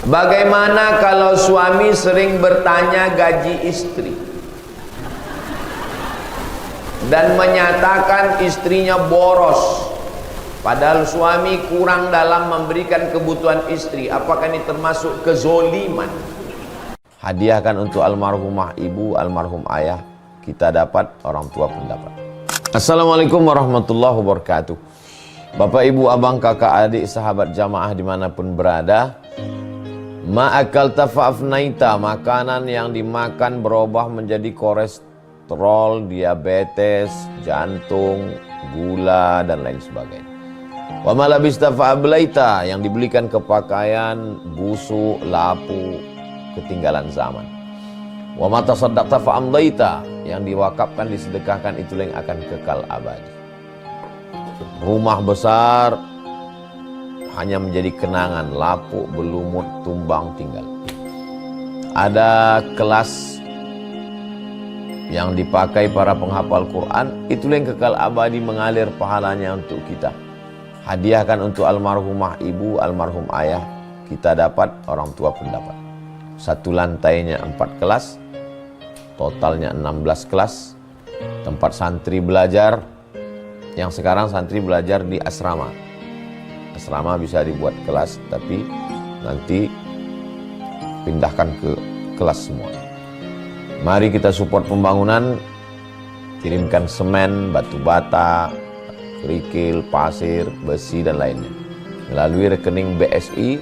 Bagaimana kalau suami sering bertanya gaji istri dan menyatakan istrinya boros, padahal suami kurang dalam memberikan kebutuhan istri? Apakah ini termasuk kezoliman? Hadiahkan untuk almarhumah ibu, almarhum ayah, kita dapat, orang tua pun dapat. Assalamualaikum warahmatullahi wabarakatuh. Bapak, ibu, abang, kakak, adik, sahabat jamaah dimanapun berada, ma'akal tafa'afnaita, makanan yang dimakan berubah menjadi kolesterol, diabetes, jantung, gula, dan lain sebagainya. Wa malabista fa'ablaita, yang dibelikan ke pakaian, busuk, lapu, ketinggalan zaman. Wa mata saddaqta fa'amdaita, yang diwakafkan, disedekahkan, itulah yang akan kekal abadi. Rumah besar hanya menjadi kenangan, lapuk, berlumut, tumbang, tinggal. Ada kelas yang dipakai para penghafal Quran, itulah yang kekal abadi, mengalir pahalanya untuk kita. Hadiahkan untuk almarhumah ibu, almarhum ayah, kita dapat, orang tua pun dapat. Satu lantainya 4 kelas, totalnya 16 kelas, tempat santri belajar. Yang sekarang santri belajar di asrama. Asrama bisa dibuat kelas, tapi nanti pindahkan ke kelas semua. Mari kita support pembangunan, kirimkan semen, batu bata, kerikil, pasir, besi, dan lainnya melalui rekening BSI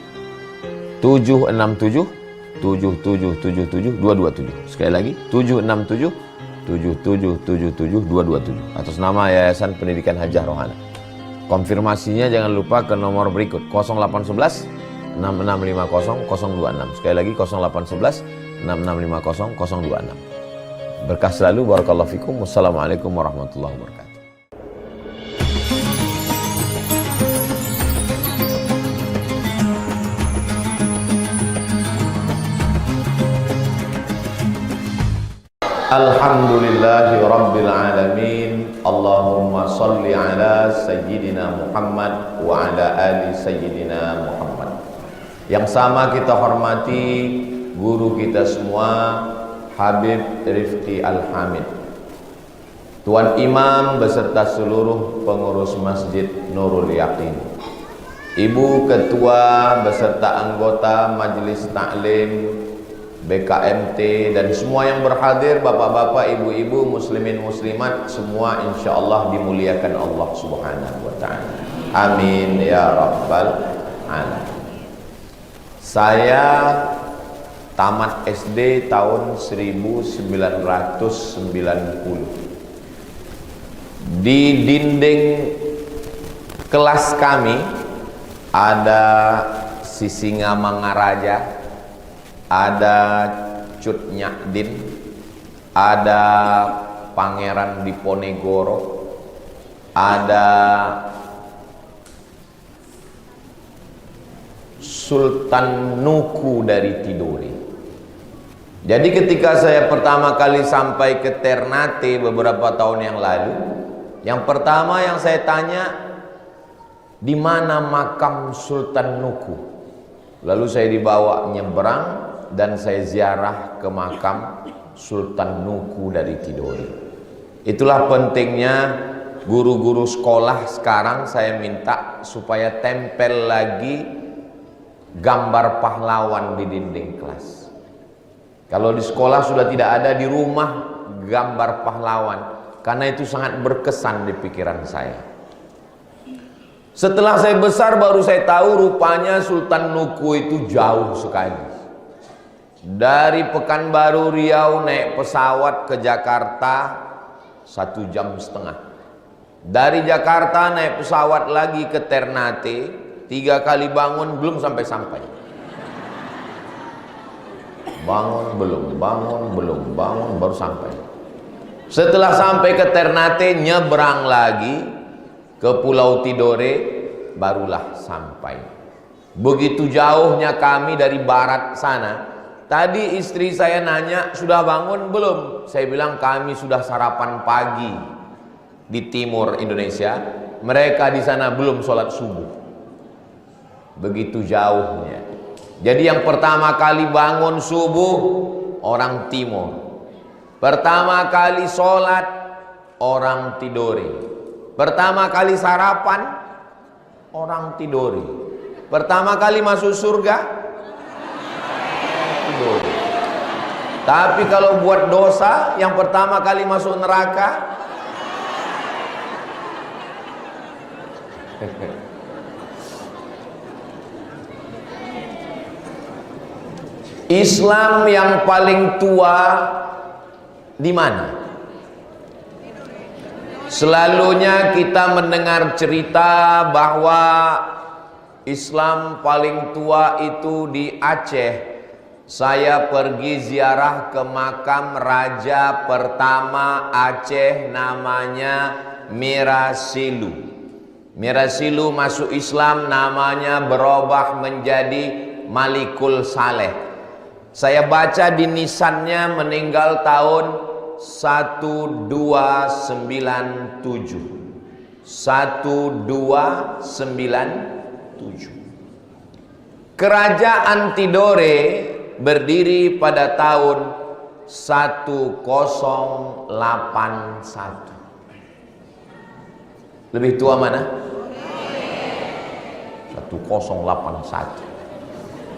767 7777 227. Sekali lagi 767 7777 227 atas nama Yayasan Pendidikan Hajah Rohana. Konfirmasinya jangan lupa ke nomor berikut 0811 6650 026. Sekali lagi 0811 6650 026. Berkah selalu, barakallahu fikum. Wassalamualaikum warahmatullahi wabarakatuh. Alhamdulillahi rabbil alamin. Allahumma salli ala sayyidina Muhammad wa ala ali sayyidina Muhammad. Yang sama kita hormati guru kita semua, Habib Rifqi Al-Hamid, Tuan Imam beserta seluruh pengurus Masjid Nurul Yaqin, Ibu Ketua beserta anggota Majelis Taklim BKMT, dan semua yang berhadir, bapak-bapak, ibu-ibu, muslimin, muslimat, semua insyaallah dimuliakan Allah subhanahu wa ta'ala. Amin ya rabbal alamin. Saya tamat SD tahun 1990. Di dinding kelas kami ada Sisinga Mangaraja, ada Cut Nyakdin, ada Pangeran Diponegoro, ada Sultan Nuku dari Tidore. Jadi ketika saya pertama kali sampai ke Ternate beberapa tahun yang lalu, yang pertama yang saya tanya, di mana makam Sultan Nuku? Lalu saya dibawa nyebrang dan saya ziarah ke makam Sultan Nuku dari Tidore. Itulah pentingnya guru-guru sekolah sekarang saya minta supaya tempel lagi gambar pahlawan di dinding kelas. Kalau di sekolah sudah tidak ada, di rumah gambar pahlawan, karena itu sangat berkesan di pikiran saya. Setelah saya besar baru saya tahu rupanya Sultan Nuku itu jauh sekali. Dari Pekanbaru Riau naik pesawat ke Jakarta 1,5 jam. Dari Jakarta naik pesawat lagi ke Ternate, 3 kali bangun belum sampai-sampai. Bangun belum, baru sampai. Setelah sampai ke Ternate, nyebrang lagi ke Pulau Tidore, barulah sampai. Begitu jauhnya kami dari barat sana. Tadi istri saya nanya, sudah bangun belum? Saya bilang kami sudah sarapan pagi di timur Indonesia. Mereka di sana belum sholat subuh. Begitu jauhnya. Jadi yang pertama kali bangun subuh orang timur, pertama kali sholat orang tidore, pertama kali sarapan orang tidore, pertama kali masuk surga tidore. Tapi kalau buat dosa, yang pertama kali masuk neraka Islam yang paling tua di mana? Selalunya kita mendengar cerita bahwa Islam paling tua itu di Aceh. Saya pergi ziarah ke makam raja pertama Aceh, namanya Mirasilu. Mirasilu masuk Islam, namanya berubah menjadi Malikul Saleh. Saya baca di nisannya meninggal tahun 1297. 1297. Kerajaan Tidore berdiri pada tahun 1081. Lebih tua mana? 1081.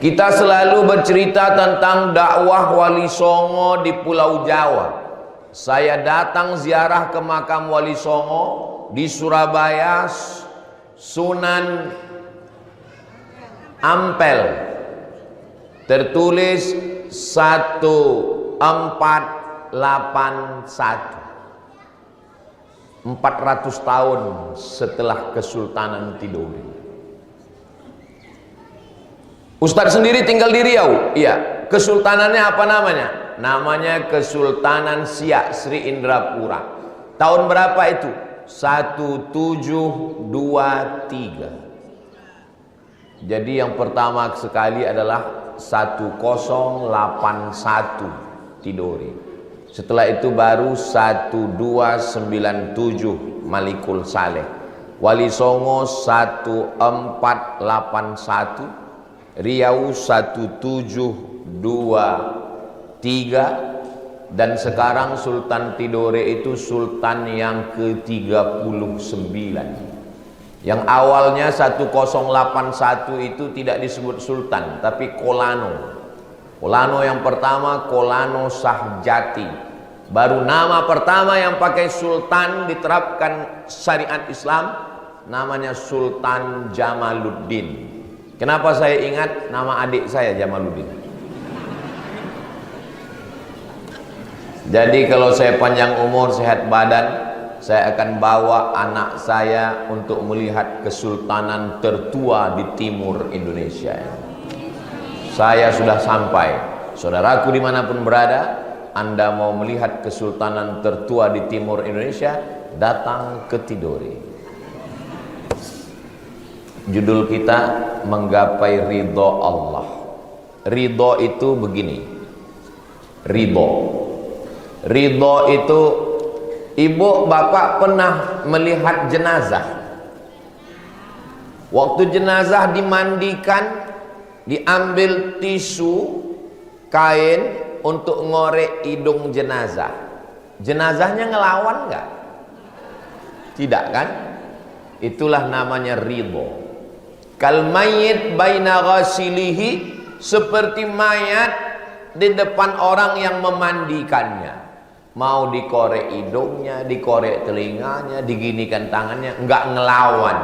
Kita selalu bercerita tentang dakwah Wali Songo di Pulau Jawa. Saya datang ziarah ke makam Wali Songo di Surabaya, Sunan Ampel. Tertulis 1481, 400 tahun setelah Kesultanan Tidore. Ustadz sendiri tinggal di Riau. Iya. Kesultanannya apa namanya? Namanya Kesultanan Siak Sri Indrapura. Tahun berapa itu? 1723. Jadi yang pertama sekali adalah 1081 Tidore. Setelah itu baru 1297 Malikul Saleh. Wali Songo 1481, Riau 1723, dan sekarang Sultan Tidore itu sultan yang ke-39. Yang awalnya 1081 itu tidak disebut sultan, tapi Kolano. Kolano yang pertama Kolano Sahjati. Baru nama pertama yang pakai sultan diterapkan syariat Islam, namanya Sultan Jamaluddin. Kenapa saya ingat nama adik saya Jamaluddin? Jadi kalau saya panjang umur, sehat badan, saya akan bawa anak saya untuk melihat kesultanan tertua di timur Indonesia. Saya sudah sampai. Saudaraku dimanapun berada, Anda mau melihat kesultanan tertua di timur Indonesia, datang ke Tidore. Judul kita menggapai ridho Allah. Ridho itu begini. Ridho itu, ibu bapak pernah melihat jenazah. Waktu jenazah dimandikan, diambil tisu, kain untuk ngorek hidung jenazah. Jenazahnya ngelawan enggak? Tidak kan? Itulah namanya ridho. Kal mayyit baina ghasilihi, seperti mayat di depan orang yang memandikannya. Mau dikorek hidungnya, dikorek telinganya, diginikan tangannya, enggak ngelawan.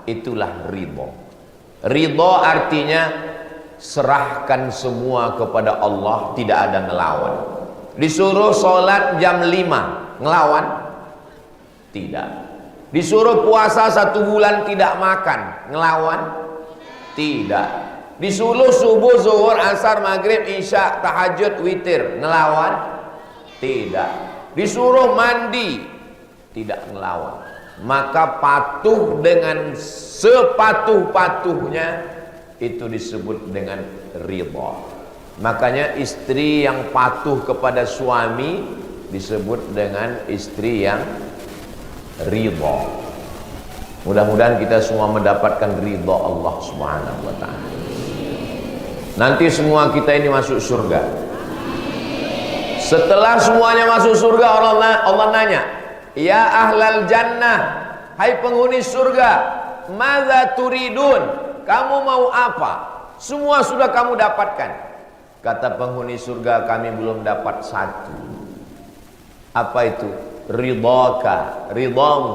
Itulah ridho. Ridho artinya serahkan semua kepada Allah, tidak ada ngelawan. Disuruh sholat jam 5, ngelawan? Tidak. Disuruh puasa 1 bulan tidak makan, ngelawan? Tidak. Disuruh subuh, zuhur, asar, maghrib, isya, tahajud, witir, ngelawan? Tidak. Disuruh mandi, tidak ngelawan. Maka patuh dengan sepatuh-patuhnya, itu disebut dengan ridha. Makanya istri yang patuh kepada suami disebut dengan istri yang ridha. Mudah-mudahan kita semua mendapatkan ridha Allah Subhanahu wa ta'ala. Nanti semua kita ini masuk surga. Setelah semuanya masuk surga, Allah nanya, ya ahlal jannah, hai penghuni surga, madza turidun, kamu mau apa? Semua sudah kamu dapatkan. Kata penghuni surga, kami belum dapat satu. Apa itu? Ridhaka, ridhamu.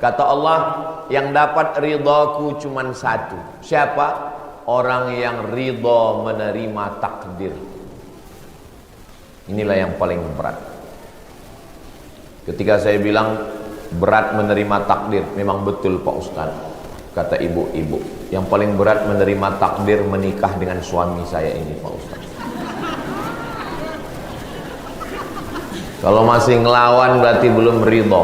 Kata Allah, yang dapat ridhaku cuma satu. Siapa? Orang yang ridha menerima takdir. Inilah yang paling berat. Ketika saya bilang berat menerima takdir, memang betul Pak Ustaz. Kata ibu-ibu, yang paling berat menerima takdir menikah dengan suami saya ini Pak Ustaz. Kalau masih ngelawan berarti belum ridha.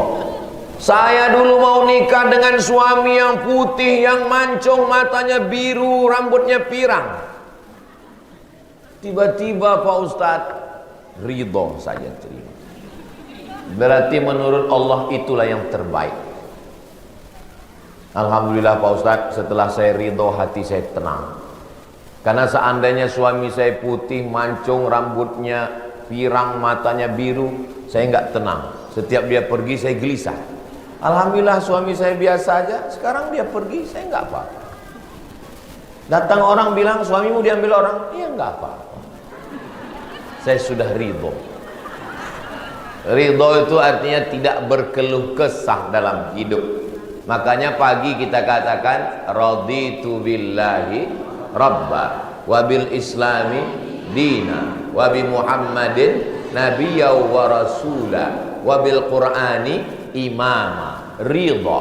Saya dulu mau nikah dengan suami yang putih, yang mancung, matanya biru, rambutnya pirang. Tiba-tiba Pak Ustaz ridho saja terima. Berarti menurut Allah itulah yang terbaik. Alhamdulillah Pak Ustaz, setelah saya ridho hati saya tenang. Karena seandainya suami saya putih, mancung, rambutnya pirang, matanya biru, saya nggak tenang. Setiap dia pergi saya gelisah. Alhamdulillah suami saya biasa aja. Sekarang dia pergi, saya nggak apa-apa. Datang orang bilang suamimu diambil orang, iya nggak apa-apa. Saya sudah ridho. Ridho itu artinya tidak berkeluh kesah dalam hidup. Makanya pagi kita katakan raditu billahi rabba wa bil islami dina wa bi muhammadin nabiyya wa rasula wa bil qur'ani imama. Ridho.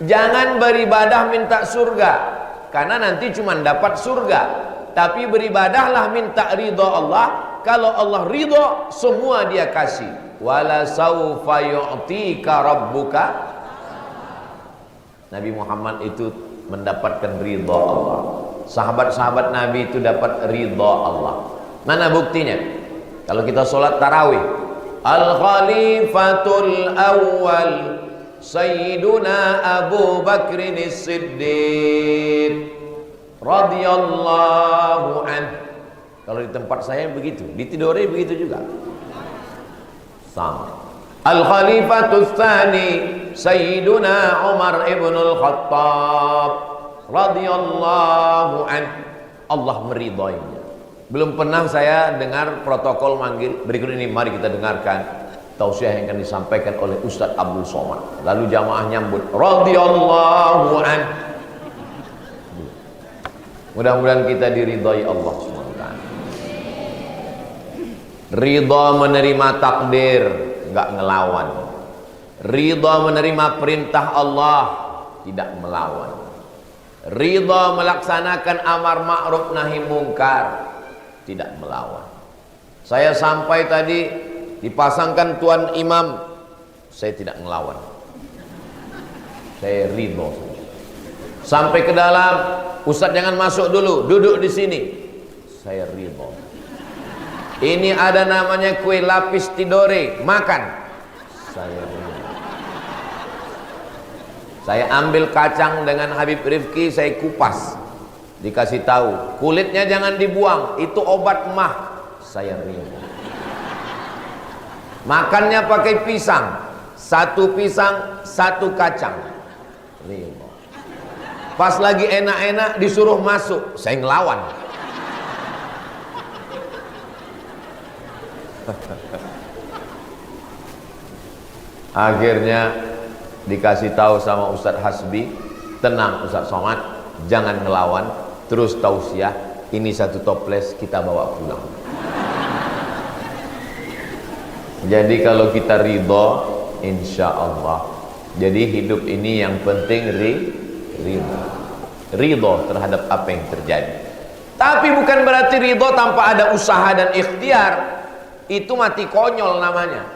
Jangan beribadah minta surga, karena nanti cuma dapat surga. Tapi beribadahlah minta ridho Allah. Kalau Allah ridho, semua dia kasih. Wala saufa yu'tika rabbuka. Nabi Muhammad itu mendapatkan ridho Allah. Sahabat-sahabat Nabi itu dapat ridho Allah. Mana buktinya? Kalau kita sholat tarawih, Al-Khalifatul Awwal Sayyiduna Abu Bakrin As-Siddiq radhiyallahu anhu. Kalau di tempat saya begitu, di Tidore begitu juga. Sama. Al-Khalifatul Tsani Sayyiduna Umar ibn al-Khattab radhiyallahu anhu. Allah meridhoinya. Belum pernah saya dengar protokol manggil. Berikut ini mari kita dengarkan tausiah yang akan disampaikan oleh Ustaz Abdul Somad. Lalu jamaah nyambut radhiyallahu anhu. Mudah-mudahan kita diridhai Allah SWT. Ridha menerima takdir, enggak ngelawan. Ridha menerima perintah Allah, tidak melawan. Ridha melaksanakan amar ma'ruf nahi mungkar, tidak melawan. Saya sampai tadi dipasangkan tuan imam, saya tidak ngelawan. Saya ridha. Sampai ke dalam, Ustaz jangan masuk dulu, duduk di sini. Saya ridha. Ini ada namanya kue lapis Tidore, makan. Saya ridha. Saya ambil kacang dengan Habib Rifki, saya kupas. Dikasih tahu, kulitnya jangan dibuang, itu obat mah. Saya ridha. Makannya pakai pisang, satu pisang, satu kacang. Ridha. Pas lagi enak-enak disuruh masuk, saya ngelawan. Akhirnya dikasih tahu sama Ustadz Hasbi, tenang Ustadz Somad, jangan ngelawan, terus tausiah. Ini satu toples kita bawa pulang. Jadi kalau kita ridho, insya Allah. Jadi hidup ini yang penting ridho terhadap apa yang terjadi. Tapi bukan berarti ridho tanpa ada usaha dan ikhtiar. Itu mati konyol namanya.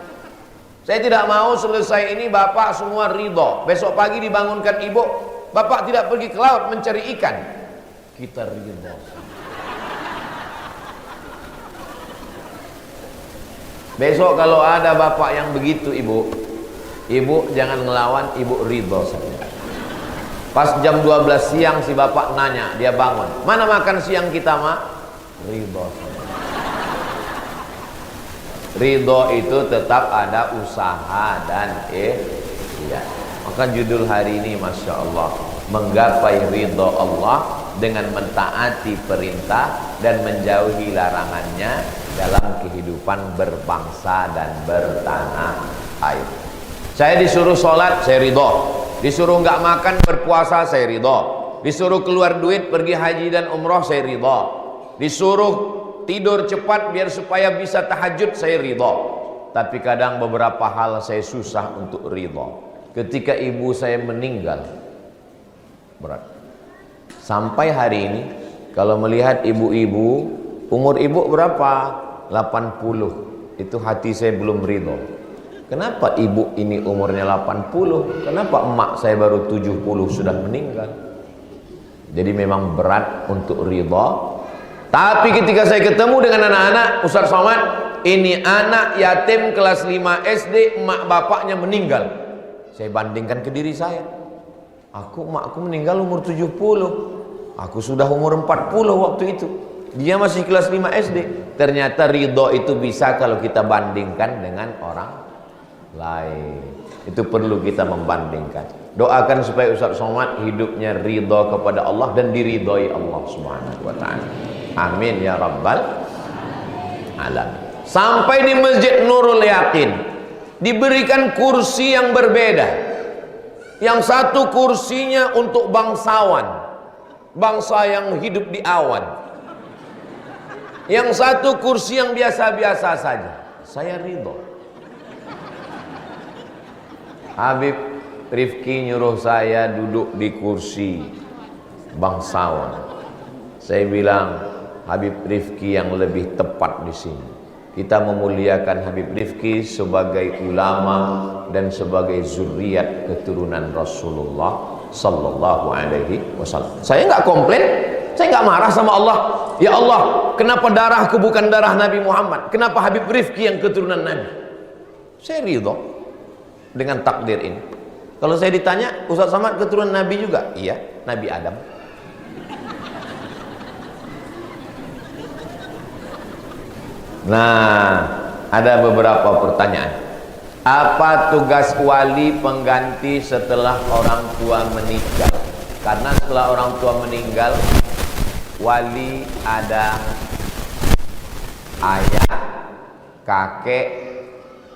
Saya tidak mau selesai ini bapak semua ridho, besok pagi dibangunkan ibu, bapak tidak pergi ke laut mencari ikan. Kita ridho. Besok kalau ada bapak yang begitu ibu jangan ngelawan, ibu ridho saja. Pas jam 12 siang si bapak nanya, dia bangun, mana makan siang kita mak? Ridho. Ridho itu tetap ada usaha dan iya. Maka judul hari ini Masya Allah, menggapai ridho Allah dengan mentaati perintah dan menjauhi larangannya dalam kehidupan berbangsa dan bertanah air. Saya disuruh sholat, saya ridho. Disuruh nggak makan berpuasa, saya ridho. Disuruh keluar duit pergi haji dan umroh, saya ridho. Disuruh tidur cepat biar supaya bisa tahajud, saya ridho. Tapi kadang beberapa hal saya susah untuk ridho. Ketika ibu saya meninggal, berat. Sampai hari ini kalau melihat ibu-ibu, umur ibu berapa? 80. Itu hati saya belum ridho. Kenapa ibu ini umurnya 80? Kenapa emak saya baru 70 sudah meninggal? Jadi memang berat untuk ridho. Tapi ketika saya ketemu dengan anak-anak, Ustaz Somad, ini anak yatim kelas 5 SD, emak bapaknya meninggal. Saya bandingkan ke diri saya. Emakku meninggal umur 70. Aku sudah umur 40 waktu itu. Dia masih kelas 5 SD. Ternyata ridho itu bisa kalau kita bandingkan dengan orang lain. Itu perlu kita membandingkan. Doakan supaya Ustaz Somad hidupnya ridho kepada Allah dan diridhoi Allah Subhanahu wa taala. Amin ya rabbal alamin. Sampai di Masjid Nurul Yakin diberikan kursi yang berbeda. Yang satu kursinya untuk bangsawan, bangsa yang hidup di awan. Yang satu kursi yang biasa-biasa saja. Saya ridho. Habib Rifki nyuruh saya duduk di kursi bangsawan. Saya bilang, Habib Rifki yang lebih tepat di sini. Kita memuliakan Habib Rifki sebagai ulama dan sebagai zuriat keturunan Rasulullah sallallahu alaihi wasallam. Saya nggak komplain, saya nggak marah sama Allah. Ya Allah, kenapa darahku bukan darah Nabi Muhammad? Kenapa Habib Rifki yang keturunan Nabi? Saya ridho dengan takdir ini. Kalau saya ditanya, Ustaz Somad keturunan Nabi juga? Iya, Nabi Adam. Nah, ada beberapa pertanyaan. Apa tugas wali pengganti setelah orang tua meninggal? Karena setelah orang tua meninggal, wali ada ayah, kakek,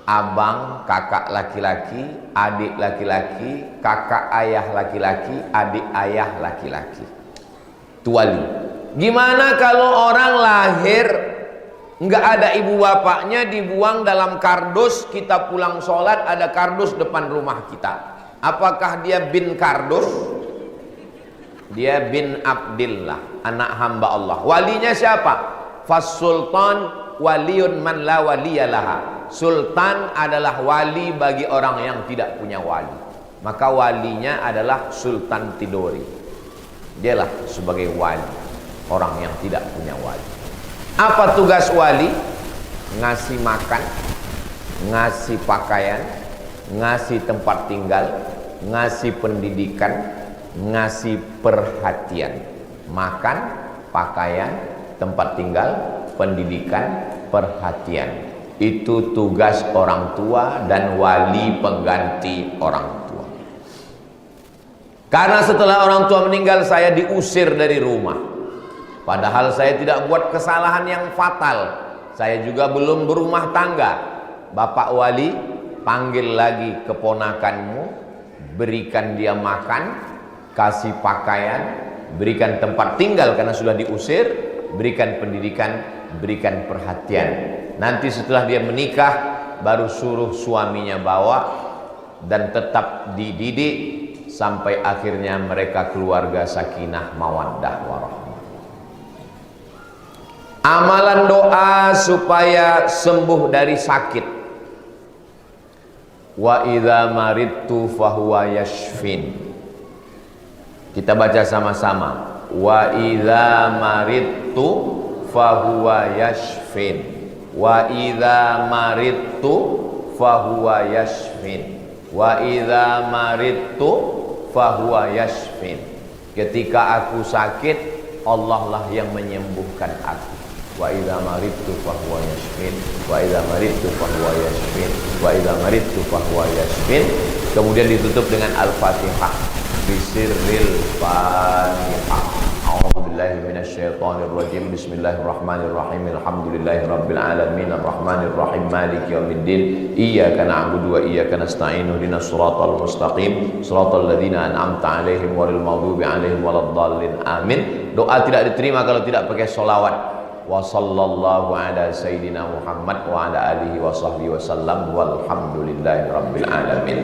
abang, kakak laki-laki, adik laki-laki, kakak ayah laki-laki, adik ayah laki-laki. Itu wali. Gimana kalau orang lahir nggak ada ibu bapaknya, dibuang dalam kardus, kita pulang sholat ada kardus depan rumah kita? Apakah dia bin kardus? Dia bin Abdillah, anak hamba Allah. Walinya siapa? Fas sultan waliyun man la waliyalaha. Sultan adalah wali bagi orang yang tidak punya wali. Maka walinya adalah Sultan Tidore. Dialah sebagai wali orang yang tidak punya wali. Apa tugas wali? Ngasih makan, ngasih pakaian, ngasih tempat tinggal, ngasih pendidikan, ngasih perhatian. Makan, pakaian, tempat tinggal, pendidikan, perhatian. Itu tugas orang tua dan wali pengganti orang tua. Karena setelah orang tua meninggal, saya diusir dari rumah. Padahal saya tidak buat kesalahan yang fatal. Saya juga belum berumah tangga. Bapak wali, panggil lagi keponakanmu, berikan dia makan, kasih pakaian, berikan tempat tinggal karena sudah diusir, berikan pendidikan, berikan perhatian. Nanti setelah dia menikah, baru suruh suaminya bawa dan tetap dididik sampai akhirnya mereka keluarga sakinah mawaddah warahmah. Amalan doa supaya sembuh dari sakit. Wa idza maridtu fahuwa yashfin. Kita baca sama-sama. Wa idza maridtu fahuwa yashfin. Wa idza maridtu fahuwa yashfin. Wa idza maridtu fahuwa yashfin. Ketika aku sakit, Allah lah yang menyembuhkan aku. wa idza maridtu fahuwa yashfin, wa idza maridtu fahuwa yashfin, wa idza maridtu fahuwa yashfin. Kemudian ditutup dengan Al-Fatihah, bisirril Fatihah. A'udzubillahi minasyaitonir rajim. Bismillahirrahmanirrahim. Alhamdulillahirabbil alamin arrahmanir rahim maliki yaumiddin. Iyyaka na'budu wa iyyaka nasta'in. Ihdinas siratal mustaqim, siratal ladzina an'amta 'alaihim ghairil maghdubi 'alaihim waladdallin. Amin. Doa tidak diterima kalau tidak pakai sholawat. Wa sallallahu ala sayyidina Muhammad wa ala alihi wa sahbihi wasallam walhamdulillahirabbil alamin.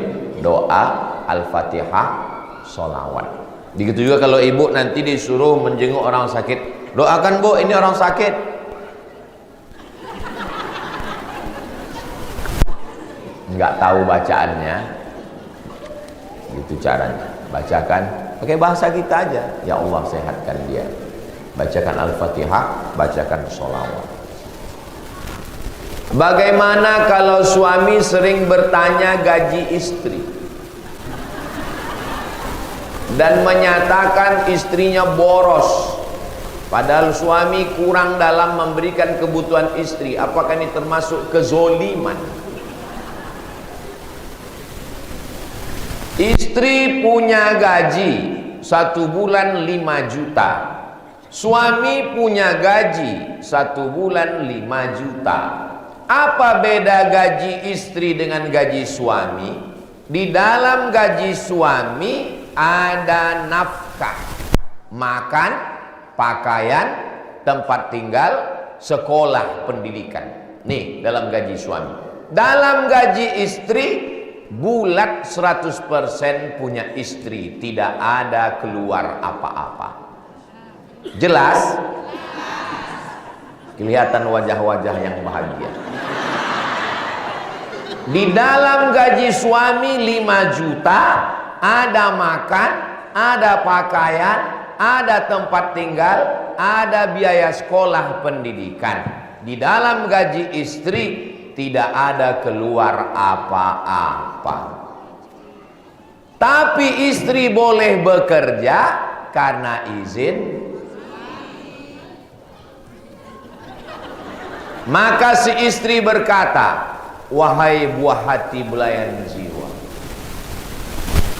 Doa Al-Fatihah, sholawat. Begitu juga kalau ibu nanti disuruh menjenguk orang sakit, doakan bu, ini orang sakit. Nggak tahu bacaannya, gitu caranya. Bacakan pakai bahasa kita aja. Ya Allah sehatkan dia. Bacakan Al-Fatihah, bacakan sholawat. Bagaimana kalau suami sering bertanya gaji istri dan menyatakan istrinya boros, padahal suami kurang dalam memberikan kebutuhan istri? Apakah ini termasuk kezoliman? Istri punya gaji 1 bulan 5 juta, suami punya gaji 1 bulan 5 juta. Apa beda gaji istri dengan gaji suami? Di dalam gaji suami ada nafkah, makan, pakaian, tempat tinggal, sekolah, pendidikan. Nih dalam gaji suami. Dalam gaji istri bulat 100% punya istri, tidak ada keluar apa-apa. Jelas? Kelihatan wajah-wajah yang bahagia. Di dalam gaji suami 5 juta, ada makan, ada pakaian, ada tempat tinggal, ada biaya sekolah pendidikan. Di dalam gaji istri tidak ada keluar apa-apa. Tapi istri boleh bekerja karena izin. Maka si istri berkata, wahai buah hati belayan jiwa,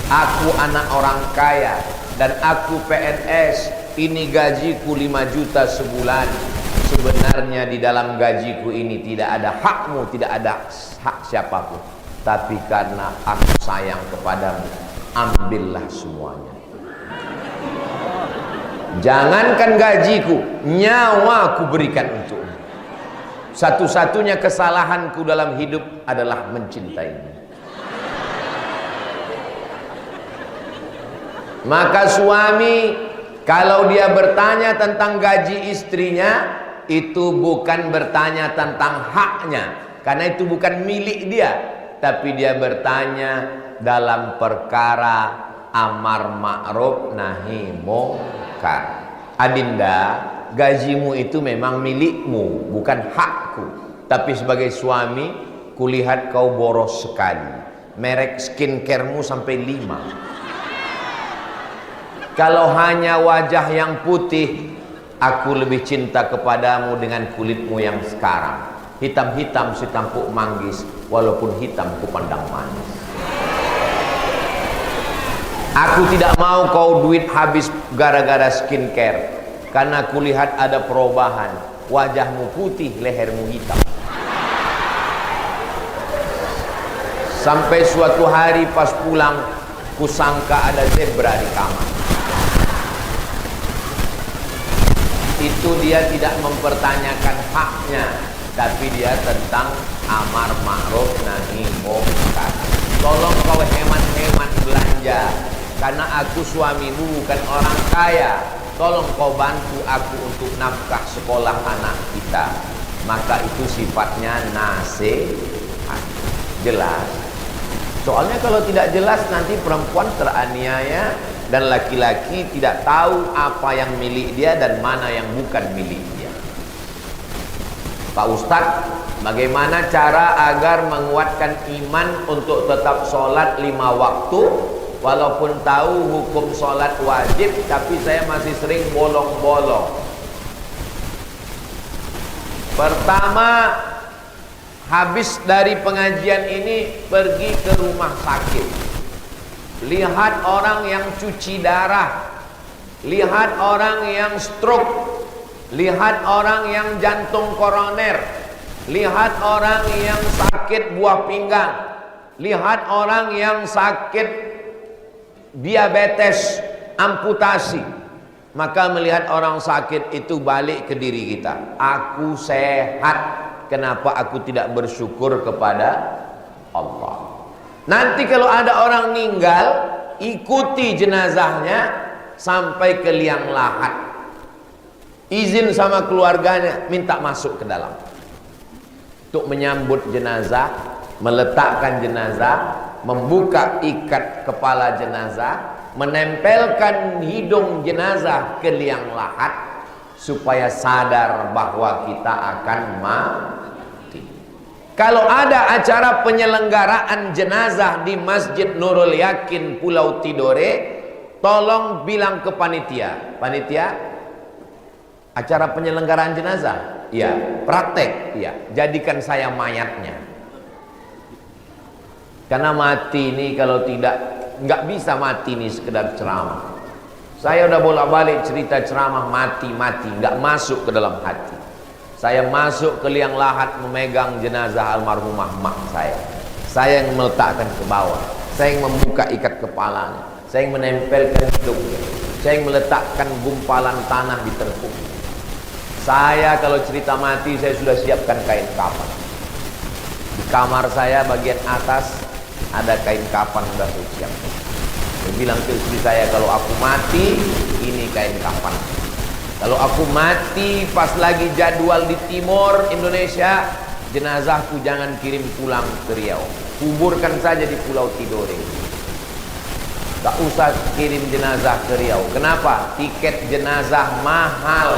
aku anak orang kaya dan aku PNS, ini gajiku 5 juta sebulan. Sebenarnya di dalam gajiku ini tidak ada hakmu, tidak ada hak siapapun. Tapi karena aku sayang kepadamu, ambillah semuanya. Jangankan gajiku, nyawaku berikan untukmu. Satu-satunya kesalahanku dalam hidup adalah mencintaimu. Maka suami kalau dia bertanya tentang gaji istrinya, itu bukan bertanya tentang haknya, karena itu bukan milik dia, tapi dia bertanya dalam perkara amar ma'ruf nahi munkar. Adinda, gajimu itu memang milikmu, bukan hakku. Tapi sebagai suami, kulihat kau boros sekali. Merek skincaremu sampai 5. Kalau hanya wajah yang putih, aku lebih cinta kepadamu dengan kulitmu yang sekarang. Hitam-hitam si tampuk manggis, walaupun hitam ku pandang manis. Aku tidak mau kau duit habis gara-gara skincare, karena kulihat ada perubahan. Wajahmu putih, lehermu hitam. Sampai suatu hari pas pulang, kusangka ada zebra di kamar. Itu dia tidak mempertanyakan haknya, tapi dia tentang amar ma'ruf nahi munkar. Tolong kau hemat-hemat belanja, karena aku suamimu bukan orang kaya. Tolong kau bantu aku untuk nafkah sekolah anak kita. Maka itu sifatnya nasihat. Jelas. Soalnya kalau tidak jelas nanti perempuan teraniaya dan laki-laki tidak tahu apa yang milik dia dan mana yang bukan milik dia. Pak Ustadz, bagaimana cara agar menguatkan iman untuk tetap sholat 5 waktu? Walaupun tahu hukum sholat wajib, tapi saya masih sering bolong-bolong. Pertama, habis dari pengajian ini pergi ke rumah sakit. Lihat orang yang cuci darah, lihat orang yang stroke, lihat orang yang jantung koroner, lihat orang yang sakit buah pinggang, lihat orang yang sakit diabetes, amputasi. Maka melihat orang sakit itu balik ke diri kita. Aku sehat, kenapa aku tidak bersyukur kepada Allah? Nanti kalau ada orang meninggal, ikuti jenazahnya sampai ke liang lahat. Izin sama keluarganya, minta masuk ke dalam untuk menyambut jenazah, meletakkan jenazah, membuka ikat kepala jenazah, menempelkan hidung jenazah ke liang lahat supaya sadar bahwa kita akan mati. Kalau ada acara penyelenggaraan jenazah di Masjid Nurul Yakin Pulau Tidore, tolong bilang ke panitia, panitia acara penyelenggaraan jenazah, iya, praktek, iya, jadikan saya mayatnya. Karena mati ini kalau tidak, nggak bisa mati nih sekedar ceramah. Saya udah bolak-balik cerita ceramah mati-mati, nggak masuk ke dalam hati. Saya masuk ke liang lahat memegang jenazah almarhumah mak saya. Saya yang meletakkan ke bawah, saya yang membuka ikat kepalanya, saya yang menempelkan hidungnya, saya yang meletakkan gumpalan tanah di terpung. Saya kalau cerita mati, saya sudah siapkan kain kafan. Di kamar saya bagian atas ada kain kafan sudah saya siapkan. Saya bilang ke istri saya, kalau aku mati, ini kain kafan. Kalau aku mati pas lagi jadwal di timur Indonesia, jenazahku jangan kirim pulang ke Riau, kuburkan saja di Pulau Tidore. Tak usah kirim jenazah ke Riau. Kenapa? Tiket jenazah mahal.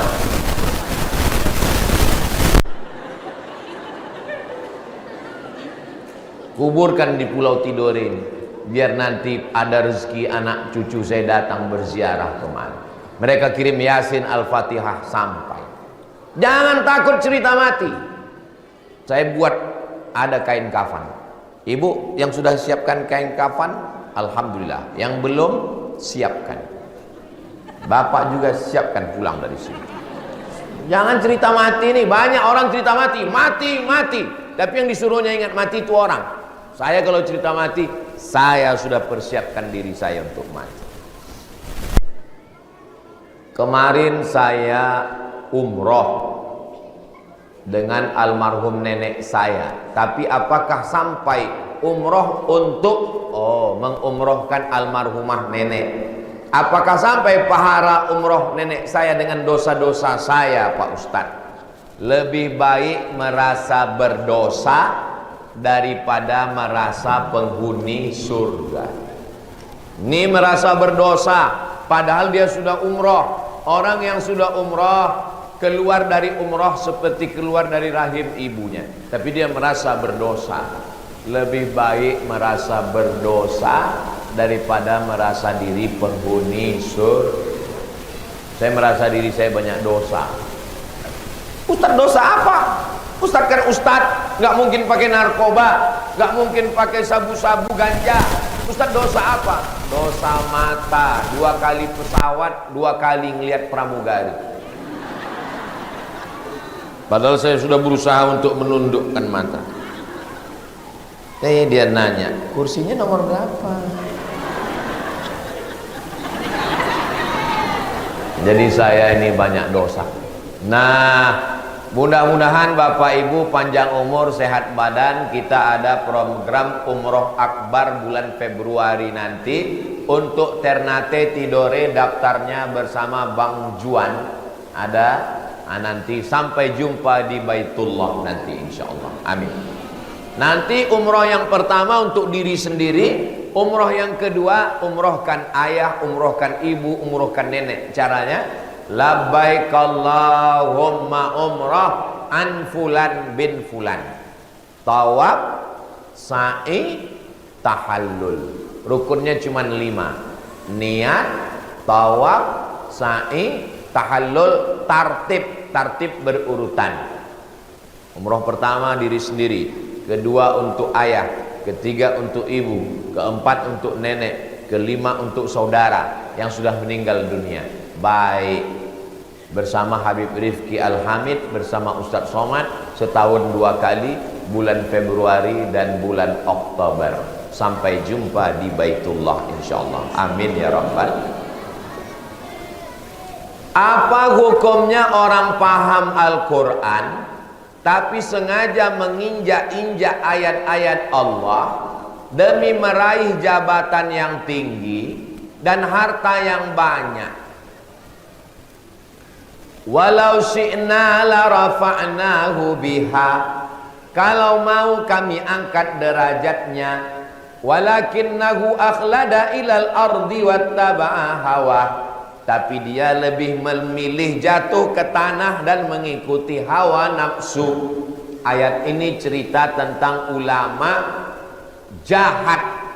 Kuburkan di Pulau Tidore ini, biar nanti ada rezeki anak cucu saya datang berziarah kemari. Mereka kirim Yasin Al-Fatihah sampai. Jangan takut cerita mati. Saya buat ada kain kafan. Ibu yang sudah siapkan kain kafan, alhamdulillah. Yang belum, siapkan. Bapak juga siapkan pulang dari sini. Jangan cerita mati nih. Banyak orang cerita mati, mati. Tapi yang disuruhnya ingat mati itu orang. Saya kalau cerita mati, saya sudah persiapkan diri saya untuk mati. Kemarin saya umroh dengan almarhum nenek saya. Tapi apakah sampai umroh untuk mengumrohkan almarhumah nenek? Apakah sampai pahala umroh nenek saya dengan dosa-dosa saya, Pak Ustadz? Lebih baik merasa berdosa daripada merasa penghuni surga. Ini merasa berdosa padahal dia sudah umroh. Orang yang sudah umroh keluar dari umroh seperti keluar dari rahim ibunya, tapi dia merasa berdosa. Lebih baik merasa berdosa daripada merasa diri penghuni surga. Saya merasa diri saya banyak dosa. Ustadz, dosa apa? Ustadz kan ustadz, nggak mungkin pakai narkoba, nggak mungkin pakai sabu-sabu ganja. Ustadz, dosa apa? Dosa mata, 2 kali pesawat, 2 kali ngelihat pramugari. Padahal saya sudah berusaha untuk menundukkan mata. Dia nanya, kursinya nomor berapa? Jadi saya ini banyak dosa. Nah, mudah-mudahan Bapak Ibu panjang umur, sehat badan. Kita ada program Umroh Akbar bulan Februari nanti untuk Ternate Tidore. Daftarnya bersama Bang Juan. Ada nanti. Sampai jumpa di Baitullah nanti insyaallah. Amin. Nanti umroh yang pertama untuk diri sendiri, umroh yang kedua umrohkan ayah, umrohkan ibu, umrohkan nenek. Caranya, labbaik Allahumma umrah an fulan bin fulan. Tawaf, sa'i, tahallul. Rukunnya cuma 5. Niat, tawaf, sa'i, tahallul, tartib berurutan. Umroh pertama diri sendiri, kedua untuk ayah, ketiga untuk ibu, keempat untuk nenek, kelima untuk saudara yang sudah meninggal dunia. Baik, bersama Habib Rifki Al-Hamid, bersama Ustadz Somad, setahun 2 kali, bulan Februari dan bulan Oktober. Sampai jumpa di Baitullah insyaallah. Amin ya rabbal. Apa hukumnya orang paham Al-Quran tapi sengaja menginjak-injak ayat-ayat Allah demi meraih jabatan yang tinggi dan harta yang banyak? Walau syi'na la rafa'nahu biha, kalau mau kami angkat derajatnya, walakinnahu akhlada ilal ardi wattaba'a hawa, tapi dia lebih memilih jatuh ke tanah dan mengikuti hawa nafsu. Ayat ini cerita tentang ulama jahat,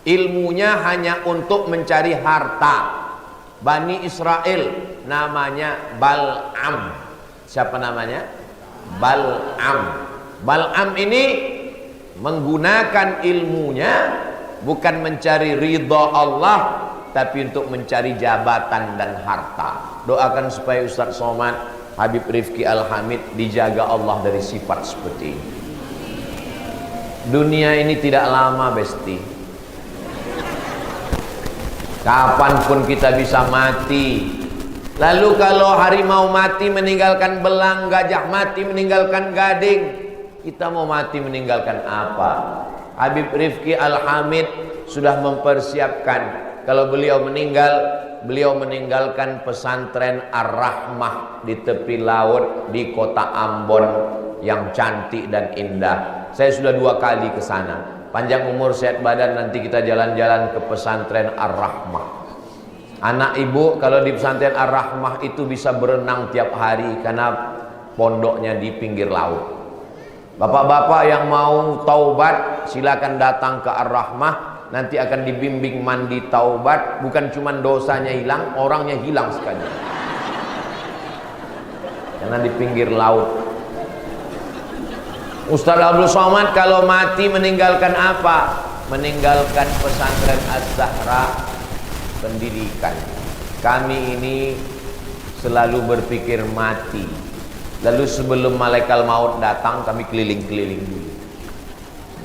ilmunya hanya untuk mencari harta. Bani Israel namanya Bal'am. Siapa namanya? Bal'am. Bal'am ini menggunakan ilmunya bukan mencari ridha Allah, tapi untuk mencari jabatan dan harta. Doakan supaya Ustadz Somad, Habib Rifki Al-Hamid dijaga Allah dari sifat seperti ini. Dunia ini tidak lama, besti. Kapanpun kita bisa mati. Lalu kalau harimau mati meninggalkan belang, gajah mati meninggalkan gading, kita mau mati meninggalkan apa? Habib Rifki Al-Hamid sudah mempersiapkan. Kalau beliau meninggal, beliau meninggalkan pesantren Ar-Rahmah di tepi laut di kota Ambon yang cantik dan indah. Saya sudah 2 kali ke sana. Panjang umur sehat badan, nanti kita jalan-jalan ke pesantren Ar-Rahmah. Anak ibu kalau di pesantren Ar-Rahmah itu bisa berenang tiap hari karena pondoknya di pinggir laut. Bapak-bapak yang mau taubat silakan datang ke Ar-Rahmah, nanti akan dibimbing mandi taubat. Bukan cuma dosanya hilang, orangnya hilang sekali. Karena di pinggir laut. Ustaz Abdul Somad kalau mati meninggalkan apa? Meninggalkan pesantren Az-Zahra, pendidikan. Kami ini selalu berpikir mati. Lalu sebelum malaikat maut datang, kami keliling-keliling dulu.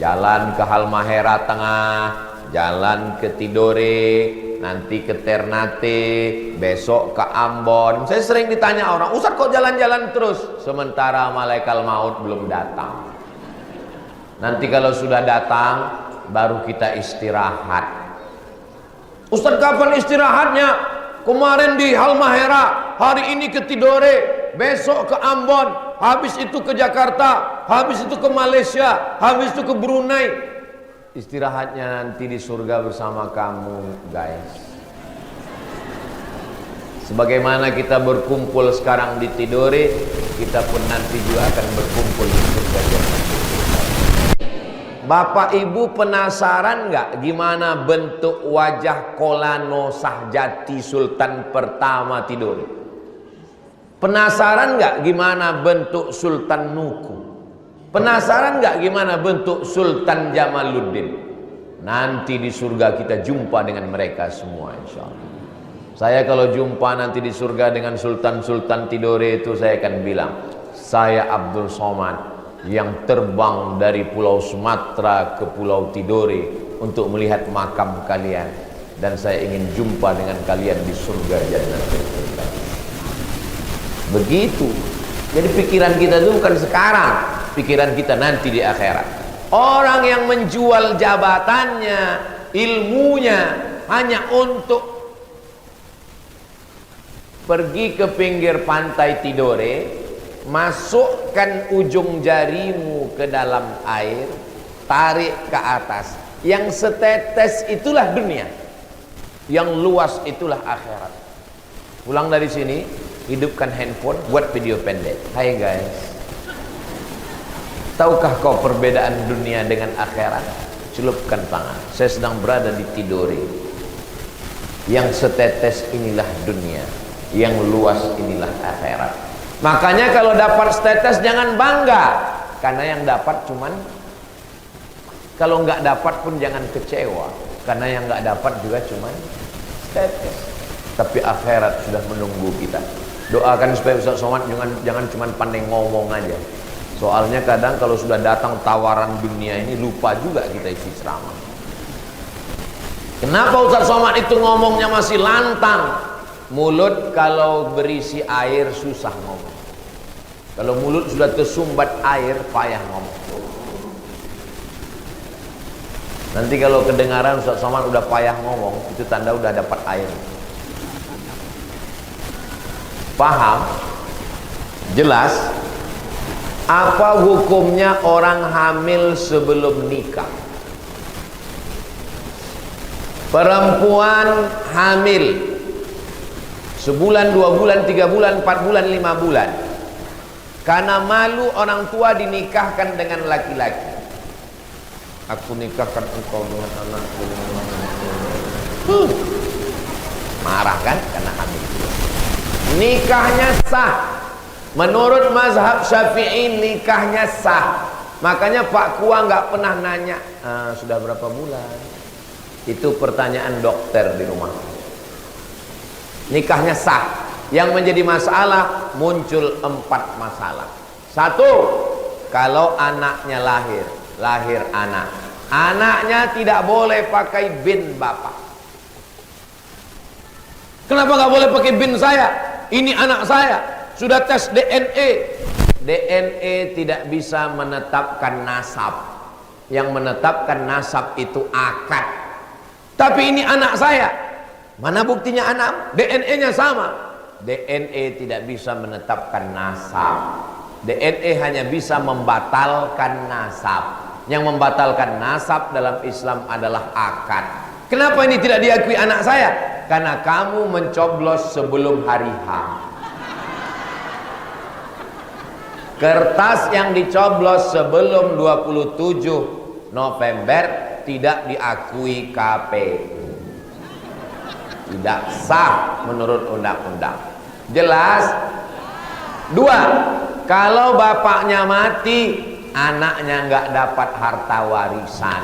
Jalan ke Halmahera Tengah, jalan ke Tidore, nanti ke Ternate, besok ke Ambon. Saya sering ditanya orang, Ustaz kok jalan-jalan terus? Sementara malaikat maut belum datang. Nanti kalau sudah datang, baru kita istirahat. Ustaz kapan istirahatnya? Kemarin di Halmahera, hari ini ke Tidore, besok ke Ambon, habis itu ke Jakarta, habis itu ke Malaysia, habis itu ke Brunei. Istirahatnya nanti di surga bersama kamu, guys. Sebagaimana kita berkumpul sekarang di Tidore, kita pun nanti juga akan berkumpul di surga jannah. Bapak ibu penasaran nggak gimana bentuk wajah Kolano Sahjati Sultan pertama Tidore? Penasaran nggak gimana bentuk Sultan Nuku? Penasaran nggak gimana bentuk Sultan Jamaluddin? Nanti di surga kita jumpa dengan mereka semua insya Allah. Saya kalau jumpa nanti di surga dengan Sultan-Sultan Tidore itu, saya akan bilang, saya Abdul Somad yang terbang dari Pulau Sumatera ke Pulau Tidore untuk melihat makam kalian, dan saya ingin jumpa dengan kalian di surga jannatul firdaus. Begitu. Jadi pikiran kita itu bukan sekarang, pikiran kita nanti di akhirat. Orang yang menjual jabatannya, ilmunya hanya untuk pergi ke pinggir pantai Tidore, masukkan ujung jarimu ke dalam air, tarik ke atas. Yang setetes itulah dunia, yang luas itulah akhirat. Pulang dari sini, hidupkan handphone, buat video pendek. Hai guys, tahukah kau perbedaan dunia dengan akhirat? Celupkan tangan. Saya sedang berada di Tidore. Yang setetes inilah dunia, yang luas inilah akhirat. Makanya kalau dapat setetes jangan bangga. karena yang dapat cuman, kalau nggak dapat pun jangan kecewa, karena yang nggak dapat juga cuman tetes. Tapi akhirat sudah menunggu kita. Doakan supaya Ustaz Somad jangan cuma pandai ngomong aja. Soalnya kadang kalau sudah datang tawaran dunia ini lupa juga kita isi ceramah. Kenapa Ustaz Somad itu ngomongnya masih lantang? Mulut kalau berisi air susah ngomong. Kalau mulut sudah tersumbat air payah ngomong. Nanti kalau kedengaran Ustaz Somad udah payah ngomong, itu tanda udah dapat air. Paham? Jelas? Apa hukumnya orang hamil sebelum nikah? Perempuan hamil sebulan, 2 bulan, 3 bulan, 4 bulan, 5 bulan, karena malu orang tua dinikahkan dengan laki-laki. Aku nikahkan engkau dengan anakku. Marah kan karena hamil. Nikahnya sah. Menurut mazhab Syafi'i nikahnya sah. Makanya Pak Kua nggak pernah nanya sudah berapa bulan. Itu pertanyaan dokter di rumah. Nikahnya sah. Yang menjadi masalah, muncul 4 masalah. 1, kalau anaknya lahir anak, anaknya tidak boleh pakai bin bapak. Kenapa nggak boleh pakai bin saya? Ini anak saya, sudah tes DNA. DNA tidak bisa menetapkan nasab. Yang menetapkan nasab itu akad. Tapi ini anak saya, mana buktinya anak? DNA-nya sama. DNA tidak bisa menetapkan nasab. DNA hanya bisa membatalkan nasab. Yang membatalkan nasab dalam Islam adalah akad. Kenapa ini tidak diakui anak saya? Karena kamu mencoblos sebelum hari H. Kertas yang dicoblos sebelum 27 November tidak diakui KPU. Tidak sah menurut undang-undang. Jelas? 2, kalau bapaknya mati, anaknya nggak dapat harta warisan.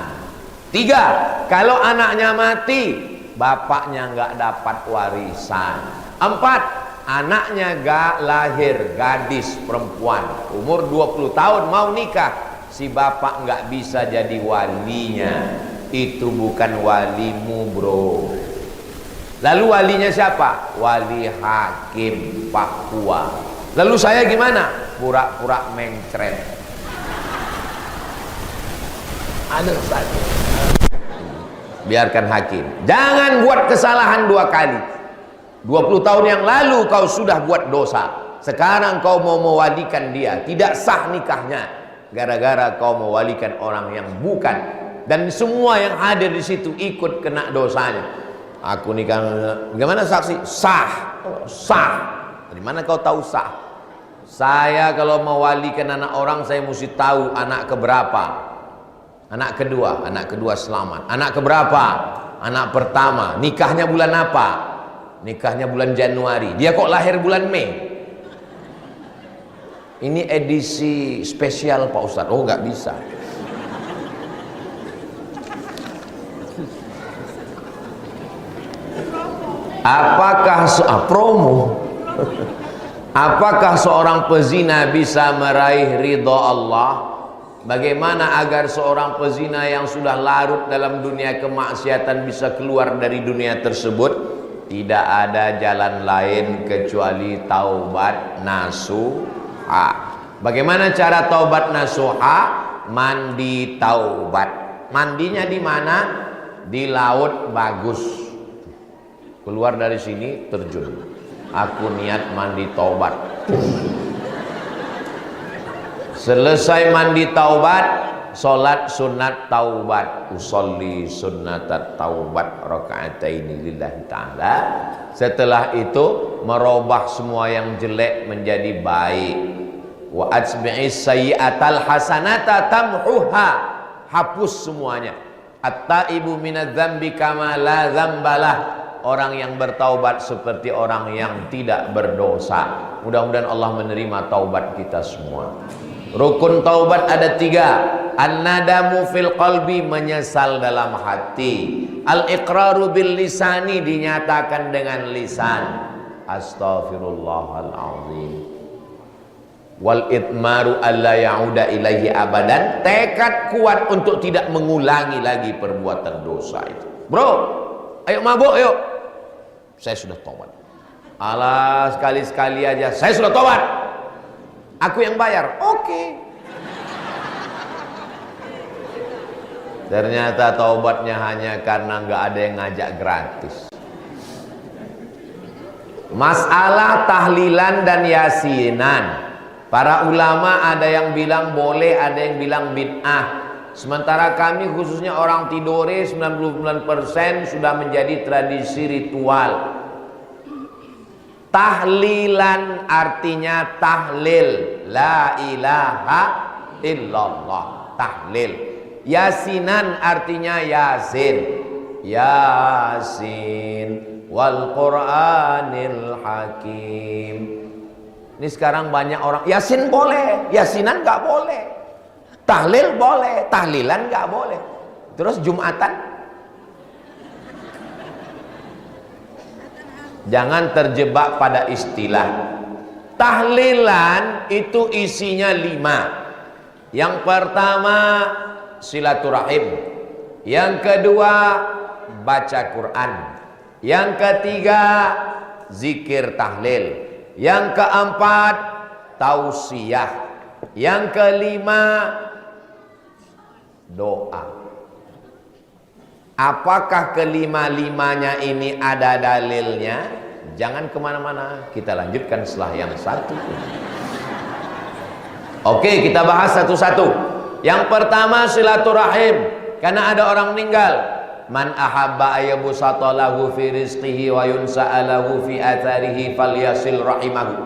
3, kalau anaknya mati, bapaknya nggak dapat warisan. 4, anaknya gak lahir, gadis perempuan, umur 20 tahun mau nikah, si bapak nggak bisa jadi walinya. Itu bukan walimu, bro. Lalu walinya siapa? Wali hakim Papua. Lalu saya gimana? Pura-pura mencret. Ada saja. Biarkan hakim. Jangan buat kesalahan 2 kali. 20 tahun yang lalu kau sudah buat dosa. Sekarang kau mau mewalikan dia. Tidak sah nikahnya. Gara-gara kau mewalikan orang yang bukan. Dan semua yang hadir di situ ikut kena dosanya. Aku nikah, bagaimana saksi? Sah. Sah. Dari mana kau tahu sah? Saya kalau mewalikan anak orang, saya mesti tahu anak keberapa. Anak kedua selamat. Anak keberapa? Anak pertama. Nikahnya bulan apa? Nikahnya bulan Januari. Dia kok lahir bulan Mei? Ini edisi spesial Pak Ustadz. Oh, nggak bisa. Apakah promo? Apakah seorang pezina bisa meraih ridha Allah? Bagaimana agar seorang pezina yang sudah larut dalam dunia kemaksiatan bisa keluar dari dunia tersebut? Tidak ada jalan lain kecuali taubat nasuha. Bagaimana cara taubat nasuha? Mandi taubat. Mandinya di mana? Di laut bagus. Keluar dari sini terjun. Aku niat mandi taubat. Selesai mandi taubat, sholat sunat taubat. Usolli sunnatat taubat raka'ataini lillahi ta'ala. Setelah itu merubah semua yang jelek menjadi baik. Wa atsbi'is sayyi'atal hasanata tamhuha. Hapus semuanya. At-taibu minadz dzambi kama la dzambalah. orang yang bertaubat seperti orang yang tidak berdosa. Mudah-mudahan Allah menerima taubat kita semua. Rukun taubat ada 3. An-nadamu fil qalbi, menyesal dalam hati. Al-iqraru bil lisani, dinyatakan dengan lisan. Astaghfirullahaladzim. Wal itmaru alla ya'uda ilaihi abadan, tekad kuat untuk tidak mengulangi lagi perbuatan dosa itu. Bro, ayo mabuk yuk. Saya sudah tobat. Alah, sekali-sekali aja. Saya sudah tobat. Aku yang bayar. Oke. Ternyata taubatnya hanya karena nggak ada yang ngajak gratis. Masalah tahlilan dan yasinan, para ulama ada yang bilang boleh, ada yang bilang bid'ah. Sementara kami khususnya orang Tidore 99% sudah menjadi tradisi ritual. Tahlilan artinya tahlil, la ilaha illallah, tahlil. Yasinan artinya yasin, yasin wal Qur'anil hakim. Ini sekarang banyak orang yasin boleh, yasinan nggak boleh, tahlil boleh, tahlilan nggak boleh. Terus Jumatan, jangan terjebak pada istilah. Tahlilan itu isinya 5. Yang pertama silaturahim, yang kedua baca Quran, yang ketiga zikir tahlil, yang keempat tausiah, yang kelima doa. Apakah kelima-limanya ini ada dalilnya? Jangan kemana-mana, kita lanjutkan setelah yang satu. Oke, kita bahas satu-satu. Yang pertama silaturahim, karena ada orang meninggal. Man ahabba ayyabusata lahu fi rizqihi wa yunsa'alahu fi atharihi falyasil rahimahu.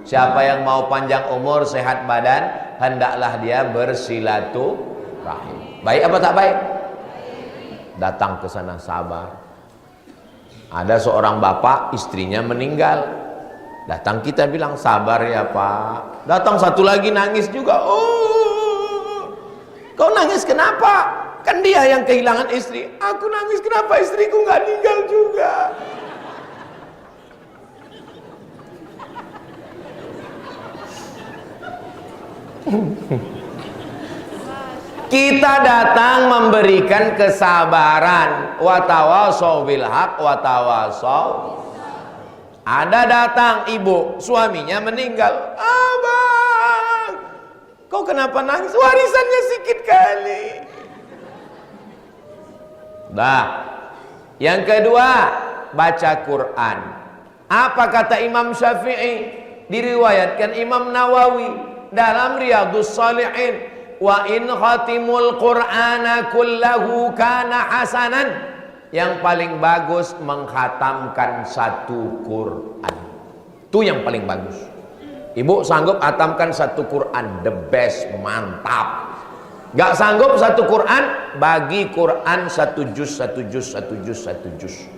Siapa yang mau panjang umur, sehat badan, hendaklah dia bersilaturahim. Baik apa tak baik? Datang ke sana, sabar. Ada seorang bapak, istrinya meninggal. Datang kita bilang, sabar ya pak. Datang satu lagi nangis juga. Oh, kau nangis kenapa? Kan dia yang kehilangan istri. Aku nangis kenapa istriku nggak meninggal juga. Kita datang memberikan kesabaran. Wa tawasau bil haq wa tawasau. Ada datang ibu, suaminya meninggal. Abang, kau kenapa nangis? Warisannya sedikit kali. Dah. Yang kedua, baca Quran. Apa kata Imam Syafi'i? Diriwayatkan Imam Nawawi dalam Riyadhus Shalihin. Wa in khatimul Qur'ana kullahu kana hasanan. Yang paling bagus menghatamkan satu Quran. Itu yang paling bagus. Ibu sanggup hatamkan satu Quran, the best, mantap. Gak sanggup satu Quran, bagi Quran satu juz, satu juz, satu juz, satu juz.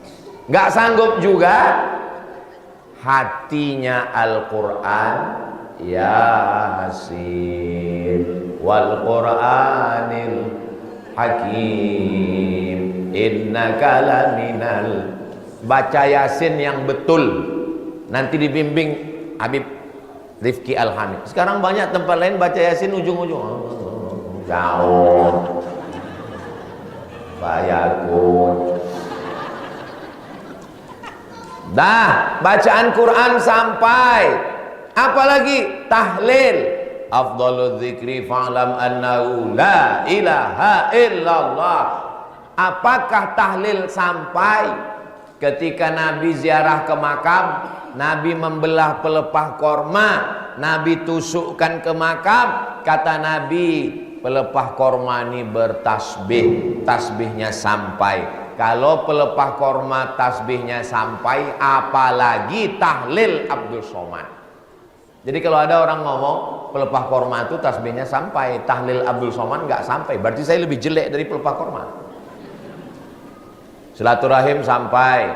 Gak sanggup juga, hatinya Al-Quran, Yasin wal Qur'anil hakim innaka laminal. Baca Yasin yang betul, nanti dibimbing Habib Rifki Al-Hamid. Sekarang banyak tempat lain baca Yasin ujung-ujung gaun bayakun. Dah, bacaan Quran sampai. Apalagi tahlil. Afdhalul dzikri fa'lam annahu la ilaha illallah. Apakah tahlil sampai? Ketika Nabi ziarah ke makam, Nabi membelah pelepah korma, Nabi tusukkan ke makam. Kata Nabi, pelepah korma ini bertasbih, tasbihnya sampai. Kalau pelepah korma tasbihnya sampai, apalagi tahlil Abdul Somad. Jadi kalau ada orang ngomong pelepah korma itu tasbihnya sampai, tahlil Abdul Somad nggak sampai, berarti saya lebih jelek dari pelepah korma. Silaturahim sampai,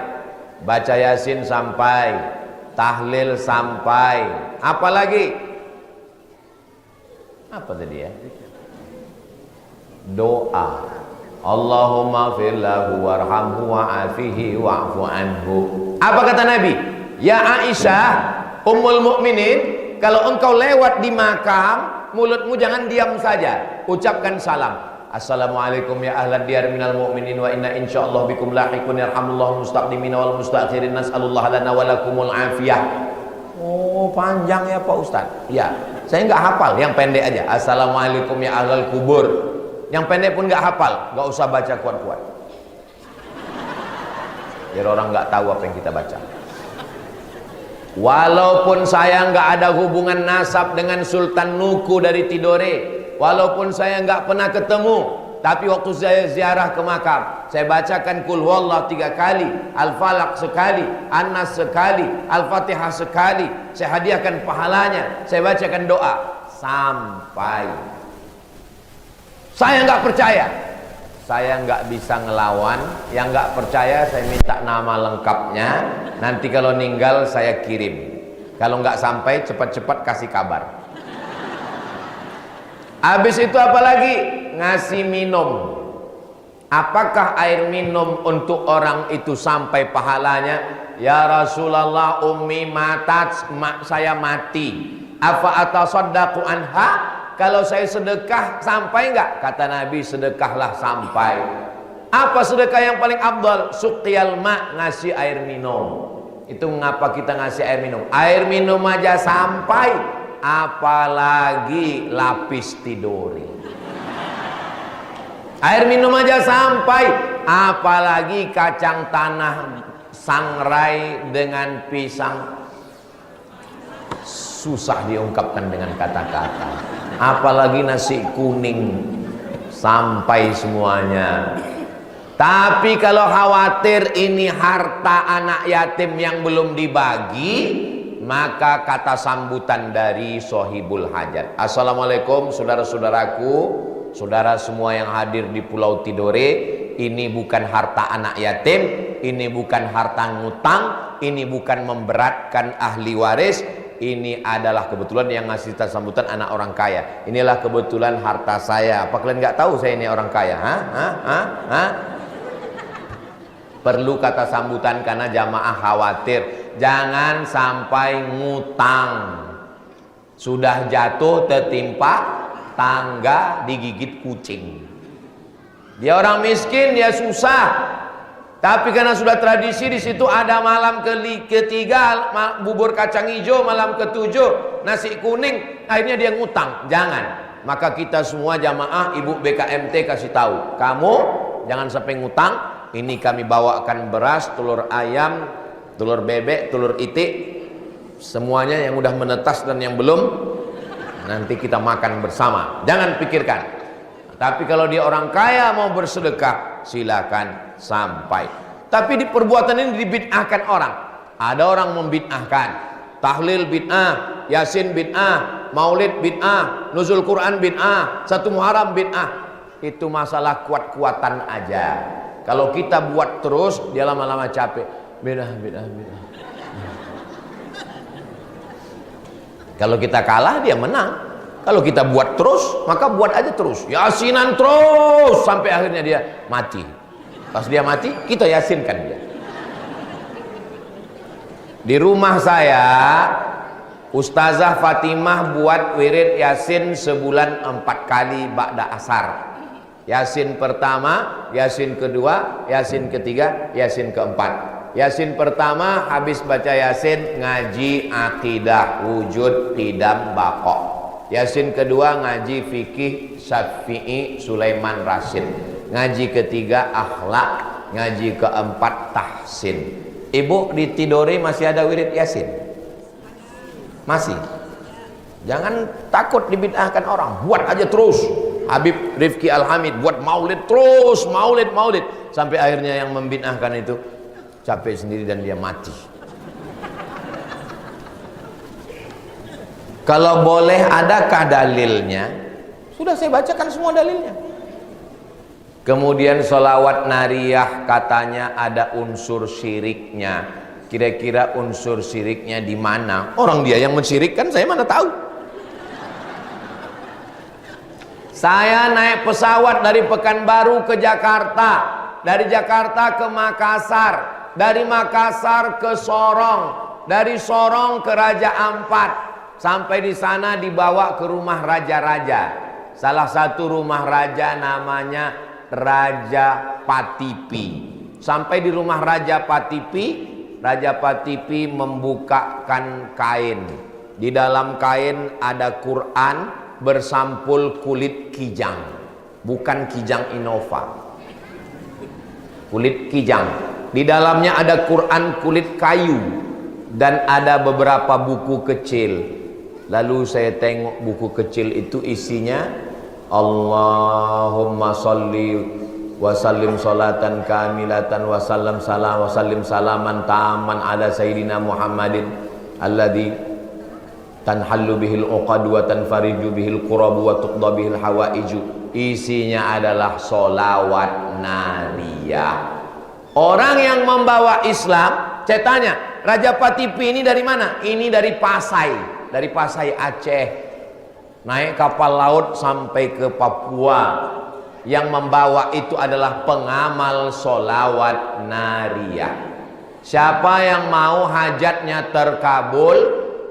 baca Yasin sampai, tahlil sampai, apalagi? Apa tadi ya? Doa. Allahumma fir lahu warhamhu wa'afihi wa'fu anhu. Apa kata Nabi? Ya Aisyah, Ummul Mukminin, kalau engkau lewat di makam, mulutmu jangan diam saja, ucapkan salam. Assalamualaikum ya ahlan diyar minal mu'minin wa inna insyaallah bikum lahiqun yarhamullahu mustaqdimina wal mustakhirin nas'alullah lana wa lakumul afiyah. Oh, panjang ya Pak Ustaz. Ya, saya nggak hafal, yang pendek aja. Assalamualaikum ya ahlal kubur. Yang pendek pun nggak hafal, nggak usah baca kuat-kuat. Biar orang nggak tahu apa yang kita baca. Walaupun saya nggak ada hubungan nasab dengan Sultan Nuku dari Tidore, walaupun saya nggak pernah ketemu, tapi waktu saya ziarah ke makam, saya bacakan Qul Huwallah 3 kali, Al-Falaq sekali, An-Nas sekali, Al-Fatihah sekali, saya hadiahkan pahalanya, saya bacakan doa sampai. Saya nggak percaya, saya nggak bisa ngelawan. Yang nggak percaya saya minta nama lengkapnya, nanti kalau ninggal saya kirim. Kalau nggak sampai cepat-cepat kasih kabar. Habis itu apalagi? Ngasih minum. Apakah air minum untuk orang itu sampai pahalanya? Ya Rasulullah, ummi matat, mak saya mati. Afa atasaddaqu anha? Kalau saya sedekah sampai enggak? Kata Nabi, sedekahlah sampai. Apa sedekah yang paling afdal? Suqyal ma, ngasih air minum. Itu mengapa kita ngasih air minum? Air minum aja sampai, apalagi lapis tidore. Air minum aja sampai, apalagi kacang tanah sangrai dengan pisang. Susah diungkapkan dengan kata-kata. Apalagi nasi kuning, sampai semuanya. Tapi kalau khawatir ini harta anak yatim yang belum dibagi, maka kata sambutan dari Sohibul Hajat. Assalamualaikum saudara-saudaraku, saudara semua yang hadir di Pulau Tidore. Ini bukan harta anak yatim, ini bukan harta ngutang, ini bukan memberatkan ahli waris. Ini adalah kebetulan yang ngasih sambutan anak orang kaya. Inilah kebetulan harta saya. Apa kalian nggak tahu saya ini orang kaya? Perlu kata sambutan karena jamaah khawatir jangan sampai ngutang. Sudah jatuh tertimpa tangga digigit kucing. Dia orang miskin, dia susah. Tapi karena sudah tradisi di situ ada malam ketiga bubur kacang hijau, malam ketujuh nasi kuning, akhirnya dia ngutang. Jangan. Maka kita semua jamaah ibu BKMT kasih tahu, kamu jangan sampai ngutang. Ini kami bawakan beras, telur ayam, telur bebek, telur itik, semuanya yang udah menetas dan yang belum, nanti kita makan bersama. Jangan pikirkan. Tapi kalau dia orang kaya mau bersedekah, silakan sampai. Tapi di perbuatan ini dibid'ahkan orang. Ada orang membid'ahkan. Tahlil bid'ah, Yasin bid'ah, Maulid bid'ah, Nuzul Quran bid'ah, Satu Muharram bid'ah. Itu masalah kuat-kuatan aja. Kalau kita buat terus, dia lama-lama capek. Bid'ah. Kalau kita kalah, dia menang. Kalau kita buat terus, maka buat aja terus. Yasinan terus sampai akhirnya dia mati. Pas dia mati, kita yasinkan dia. Di rumah saya, Ustazah Fatimah buat wirid Yasin sebulan 4 kali ba'da asar. Yasin pertama, Yasin kedua, Yasin ketiga, Yasin keempat. Yasin pertama habis baca Yasin ngaji akidah wujud qidam baqa. Yasin kedua ngaji fikih Syafi'i Sulaiman Rasyid. Ngaji ketiga akhlak, ngaji keempat tahsin. Ibu di Tidore masih ada wirid Yasin? Masih. Jangan takut dibid'ahkan orang, buat aja terus. Habib Rifki Al-Hamid buat maulid terus, maulid sampai akhirnya yang membid'ahkan itu capek sendiri dan dia mati. Kalau boleh, adakah dalilnya? Sudah saya bacakan semua dalilnya. Kemudian sholawat nariyah katanya ada unsur syiriknya. Kira-kira unsur syiriknya di mana? Orang dia yang mensyirikkan, saya mana tahu. Saya naik pesawat dari Pekanbaru ke Jakarta, dari Jakarta ke Makassar, dari Makassar ke Sorong, dari Sorong ke Raja Ampat. Sampai di sana dibawa ke rumah raja-raja. Salah satu rumah raja namanya Raja Patipi. Sampai di rumah Raja Patipi membukakan kain. Di dalam kain ada Quran bersampul kulit kijang, bukan kijang Innova, kulit kijang. Di dalamnya ada Quran kulit kayu dan ada beberapa buku kecil. Lalu saya tengok buku kecil itu isinya Allahumma salli wa sallim salatan kamilatan wa sallam salam wa sallim salaman taman ala sayyidina Muhammadin alladhi tanhallu bihil uqad wa tanfariju bihil qurabu wa tuqda bihil hawaiju. Isinya adalah solawat nariyah. Orang yang membawa Islam, saya tanya, Raja Patipi ini dari mana? Ini dari Pasai Aceh. Naik kapal laut sampai ke Papua. Yang membawa itu adalah pengamal solawat nariyah. Siapa yang mau hajatnya terkabul,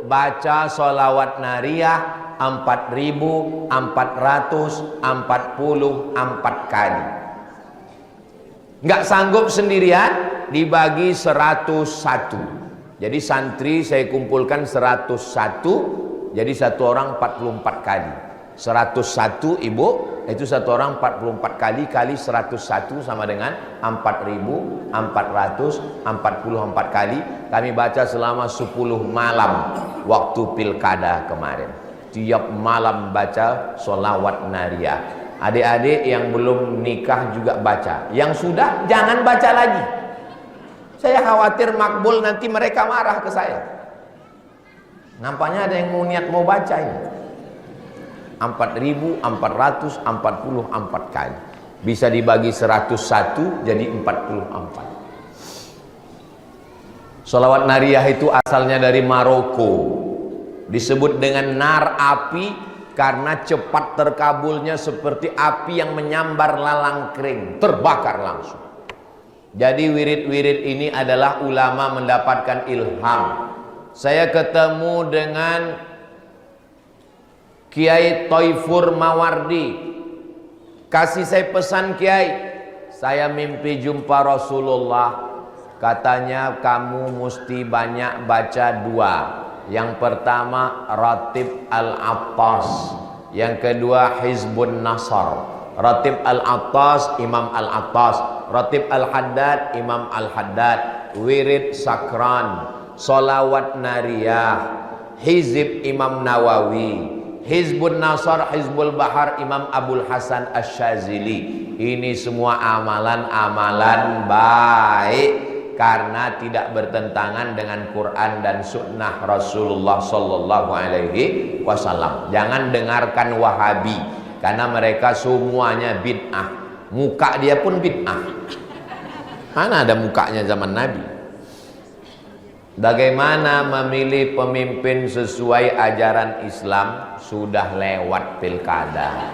baca solawat nariyah 4.444 kali. Nggak sanggup sendirian, dibagi 101. Jadi santri saya kumpulkan 101. Jadi satu orang 44 kali. 101 ibu, itu satu orang 44 kali 101 sama dengan 4.444 kali. Kami baca selama 10 malam waktu pilkada kemarin. Tiap malam baca sholawat nariyah. Adik-adik yang belum nikah juga baca. Yang sudah jangan baca lagi. Saya khawatir makbul nanti mereka marah ke saya. Nampaknya ada yang mau niat mau baca ini. 4.444 kali. Bisa dibagi 101 jadi 44. Sholawat nariyah itu asalnya dari Maroko. Disebut dengan nar api karena cepat terkabulnya seperti api yang menyambar lalang kering, terbakar langsung. Jadi wirid-wirid ini adalah ulama mendapatkan ilham. Saya ketemu dengan Kiai Toifur Mawardi. Kasih saya pesan, Kiai, saya mimpi jumpa Rasulullah. Katanya kamu mesti banyak baca dua. Yang pertama Ratib Al-Attas, yang kedua Hizbun Nasr. Ratib Al-Attas Imam Al-Attas, Ratib Al-Haddad Imam Al-Haddad, wirid sakran, solawat nariyah, hizib Imam Nawawi, Hizbun Nasr, Hizbul Bahar Imam Abul Hasan Asy-Syadzili. Ini semua amalan-amalan baik karena tidak bertentangan dengan Quran dan sunnah Rasulullah Sallallahu Alaihi Wasallam. Jangan dengarkan Wahabi karena mereka semuanya bid'ah. Muka dia pun bid'ah. Mana ada mukanya zaman Nabi? Bagaimana memilih pemimpin sesuai ajaran Islam? Sudah lewat pilkada.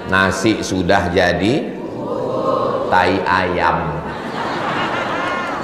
Nasi sudah jadi tai ayam.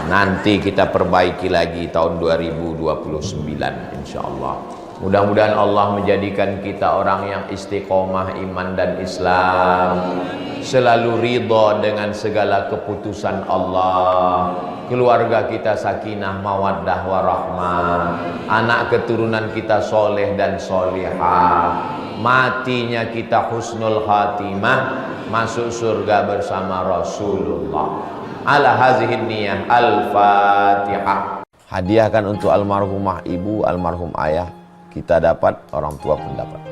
Nanti kita perbaiki lagi tahun 2029 insyaallah. Mudah-mudahan Allah menjadikan kita orang yang istiqomah iman dan Islam, selalu ridha dengan segala keputusan Allah. Keluarga kita sakinah mawaddah warahmah, anak keturunan kita soleh dan solihah, matinya kita husnul khatimah, masuk surga bersama Rasulullah. Ala hazihin niyah. Al-Fatihah. Hadiahkan untuk almarhumah ibu, almarhum ayah. Kita dapat, orang tua pun dapat.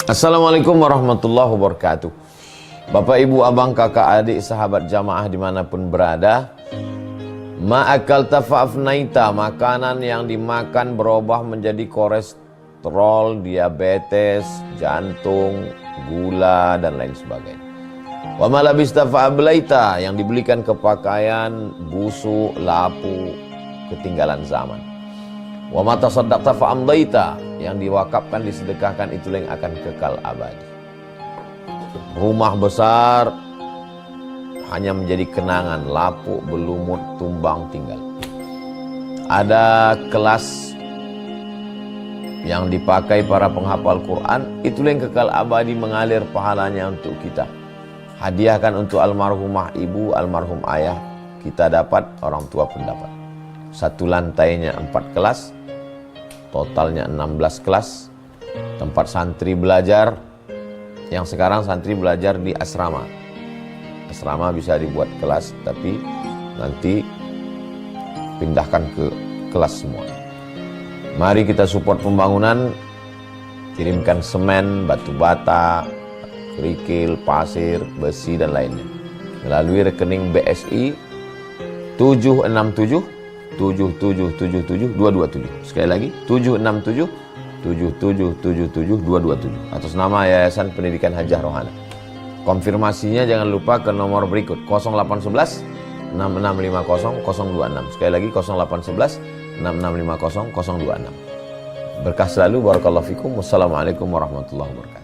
Assalamualaikum warahmatullahi wabarakatuh. Bapak, ibu, abang, kakak, adik, sahabat jamaah dimanapun berada. Ma'akal tafa'afnaita, makanan yang dimakan berubah menjadi kolesterol, diabetes, jantung, gula dan lain sebagainya. Wa ma labista fa ablaita, yang dibelikan ke pakaian busuk, lapu, ketinggalan zaman. Wa ma tasaddaqta fa amdaita, yang diwakafkan, disedekahkan, itulah yang akan kekal abadi. Rumah besar hanya menjadi kenangan, lapuk, berlumut, tumbang, tinggal. Ada kelas yang dipakai para penghafal Quran, itulah yang kekal abadi, mengalir pahalanya untuk kita. Hadiahkan untuk almarhumah ibu, almarhum ayah, kita dapat, orang tua pun dapat. Satu lantainya 4 kelas, totalnya 16 kelas, tempat santri belajar. Yang sekarang santri belajar di asrama. Asrama bisa dibuat kelas, tapi nanti pindahkan ke kelas semua. Mari kita support pembangunan, kirimkan semen, batu bata, kerikil, pasir, besi dan lainnya melalui rekening BSI 767 7777 227. Sekali lagi 767 7777 227 atas nama Yayasan Pendidikan Hajah Rohana. Konfirmasinya jangan lupa ke nomor berikut 0811 6650 026. Sekali lagi 0811 6650 026. Berkah selalu, barakallahu fikum. Wassalamualaikum warahmatullahi wabarakatuh.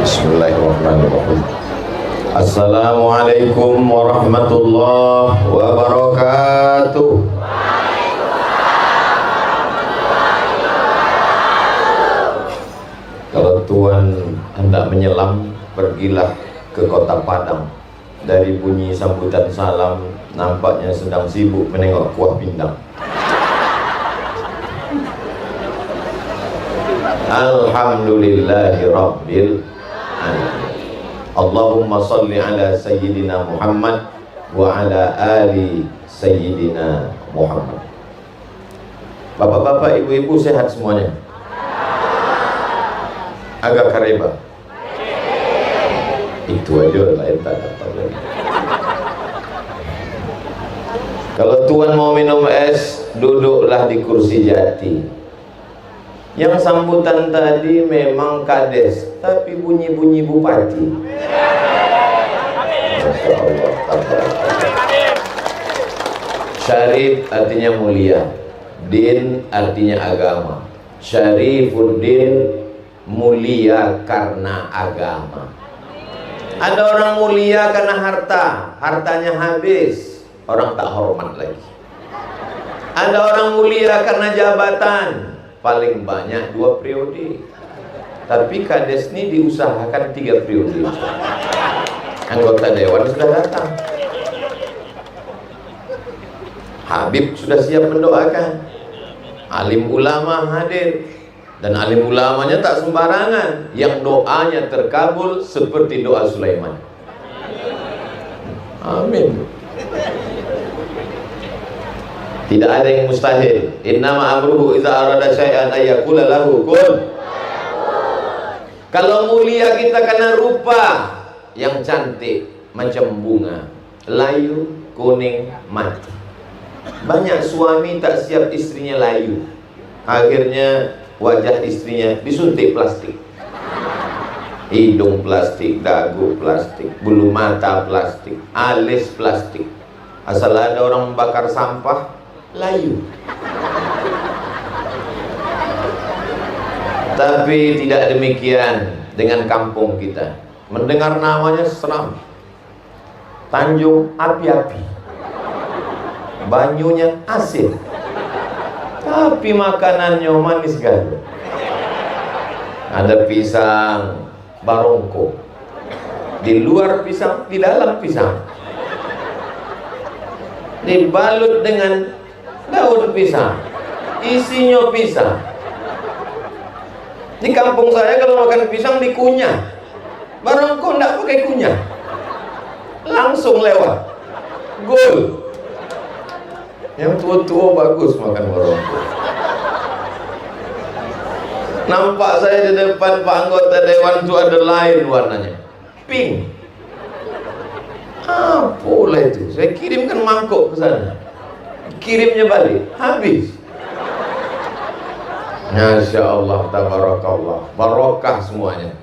Bismillahirrahmanirrahim. Assalamualaikum warahmatullahi wabarakatuh. Kalau Tuhan hendak menyelam, pergilah ke kota Padang. Dari bunyi sambutan salam, nampaknya sedang sibuk menengok kuah pindang. Alhamdulillahi Rabbil Alamin. Allahumma salli ala Sayyidina Muhammad wa ala ali Sayyidina Muhammad. Bapak-bapak, ibu-ibu sehat semuanya? Agak kareba? Itu aja, lain tak tahu lagi. Kalau Tuhan mau minum es, duduklah di kursi jati. Yang sambutan tadi memang kades, tapi bunyi-bunyi bupati. Masya Allah. Syarif artinya mulia, din artinya agama. Syarifuddin, mulia karena agama. Ada orang mulia karena harta, hartanya habis, orang tak hormat lagi. Ada orang mulia karena jabatan, paling banyak 2 periode. Tapi kades ini diusahakan 3 periode. Anggota dewan sudah datang, Habib sudah siap mendoakan, alim ulama hadir. Dan alim ulamanya tak sembarangan, yang doanya terkabul seperti doa Sulaiman. Amin. Tidak ada yang mustahil. Innama amruhu idza arada syai'an ayyakula lahu kun. Kalau mulia kita kena rupa yang cantik macam bunga, layu, kuning, mati. Banyak suami tak siap istrinya layu, akhirnya wajah istrinya disuntik plastik, hidung plastik, dagu plastik, bulu mata plastik, alis plastik. Asal ada orang membakar sampah, layu. Tapi tidak demikian dengan kampung kita. Mendengar namanya seram, Tanjung Api-Api, banyunya asin, tapi makanannya manis gado. Ada pisang barongko, di luar pisang, di dalam pisang, dibalut dengan daun pisang, isinya pisang. Di kampung saya kalau makan pisang dikunyah. Barangko enggak pakai kunyah, langsung lewat, gol. Yang tua-tua bagus makan barangko. Nampak saya di depan Pak anggota dewan itu ada lain warnanya, pink. Apa itu? Saya kirimkan mangkok ke sana, kirimnya balik, habis. Masya Allah, tabarakallah, barokah semuanya.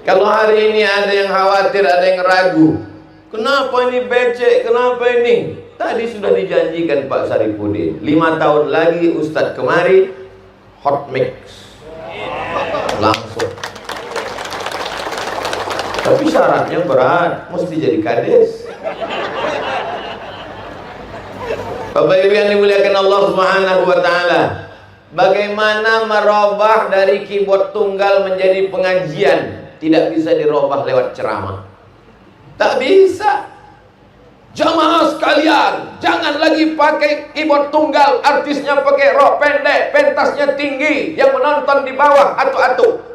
Kalau hari ini ada yang khawatir, ada yang ragu, kenapa ini becek, kenapa ini? Tadi sudah dijanjikan Pak Saripudin, 5 tahun lagi Ustadz kemari, hot mix langsung. Tapi syaratnya berat, mesti jadi kades. Bapak Ibu yang dimuliakan Allah Subhanahu wa taala, bagaimana merubah dari keyboard tunggal menjadi pengajian? Tidak bisa dirubah lewat ceramah. Tak bisa. Jamaah sekalian, jangan lagi pakai keyboard tunggal, artisnya pakai rok pendek, pentasnya tinggi, yang menonton di bawah atu-atu.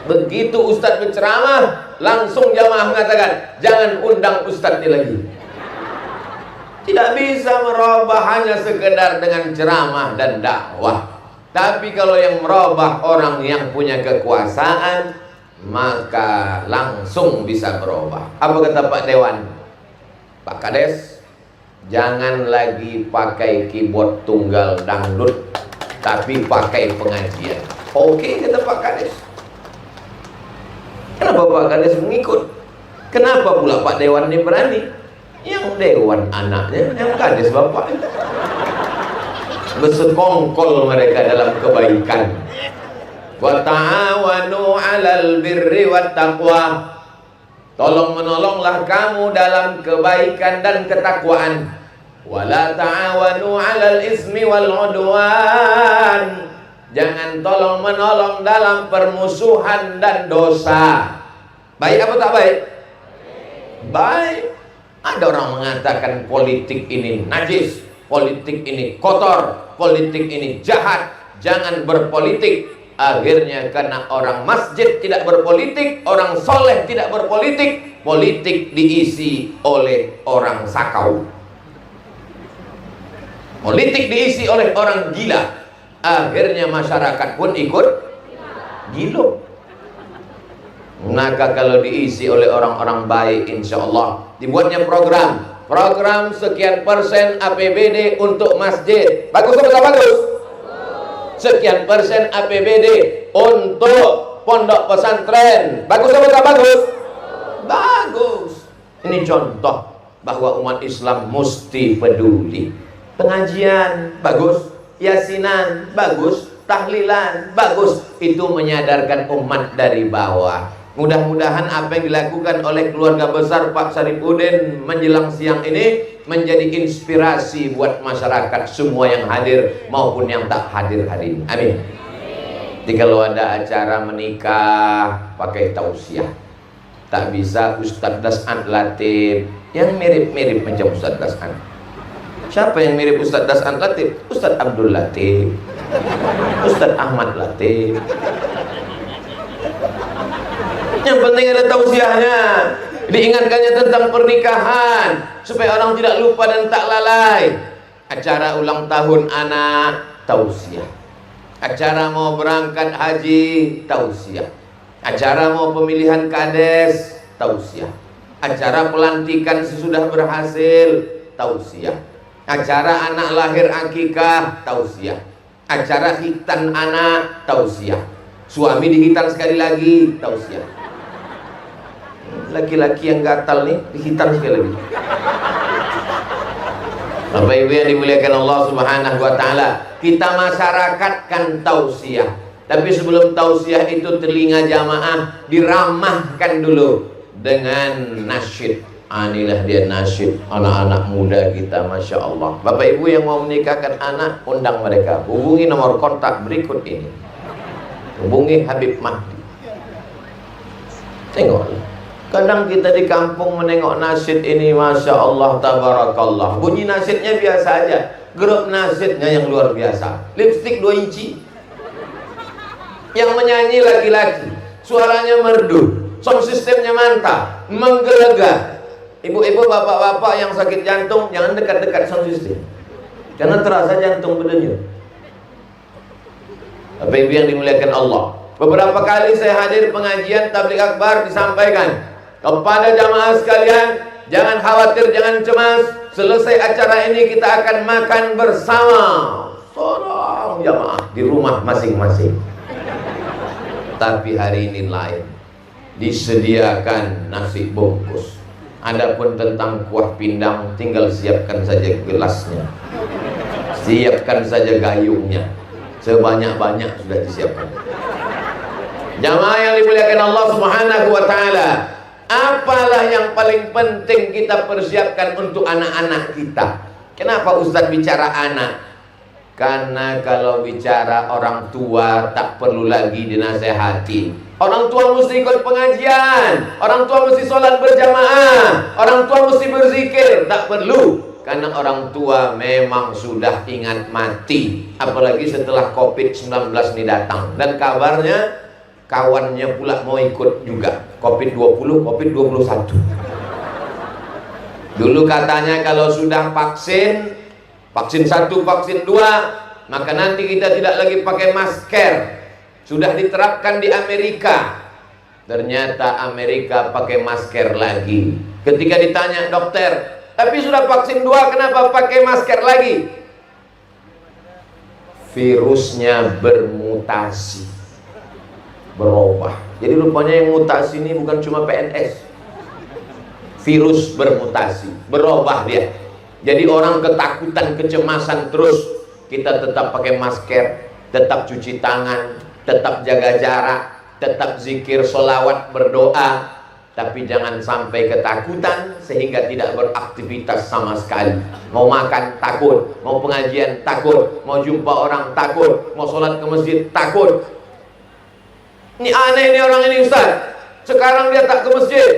Begitu Ustadz berceramah, langsung jamaah mengatakan, jangan undang Ustadz ini lagi. Tidak bisa merubah hanya sekedar dengan ceramah dan dakwah. Tapi kalau yang merubah orang yang punya kekuasaan, maka langsung bisa berubah. Apa kata Pak Dewan? Pak Kades, jangan lagi pakai keyboard tunggal dangdut, tapi pakai pengajian. Oke, kata Pak Kades. Kenapa Pak Kades mengikut? Kenapa pula Pak Dewan ini berani? Yang Dewan anaknya, yang Kades bapak. Bersekongkol mereka dalam kebaikan. Wa ta'awanu 'alal birri wat taqwa. Tolong menolonglah kamu dalam kebaikan dan ketakwaan. Wa la ta'awanu 'alal ismi wal 'udwan. Jangan tolong menolong dalam permusuhan dan dosa. Baik apa tak baik? Baik. Ada orang mengatakan politik ini najis, politik ini kotor, politik ini jahat, jangan berpolitik. Akhirnya karena orang masjid tidak berpolitik, orang soleh tidak berpolitik, politik diisi oleh orang sakau, politik diisi oleh orang gila. Akhirnya masyarakat pun ikut gila. Maka kalau diisi oleh orang-orang baik, insya Allah dibuatnya program sekian persen APBD untuk masjid. Bagus atau tidak bagus? Sekian persen APBD untuk pondok pesantren. Bagus atau tidak bagus? Bagus. Ini contoh bahwa umat Islam mesti peduli. Pengajian bagus, yasinan bagus, tahlilan bagus. Itu menyadarkan umat dari bawah. Mudah-mudahan apa yang dilakukan oleh keluarga besar Pak Saripudin menjelang siang ini menjadi inspirasi buat masyarakat semua yang hadir maupun yang tak hadir hari ini. Amin. Jadi kalau ada acara menikah pakai tausiah, tak bisa Ustadz Das'an Latif yang mirip-mirip macam Ustadz Das'an. Siapa yang mirip Ustadz Das'an Latif? Ustadz Abdul Latif, Ustadz Ahmad Latif. Yang penting ada tausiahnya, diingatkannya tentang pernikahan supaya orang tidak lupa dan tak lalai. Acara ulang tahun anak, tausiah. Acara mau berangkat haji, tausiah. Acara mau pemilihan kades, tausiah. Acara pelantikan sesudah berhasil, tausiah. Acara anak lahir akikah, tausiah. Acara khitan anak, tausiah. Suami dihitan sekali lagi, tausiah. Laki-laki yang gatal nih dihitan sekali lagi. Bapak Ibu yang dimuliakan Allah Subhanahu wa taala, kita masyarakatkan tausiah. Tapi sebelum tausiah itu telinga jamaah diramahkan dulu dengan nasyid. Inilah dia nasyid anak-anak muda kita, Masya Allah. Bapak Ibu yang mau menikahkan anak, undang mereka. Hubungi nomor kontak berikut ini. Hubungi Habib Mahdi. Tengok, Kadang kita di kampung menengok nasyid ini, Masya Allah, Tabarakallah, bunyi nasyidnya biasa aja, grup nasyidnya yang luar biasa. Lipstick 2 inci, yang menyanyi laki-laki, suaranya merdu, sound sistemnya mantap, menggelegar. Ibu-ibu, bapak-bapak yang sakit jantung, jangan dekat-dekat sound system, karena terasa jantung berdenyut. Bapak ibu yang dimuliakan Allah, beberapa kali saya hadir pengajian tabligh akbar, disampaikan kepada jamaah sekalian, jangan khawatir, jangan cemas, selesai acara ini kita akan makan bersama seorang jamaah di rumah masing-masing. Tapi hari ini lain, disediakan nasi bungkus. Adapun tentang kuah pindang, tinggal siapkan saja gelasnya, siapkan saja gayungnya, sebanyak-banyak sudah disiapkan. Jamaah yang dimuliakan Allah Subhanahu wa ta'ala, apalah yang paling penting kita persiapkan untuk anak-anak kita? Kenapa Ustadz bicara anak? Karena kalau bicara orang tua tak perlu lagi dinasehati. Orang tua mesti ikut pengajian, orang tua mesti sholat berjamaah, orang tua mesti berzikir, tak perlu. Karena orang tua memang sudah ingat mati, apalagi setelah COVID-19 ini datang. Dan kabarnya kawannya pula mau ikut juga, COVID-20, COVID-21. Dulu katanya kalau sudah vaksin 1, vaksin 2, maka nanti kita tidak lagi pakai masker. Sudah diterapkan di Amerika. Ternyata Amerika pakai masker lagi. Ketika ditanya dokter, tapi sudah vaksin 2, kenapa pakai masker lagi? Virusnya bermutasi, berubah. Jadi rupanya yang mutasi ini bukan cuma PNS, virus bermutasi, berubah dia. Jadi orang ketakutan, kecemasan terus. Kita tetap pakai masker, tetap cuci tangan, tetap jaga jarak, tetap zikir, sholawat, berdoa. Tapi jangan sampai ketakutan sehingga tidak beraktivitas sama sekali. Mau makan takut, mau pengajian takut, mau jumpa orang takut, mau sholat ke masjid takut. Ini aneh nih orang ini Ustaz. Sekarang dia tak ke masjid.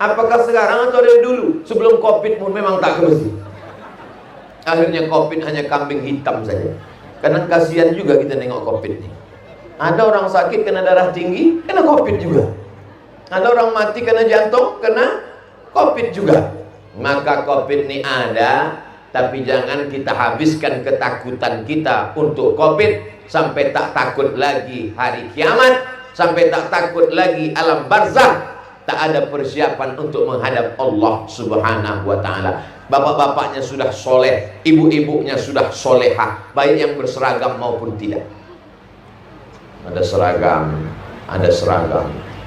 Apakah sekarang atau dari dulu? Sebelum COVID pun memang tak ke masjid. Akhirnya COVID hanya kambing hitam saja. Karena kasihan juga kita nengok COVID nih. Ada orang sakit kena darah tinggi, kena COVID juga. Ada orang mati kena jantung, kena COVID juga. Maka COVID ini ada, tapi jangan kita habiskan ketakutan kita untuk COVID sampai tak takut lagi hari kiamat, sampai tak takut lagi alam barzakh, tak ada persiapan untuk menghadap Allah Subhanahu wa ta'ala. Bapak-bapaknya sudah soleh, ibu-ibunya sudah solehah, baik yang berseragam maupun tidak. Ada seragam,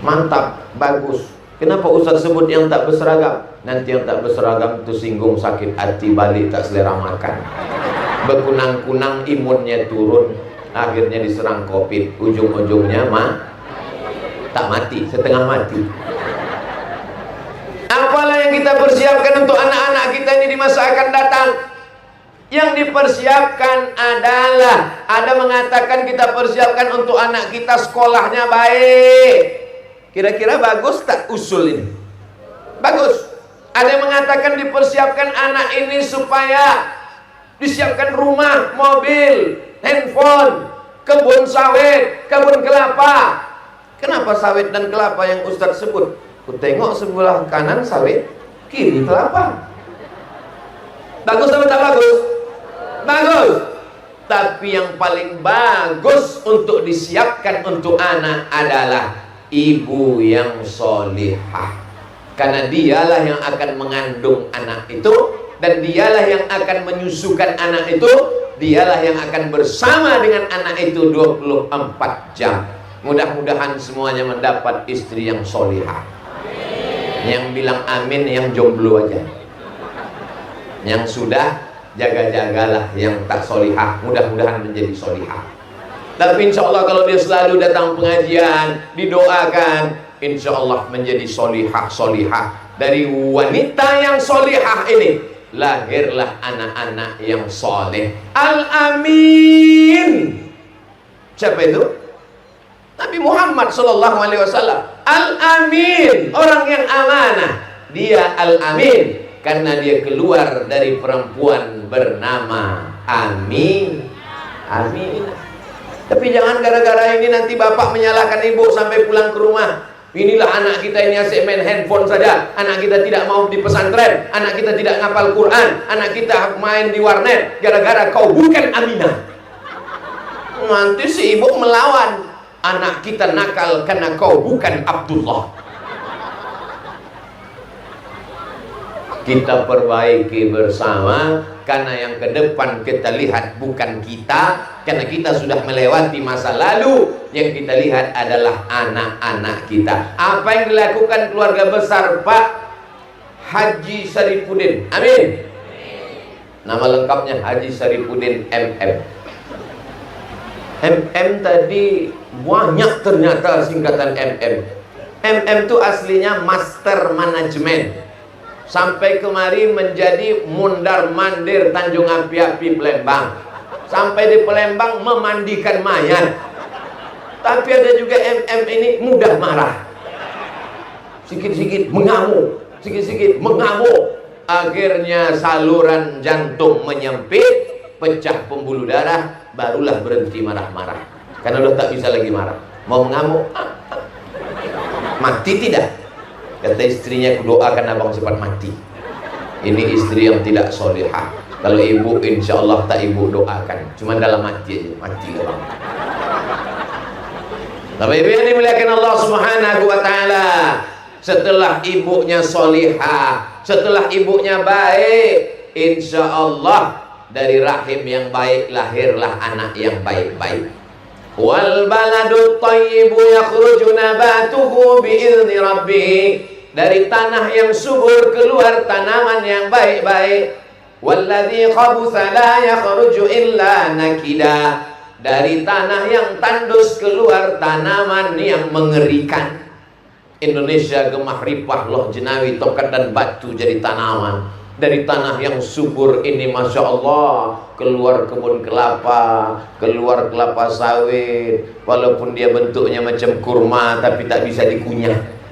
mantap, bagus. Kenapa Ustaz sebut yang tak berseragam? Nanti yang tak berseragam itu singgung, sakit hati, balik tak selera makan, berkunang-kunang, imunnya turun, akhirnya diserang COVID, ujung-ujungnya tak mati, setengah mati. Apalah yang kita persiapkan untuk anak-anak kita ini di masa akan datang? Yang dipersiapkan adalah, ada mengatakan kita persiapkan untuk anak kita sekolahnya baik. Kira-kira bagus tak usul ini? Bagus. Ada yang mengatakan dipersiapkan anak ini supaya disiapkan rumah, mobil, handphone, kebun sawit, kebun kelapa. Kenapa sawit dan kelapa yang Ustadz sebut? Ku tengok sebelah kanan sawit, kiri kelapa. Bagus atau tak bagus? Bagus. Tapi yang paling bagus untuk disiapkan untuk anak adalah ibu yang solihah. Karena dialah yang akan mengandung anak itu, dan dialah yang akan menyusukan anak itu, dialah yang akan bersama dengan anak itu 24 jam. Mudah-mudahan semuanya mendapat istri yang solihah. Yang bilang amin yang jomblo aja. Yang sudah, jaga-jagalah. Yang tak solihah, mudah-mudahan menjadi solihah. Tapi insya Allah kalau dia selalu datang pengajian, didoakan, insya Allah menjadi solihah-solihah. Dari wanita yang solihah ini lahirlah anak-anak yang soleh. Al-Amin. Siapa itu? Nabi Muhammad sallallahu alaihi wasallam Al-Amin, orang yang amanah. Dia Al-Amin karena dia keluar dari perempuan bernama Amin. Amin. Tapi jangan gara-gara ini nanti bapak menyalahkan ibu sampai pulang ke rumah. Inilah anak kita ini asyik main handphone saja. Anak kita tidak mau di pesantren. Anak kita tidak ngapal Quran. Anak kita main di warnet. Gara-gara kau bukan Aminah. Nanti si ibu melawan. Anak kita nakal karena kau bukan Abdullah. Kita perbaiki bersama. Karena yang ke depan kita lihat bukan kita, karena kita sudah melewati masa lalu. Yang kita lihat adalah anak-anak kita. Apa yang dilakukan keluarga besar Pak Haji Syarifuddin, amin. Nama lengkapnya Haji Syarifuddin MM. MM tadi banyak ternyata singkatan MM. MM itu aslinya Master Management. Sampai kemari menjadi mundar mandir Tanjung Api-Api Palembang. Sampai di Palembang memandikan mayat. Tapi ada juga MM ini mudah marah. Sikit-sikit mengamuk, sikit-sikit mengamuk. Akhirnya saluran jantung menyempit, pecah pembuluh darah, barulah berhenti marah-marah. Karena udah tak bisa lagi marah. Mau mengamuk, mati tidak? Kata istrinya, kudoakan abang cepat mati. Ini istri yang tidak solihah. Kalau ibu insya Allah tak ibu doakan. Cuma dalam mati aja, mati abang. Tapi ibu yang dimuliakan Allah Subhanahu wa ta'ala, setelah ibunya solihah, setelah ibunya baik, insya Allah dari rahim yang baik lahirlah anak yang baik-baik. Wal baladu thayyibu yakhruju nabatuhu bi'izni rabbih. Dari tanah yang subur keluar tanaman yang baik-baik. Walladzi khabutha la yakhruju illa nakida. Dari tanah yang tandus keluar tanaman yang mengerikan. Indonesia gemah ripah loh jenawi tokat dan batu jadi tanaman. Dari tanah yang subur ini Masya Allah keluar kebun kelapa, keluar kelapa sawit. Walaupun dia bentuknya macam kurma tapi tak bisa dikunyah.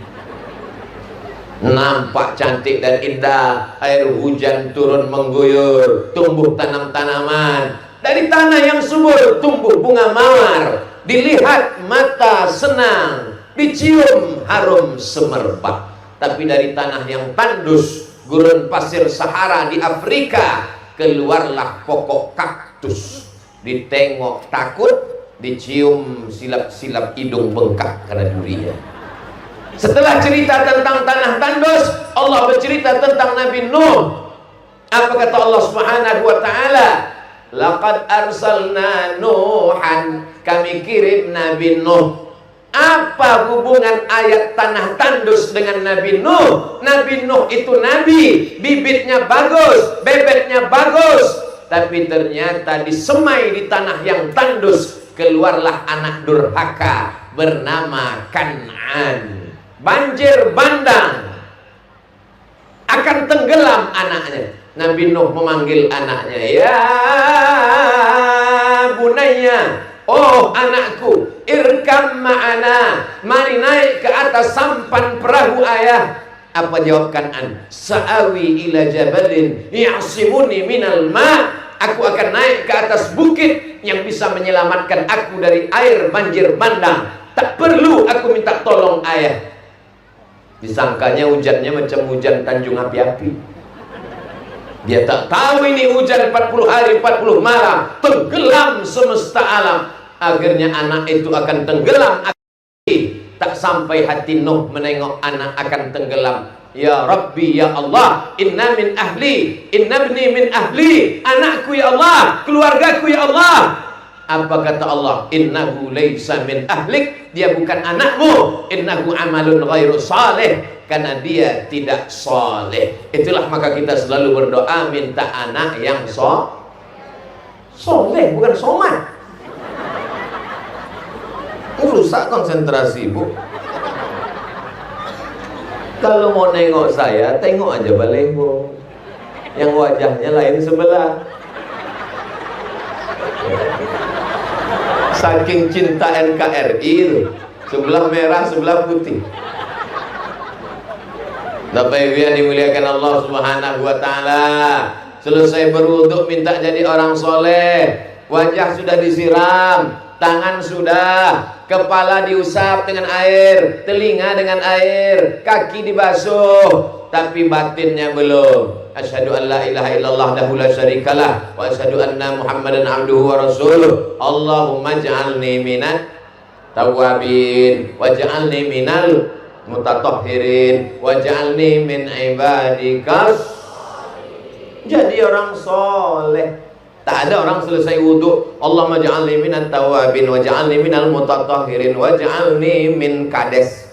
Nampak cantik dan indah. Air hujan turun mengguyur, tumbuh tanam-tanaman. Dari tanah yang subur tumbuh bunga mawar. Dilihat mata senang, dicium harum semerbak. Tapi dari tanah yang tandus, gurun pasir Sahara di Afrika, keluarlah pokok kaktus. Ditengok takut, dicium silap-silap hidung bengkak karena durinya. Setelah cerita tentang tanah tandus, Allah bercerita tentang Nabi Nuh. Apa kata Allah Subhanahu wa ta'ala? Laqad arsalna Nuhan, kami kirim Nabi Nuh. Apa hubungan ayat tanah tandus dengan Nabi Nuh? Nabi Nuh itu nabi, bibitnya bagus, bebeknya bagus. Tapi ternyata disemai di tanah yang tandus, keluarlah anak durhaka bernama Kan'an. Banjir bandang, akan tenggelam anaknya. Nabi Nuh memanggil anaknya, ya bunayya, oh anakku, irkam ma'ana, mari naik ke atas sampan perahu ayah. Apa jawab Kan'an? Sa'awi ila jabalin ya'simuni minal ma'. Aku akan naik ke atas bukit yang bisa menyelamatkan aku dari air banjir bandang. Tak perlu aku minta tolong ayah. Disangkanya hujannya macam hujan Tanjung Api-Api. Dia tak tahu ini hujan 40 hari 40 malam, tenggelam semesta alam. Akhirnya anak itu akan tenggelam. Tak sampai hati Nuh menengok anak akan tenggelam. Ya Rabbi ya Allah, inna min ahli, inna ibni min ahli. Anakku ya Allah, keluargaku ya Allah. Apa kata Allah? Innahu laysa min ahlik, dia bukan anakmu. Innahu amalun ghairu salih, karena dia tidak saleh. Itulah maka kita selalu berdoa minta anak yang soleh, bukan soman. Rusak konsentrasi bu. Kalau mau nengok saya, tengok aja balego yang wajahnya lain sebelah. Saking cinta NKRI itu, sebelah merah sebelah putih. Bapak Ibu yang dimuliakan Allah Subhanahu wa taala, selesai berwudu minta jadi orang soleh. Wajah sudah disiram, tangan sudah, kepala diusap dengan air, telinga dengan air, kaki dibasuh, tapi batinnya belum. Asyhadu an la ilaha illallah wahdahu la syarikalah wa asyhadu anna Muhammadan abduhu wa rasuluh. Allahumma ij'alni minat tawwabin waj'alni minal mutatahhirin waj'alni min ibadikas. Jadi orang soleh. Tak ada orang selesai wudu Allahumma ij'alni minat tawwabin waj'alni minal mutatahhirin waj'alni min kades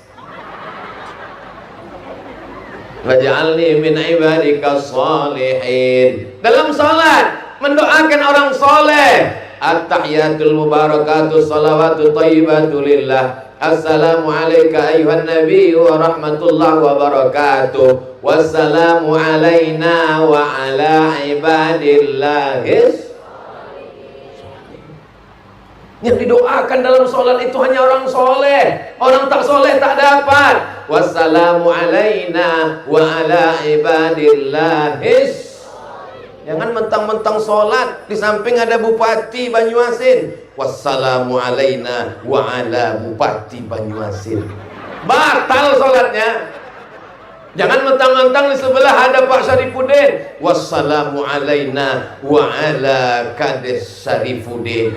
waj'alni min ibadikas sholihin. Dalam salat mendoakan orang soleh. At-tahiyatul mubarakatuh salawatu thayyibatu lillah. Assalamu alayka ayuhan nabi wa rahmatullah wa barakatuh. Wassalamu alayna wa ala ibadillahis. Yang didoakan dalam sholat itu hanya orang soleh. Orang tak soleh tak dapat. Wassalamu alayna wa ala ibadillahis. Jangan mentang-mentang sholat di samping ada Bupati Banyuasin. Wassalamu alayna wa ala Bupati Banyuasin. Batal sholatnya. Jangan mentang-mentang di sebelah ada Pak Syarifuddin. Wassalamu alayna wa ala Kades Syarifuddin.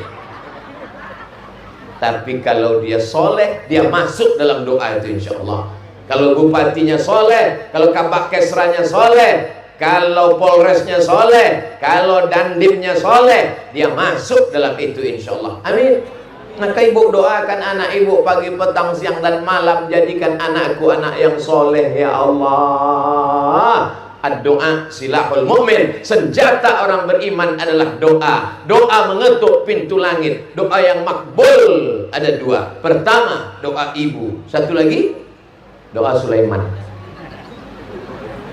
Tapi kalau dia soleh, dia masuk dalam doa itu insya Allah. Kalau bupatinya soleh, kalau kabak kesranya soleh, kalau polresnya soleh, kalau dandimnya soleh, dia masuk dalam itu insya Allah. Amin. Maka ibu doakan anak ibu pagi, petang, siang dan malam. Jadikan anakku anak yang soleh ya Allah. Ad-doa silahul mu'min. Senjata orang beriman adalah doa. Doa mengetuk pintu langit. Doa yang makbul ada dua. Pertama doa ibu. Satu lagi doa Sulaiman.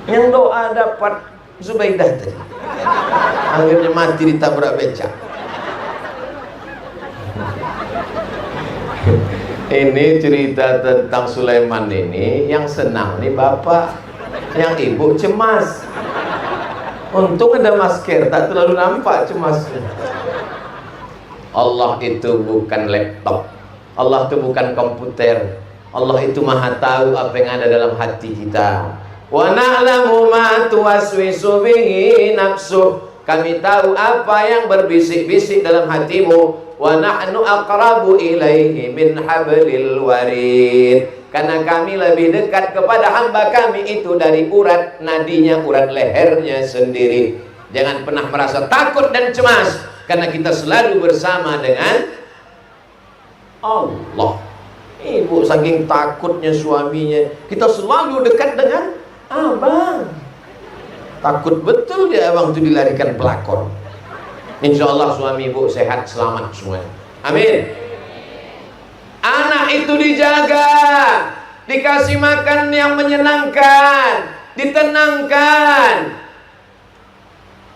Yang doa dapat Zubaidah tadi. Akhirnya mati ditabrak becak. Ini cerita tentang Sulaiman ini. Yang senang nih bapak, yang ibu cemas. Untung ada masker, tak terlalu nampak cemasnya. Allah itu bukan laptop. Allah itu bukan komputer. Allah itu maha tahu apa yang ada dalam hati kita. Wa na'lamu ma tuwaswisu bihi nafsuh. Kami tahu apa yang berbisik-bisik dalam hatimu. Wa nahnu aqrabu ilaihi min hablil warid. Karena kami lebih dekat kepada hamba kami itu dari urat nadinya, urat lehernya sendiri. Jangan pernah merasa takut dan cemas, karena kita selalu bersama dengan Allah. Ibu saking takutnya suaminya, kita selalu dekat dengan abang. Takut betul dia abang itu dilarikan pelakor. Insya Allah suami ibu sehat selamat semua. Amin. Anak itu dijaga, dikasih makan yang menyenangkan, ditenangkan.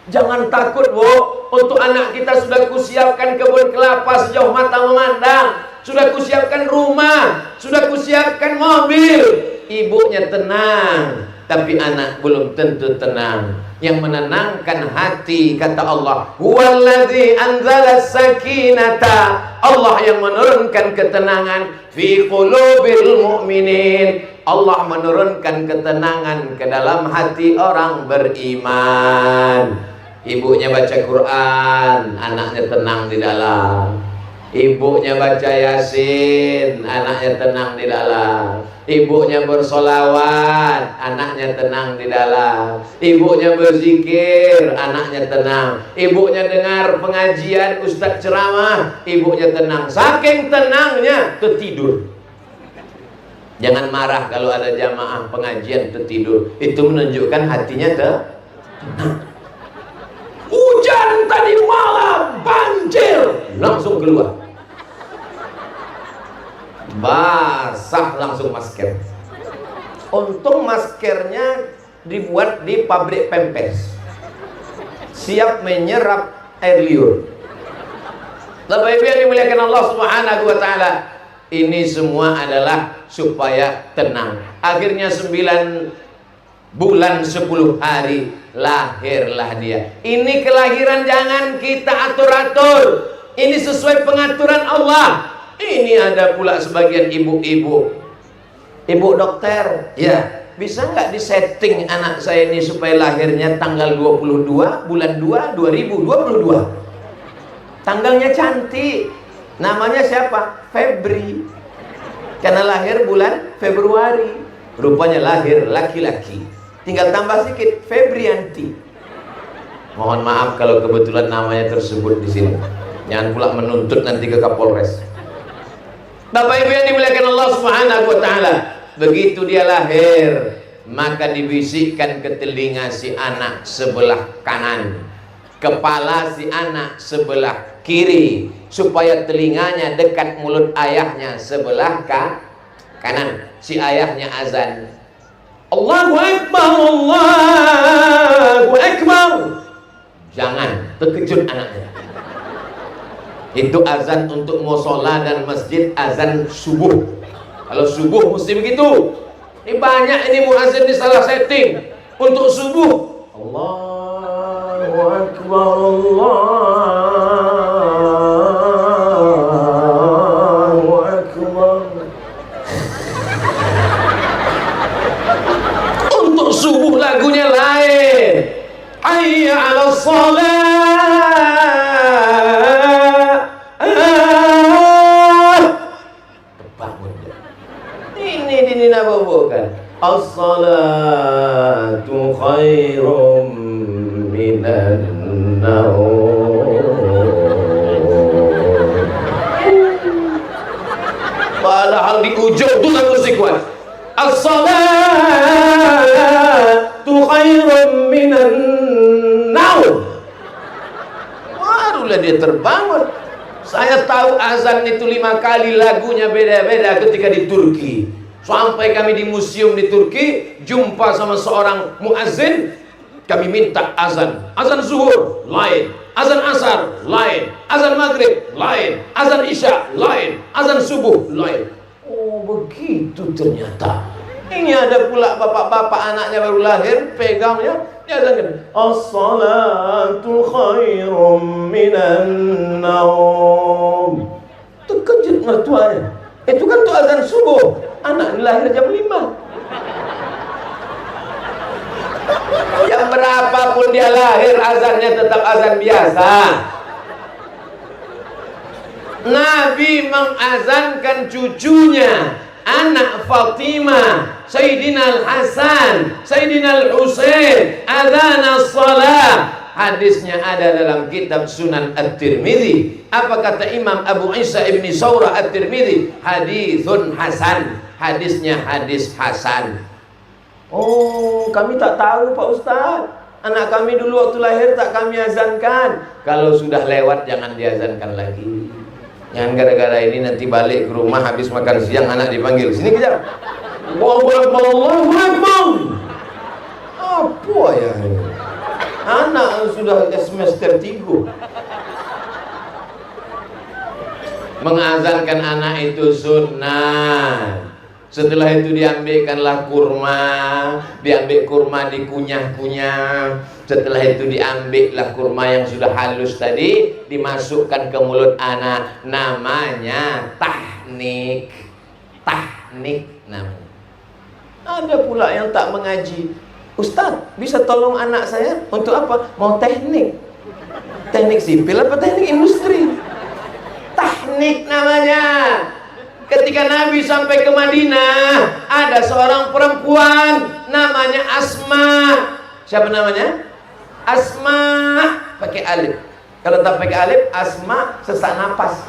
Jangan takut bu, untuk anak kita sudah kusiapkan kebun kelapa sejauh mata memandang, sudah kusiapkan rumah, sudah kusiapkan mobil. Ibunya tenang, tapi anak belum tentu tenang. Yang menenangkan hati, kata Allah, huwallazi anzala sakinata. Allah yang menurunkan ketenangan fi qulubil mu'minin. Allah menurunkan ketenangan ke dalam hati orang beriman. Ibunya baca Quran, anaknya tenang di dalam. Ibunya baca Yasin, anaknya tenang di dalam. Ibunya bersolawat, anaknya tenang di dalam. Ibunya berzikir, anaknya tenang. Ibunya dengar pengajian ustaz ceramah, ibunya tenang. Saking tenangnya tertidur. Jangan marah kalau ada jamaah pengajian tertidur. Itu menunjukkan hatinya tenang. Hujan tadi malam, banjir, langsung keluar. Basah langsung masker. Untung maskernya dibuat di pabrik pempes, siap menyerap air liur. Bapak Ibu yang dimuliakan Allah Subhanahu wa taala, ini semua adalah supaya tenang. Akhirnya 9 bulan 10 hari lahirlah dia. Ini kelahiran jangan kita atur-atur. Ini sesuai pengaturan Allah. Ini ada pula sebagian ibu-ibu, ibu dokter, ya, bisa nggak disetting anak saya ini supaya lahirnya tanggal 22 bulan 2 2022. Tanggalnya cantik. Namanya siapa? Febri. Karena lahir bulan Februari. Rupanya lahir laki-laki. Tinggal tambah sedikit, Febrianti. Mohon maaf kalau kebetulan namanya tersebut di sini. Jangan pula menuntut nanti ke Kapolres. Bapak Ibu yang dimuliakan Allah Subhanahu wa taala, begitu dia lahir, maka dibisikkan ke telinga si anak sebelah kanan, kepala si anak sebelah kiri, supaya telinganya dekat mulut ayahnya sebelah kanan. Si ayahnya azan, Allahu Akbar, Allahu Akbar. Jangan terkejut anaknya. Itu azan untuk musola dan masjid, azan subuh. Kalau subuh mesti begitu. Ini banyak ini muazin di salah setting untuk subuh. Allahu Akbar, Allahu Akbar. Untuk subuh lagunya lain. Hayya 'alas shalah. Ini nabobokan. As-salatu khairum minan naum. Padahal di ujung itu tak mesti kuat. As-salatu khairum minan naum. Barulah dia terbangun. Saya tahu azan itu 5 kali, lagunya beda-beda ketika di Turki. Sampai kami di museum di Turki jumpa sama seorang muazzin, kami minta azan. Azan zuhur lain, azan asar lain, azan maghrib lain, azan isya lain, azan subuh lain. Oh begitu ternyata. Ini ada pula bapak-bapak anaknya baru lahir, pegangnya dia azankan, as-salatu khairum minan naum. Terkejut mertuanya. Itu kan tuh azan subuh. Anak lahir jam 5. Jam berapapun dia lahir, azannya tetap azan biasa. Nabi mengazankan cucunya, anak Fatimah, Sayyidina Al-Hasan, Sayyidina Al-Husain, adzan as-salah. Hadisnya ada dalam kitab Sunan At-Tirmidzi. Apa kata Imam Abu Isa ibni Saurah At-Tirmidzi? Hadithun hasan. Hadisnya hadis hasan. Oh, kami tak tahu Pak Ustaz. Anak kami dulu waktu lahir tak kami azankan. Kalau sudah lewat jangan diazankan lagi. Jangan gara-gara ini nanti balik ke rumah habis makan siang anak dipanggil. Sini kejar. Allahu Akbar, Allahu Akbar. Apa ya? Anak sudah semester 3. Mengazankan anak itu sunnah. Setelah itu diambilkanlah kurma, diambil kurma dikunyah-kunyah. Setelah itu diambillah kurma yang sudah halus tadi, dimasukkan ke mulut anak. Namanya tahnik. Tahnik namanya. Ada pula yang tak mengaji. Ustaz, bisa tolong anak saya untuk apa? Mau teknik. Teknik sipil apa teknik industri? Tahnik namanya. Ketika Nabi sampai ke Madinah, ada seorang perempuan namanya Asma. Siapa namanya? Asma, pakai alif. Kalau tak pakai alif, Asma sesak napas.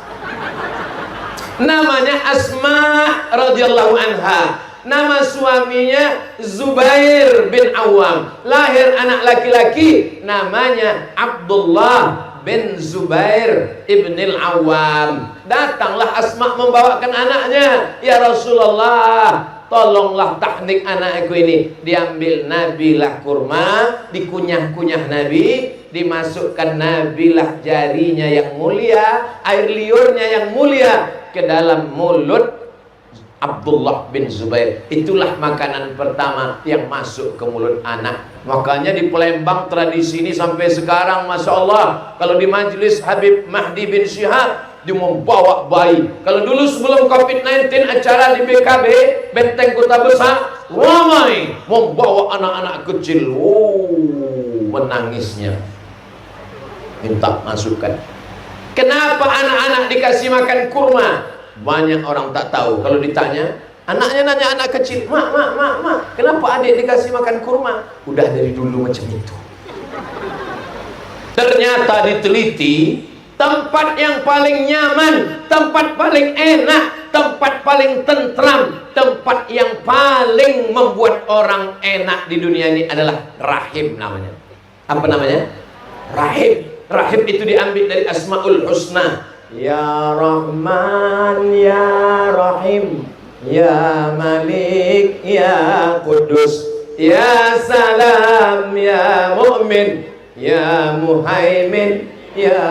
Namanya Asma radhiyallahu anha. Nama suaminya Zubair bin Awam. Lahir anak laki-laki namanya Abdullah bin Zubair ibn al-Awam. Datanglah Asma membawakan anaknya. Ya Rasulullah, tolonglah tahnik anakku ini. Diambil nabilah kurma, dikunyah-kunyah Nabi, dimasukkan nabilah jarinya yang mulia, air liurnya yang mulia ke dalam mulut Abdullah bin Zubair. Itulah makanan pertama yang masuk ke mulut anak. Makanya di Palembang tradisi ini sampai sekarang, Masya Allah, kalau di majelis Habib Mahdi bin Syihab, dia membawa bayi. Kalau dulu sebelum COVID-19 acara di BKB Benteng Kota Besar, ramai membawa anak-anak kecil. Menangisnya minta masukkan. Kenapa anak-anak dikasih makan kurma? Banyak orang tak tahu. Kalau ditanya, anaknya nanya anak kecil, mak, kenapa adik dikasih makan kurma? Udah dari dulu macam itu. Ternyata diteliti, tempat yang paling nyaman, tempat paling enak, tempat paling tentram, tempat yang paling membuat orang enak di dunia ini adalah rahim namanya. Apa namanya? Rahim. Rahim itu diambil dari Asmaul Husna. Ya Rahman, Ya Rahim, Ya Malik, Ya Kudus, Ya Salam, Ya Mu'min, Ya Muhaimin, Ya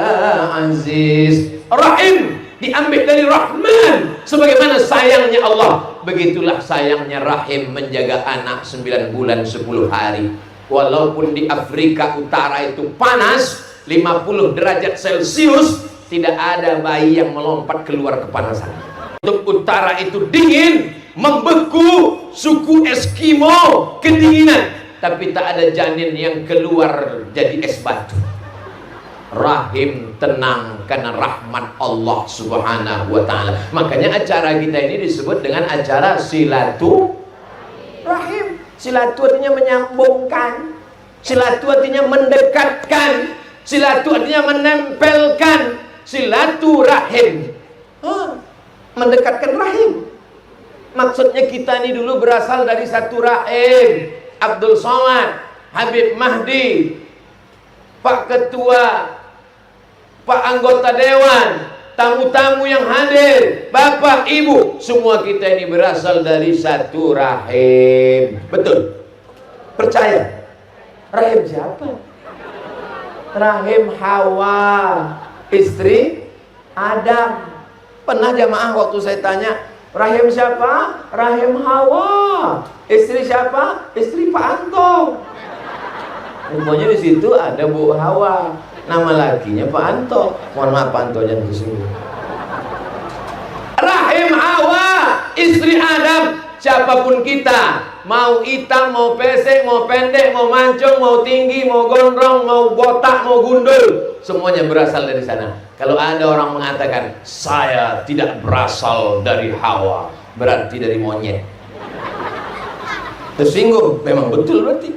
Aziz. Rahim diambil dari Rahman. Sebagaimana sayangnya Allah, begitulah sayangnya rahim menjaga anak 9 bulan 10 hari. Walaupun di Afrika Utara itu panas 50 derajat Celcius, tidak ada bayi yang melompat keluar kepanasan. Untuk utara itu dingin, membeku, suku Eskimo kedinginan, tapi tak ada janin yang keluar jadi es batu. Rahim tenang karena rahmat Allah Subhanahu wa ta'ala. Makanya acara kita ini disebut dengan acara silaturahim. Silatu artinya menyambungkan, silatu artinya mendekatkan, silatu artinya menempelkan. Silaturahim, mendekatkan rahim. Maksudnya kita ini dulu berasal dari satu rahim. Abdul Somad, Habib Mahdi, Pak Ketua, Pak Anggota Dewan, tamu-tamu yang hadir, Bapak, Ibu, semua kita ini berasal dari satu rahim. Betul? Percaya? Rahim siapa? Rahim Hawa, istri Adam. Pernah jamaah waktu saya tanya, rahim siapa? Rahim Hawa. Istri siapa? Istri Pak Anto. Rupanya di situ ada Bu Hawa. Nama lakinya Pak Anto. Mohon maaf Pak Anto, jangan kesini. Rahim Hawa, istri Adam. Siapapun kita, mau hitam, mau pesek, mau pendek, mau mancung, mau tinggi, mau gondrong, mau botak, mau gundul, semuanya berasal dari sana. Kalau ada orang mengatakan saya tidak berasal dari Hawa, berarti dari monyet. Tersinggung, memang betul berarti.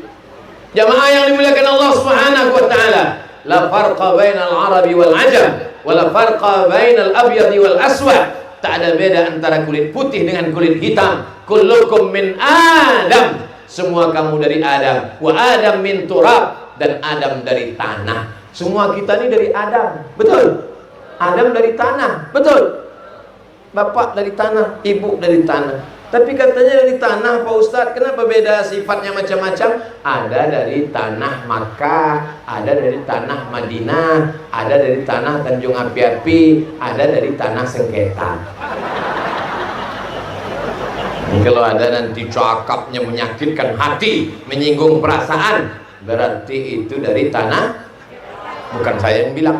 Jamaah yang dimuliakan Allah Subhanahu wa ta'ala, la farqa bainal arabi wal ajam, wa la farqa bainal abyadi wal aswad. Tak ada beda antara kulit putih dengan kulit hitam. Kullukum min Adam, semua kamu dari Adam. Wa Adam min turab, dan Adam dari tanah. Semua kita ini dari Adam, betul? Adam dari tanah, betul? Bapak dari tanah, ibu dari tanah. Tapi katanya dari tanah Pak Ustadz, kenapa beda sifatnya macam-macam? Ada dari tanah Makkah, ada dari tanah Madinah, ada dari tanah Tanjung Api-Api, ada dari tanah sengketa. Kalau ada nanti cakapnya menyakitkan hati, menyinggung perasaan, berarti itu dari tanah, bukan saya yang bilang.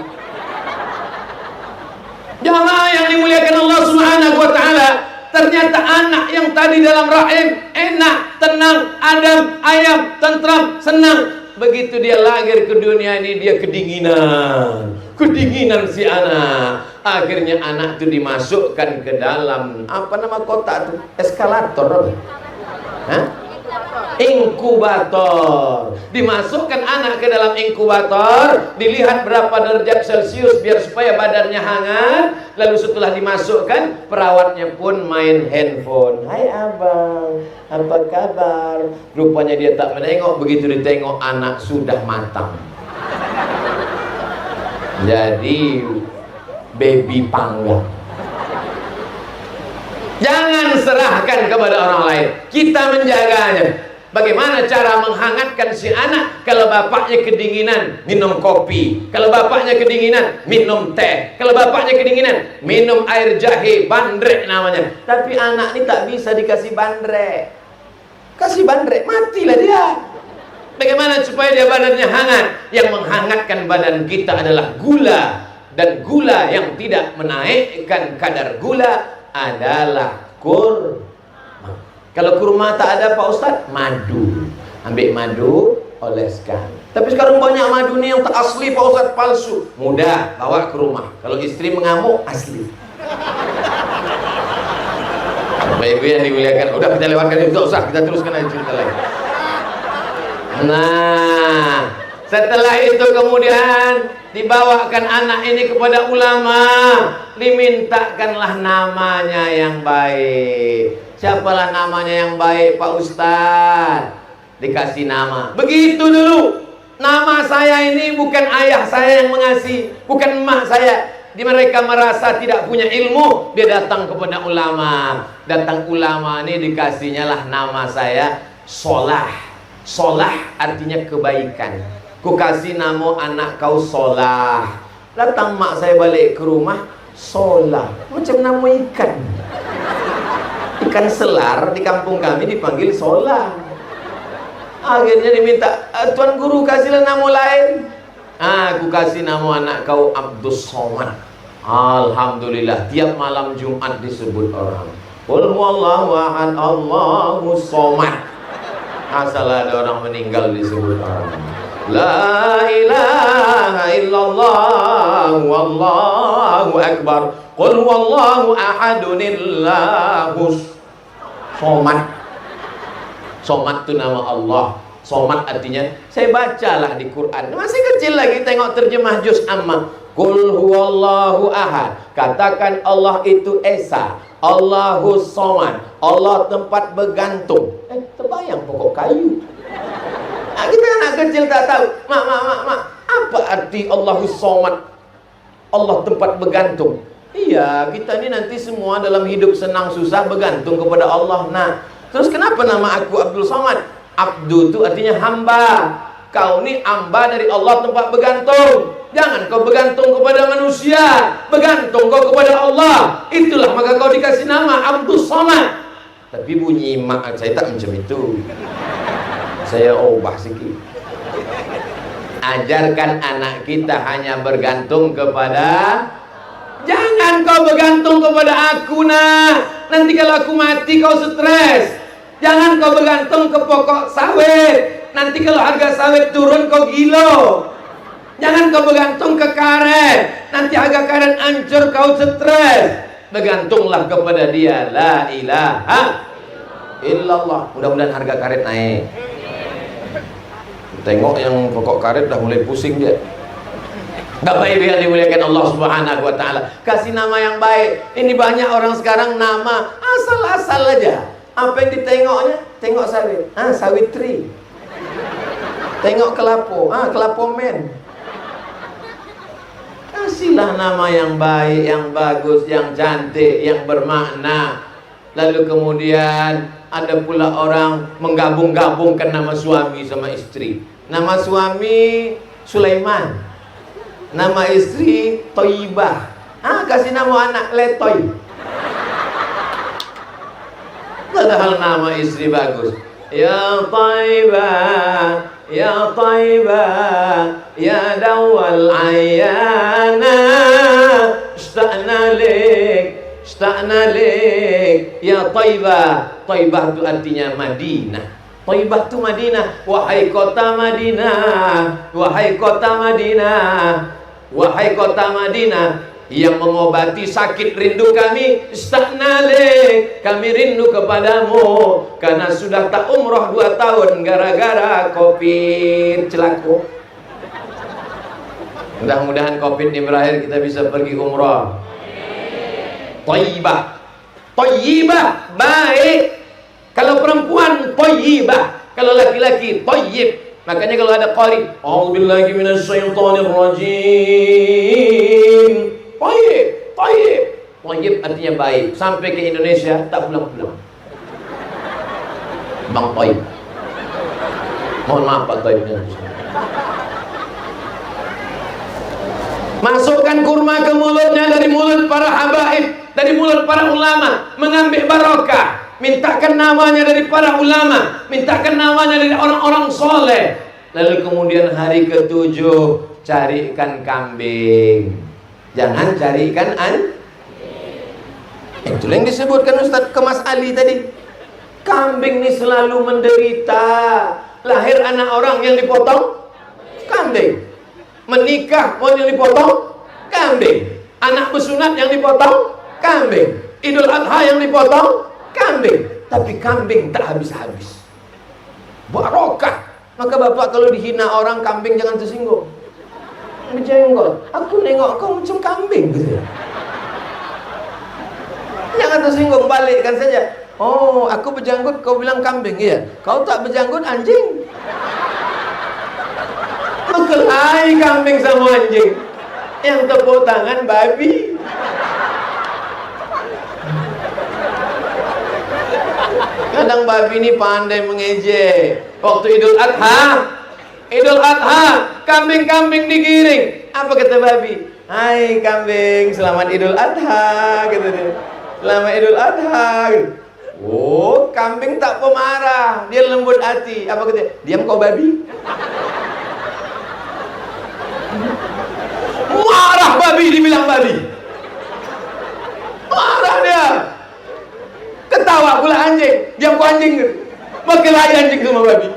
Jamaah yang dimuliakan Allah Subhanahu wa ta'ala, ternyata anak yang tadi dalam rahim enak, tenang, adem, ayam, tentram, senang. Begitu dia lahir ke dunia ini, dia kedinginan. Kedinginan si anak. Akhirnya anak itu dimasukkan ke dalam, apa nama kotak itu? Eskalator. Hah? Inkubator. Dimasukkan anak ke dalam inkubator, dilihat berapa derajat Celcius biar supaya badannya hangat. Lalu setelah dimasukkan, perawatnya pun main handphone. Hai abang, apa kabar? Rupanya dia tak menengok. Begitu ditengok, anak sudah matang. Jadi baby panggang. Jangan serahkan kepada orang lain, kita menjaganya. Bagaimana cara menghangatkan si anak? Kalau bapaknya kedinginan, minum kopi. Kalau bapaknya kedinginan, minum teh. Kalau bapaknya kedinginan, minum air jahe, bandrek namanya. Tapi anak ini tak bisa dikasih bandrek. Kasih bandrek, matilah dia. Bagaimana supaya dia badannya hangat? Yang menghangatkan badan kita adalah gula. Dan gula yang tidak menaikkan kadar gula adalah kurma. Kalau kurma tak ada Pak Ustadz, madu. Ambil madu, oleskan. Tapi sekarang banyak madu nih yang tak asli Pak Ustadz, palsu. Mudah, bawa ke rumah. Kalau istri mengamuk, asli. Bapak Ibu yang dimuliakan, udah kita lewatkan itu, usah kita teruskan aja cerita lain. Nah, setelah itu kemudian dibawakan anak ini kepada ulama, dimintakanlah namanya yang baik. Siapalah namanya yang baik Pak Ustadz? Dikasih nama. Begitu dulu. Nama saya ini bukan ayah saya yang mengasih, bukan emak saya. Di mereka merasa tidak punya ilmu, dia datang kepada ulama. Datang ulama ini dikasihnya lah nama saya Solah. Solah artinya kebaikan. Ku kasih nama anak kau Solah. Datang mak saya balik ke rumah, Solah, macam nama ikan. Ikan selar di kampung kami dipanggil Solah. Akhirnya diminta, Tuan Guru kasihlah nama lain. Aku kasih nama anak kau Abdus Somad. Alhamdulillah, tiap malam Jumat disebut orang. Qul huwallahu ahad, Allahus somad. Asal ada orang meninggal disebut orang. La ilaha illallah wallahu akbar. Qul huwallahu ahadunillahus somad. Somad itu nama Allah. Somad artinya, saya bacalah di Quran. Masih kecil lagi tengok terjemah juz amma. Qul huwallahu ahad. Katakan Allah itu esa. Allahus somad. Allah tempat bergantung. Terbayang pokok kayu. Nah, kita anak kecil tak tahu. Mak, apa arti Allahus somad? Allah tempat bergantung. Iya, kita ini nanti semua dalam hidup senang susah bergantung kepada Allah. Nah, terus kenapa nama aku Abdul Somad? Abdu itu artinya hamba. Kau ini hamba dari Allah tempat bergantung. Jangan kau bergantung kepada manusia, bergantung kau kepada Allah. Itulah maka kau dikasih nama Abdul Somad. Tapi bunyi mak saya tak macam itu. Saya ubah sikit. Ajarkan anak kita hanya bergantung kepada. Jangan kau bergantung kepada aku nak. Nanti kalau aku mati kau stres. Jangan kau bergantung ke pokok sawit. Nanti kalau harga sawit turun kau gilo. Jangan kau bergantung ke karet. Nanti harga karet hancur kau stres. Bergantunglah kepada dia. La ilaha illallah. Mudah-mudahan harga karet naik. Tengok yang pokok karet dah mulai pusing dia. Bapak Ibu yang dimuliakan Allah Subhanahu wa taala, kasih nama yang baik. Ini banyak orang sekarang nama asal-asal aja. Apa yang ditengoknya? Tengok sawit. Sawitri. Tengok kelapo. Kelapo men. Kasihlah nama yang baik, yang bagus, yang cantik, yang bermakna. Lalu kemudian ada pula orang menggabung-gabungkan nama suami sama istri. Nama suami Sulaiman, nama istri Toibah. Kasih nama anak Letoy. Padahal nama istri bagus. Ya Taibah, ya Taibah, ya dawal ayana, ista'na lik, ya Taibah. Taibah itu artinya Madinah. Taibah itu Madinah. Wahai kota Madinah, wahai kota Madinah, wahai kota Madinah, yang mengobati sakit rindu kami. Ista'nalik, kami rindu kepadamu, karena sudah tak umroh 2 tahun gara-gara COVID celaka. Mudah-mudahan COVID ini berakhir, kita bisa pergi umroh. Thayyibah, thayyibah baik. Kalau perempuan thayyibah, kalau laki-laki thayyib. Makanya kalau ada qari, a'udzubillahi minasyaitonir rajim. Tayyib, tayyib. Thayyib artinya baik. Sampai ke Indonesia tak pulang-pulang. Bang Thayyib. Mohon maaf Pak Thayyib. Masukkan kurma ke mulutnya dari mulut para habaib, dari mulut para ulama, mengambil barokah. Mintakan namanya dari para ulama, mintakan namanya dari orang-orang soleh. Lalu kemudian hari ke-7 carikan kambing. Jangan carikan Itu yang disebutkan Ustaz Kemas Ali tadi. Kambing ini selalu menderita. Lahir anak orang yang dipotong kambing. Menikah mau yang dipotong kambing. Anak bersunat yang dipotong kambing. Idul Adha yang dipotong kambing. Tapi kambing tak habis-habis. Barokah. Maka bapak kalau dihina orang kambing jangan tersinggung. Berjenggot. Aku nengok kau macam kambing gitu. Jangan tersinggung, balikkan saja. Oh, aku berjanggut, kau bilang kambing. Iya. Kau tak berjanggut, anjing. Berkelahi kambing sama anjing. Yang tepuk tangan babi. Kadang babi ini pandai mengejek. Waktu Idul Adha, kambing-kambing digiring. Apa kata babi? Hai kambing, selamat Idul Adha, gitu dia. Selamat Idul Adha. Oh, kambing tak pemarah, dia lembut hati. Apa kata? Diam kau babi. Marah babi, dibilang babi. Marah dia. Ketawa pula anjing. Diam kau anjing. Berkelahi anjing sama babi.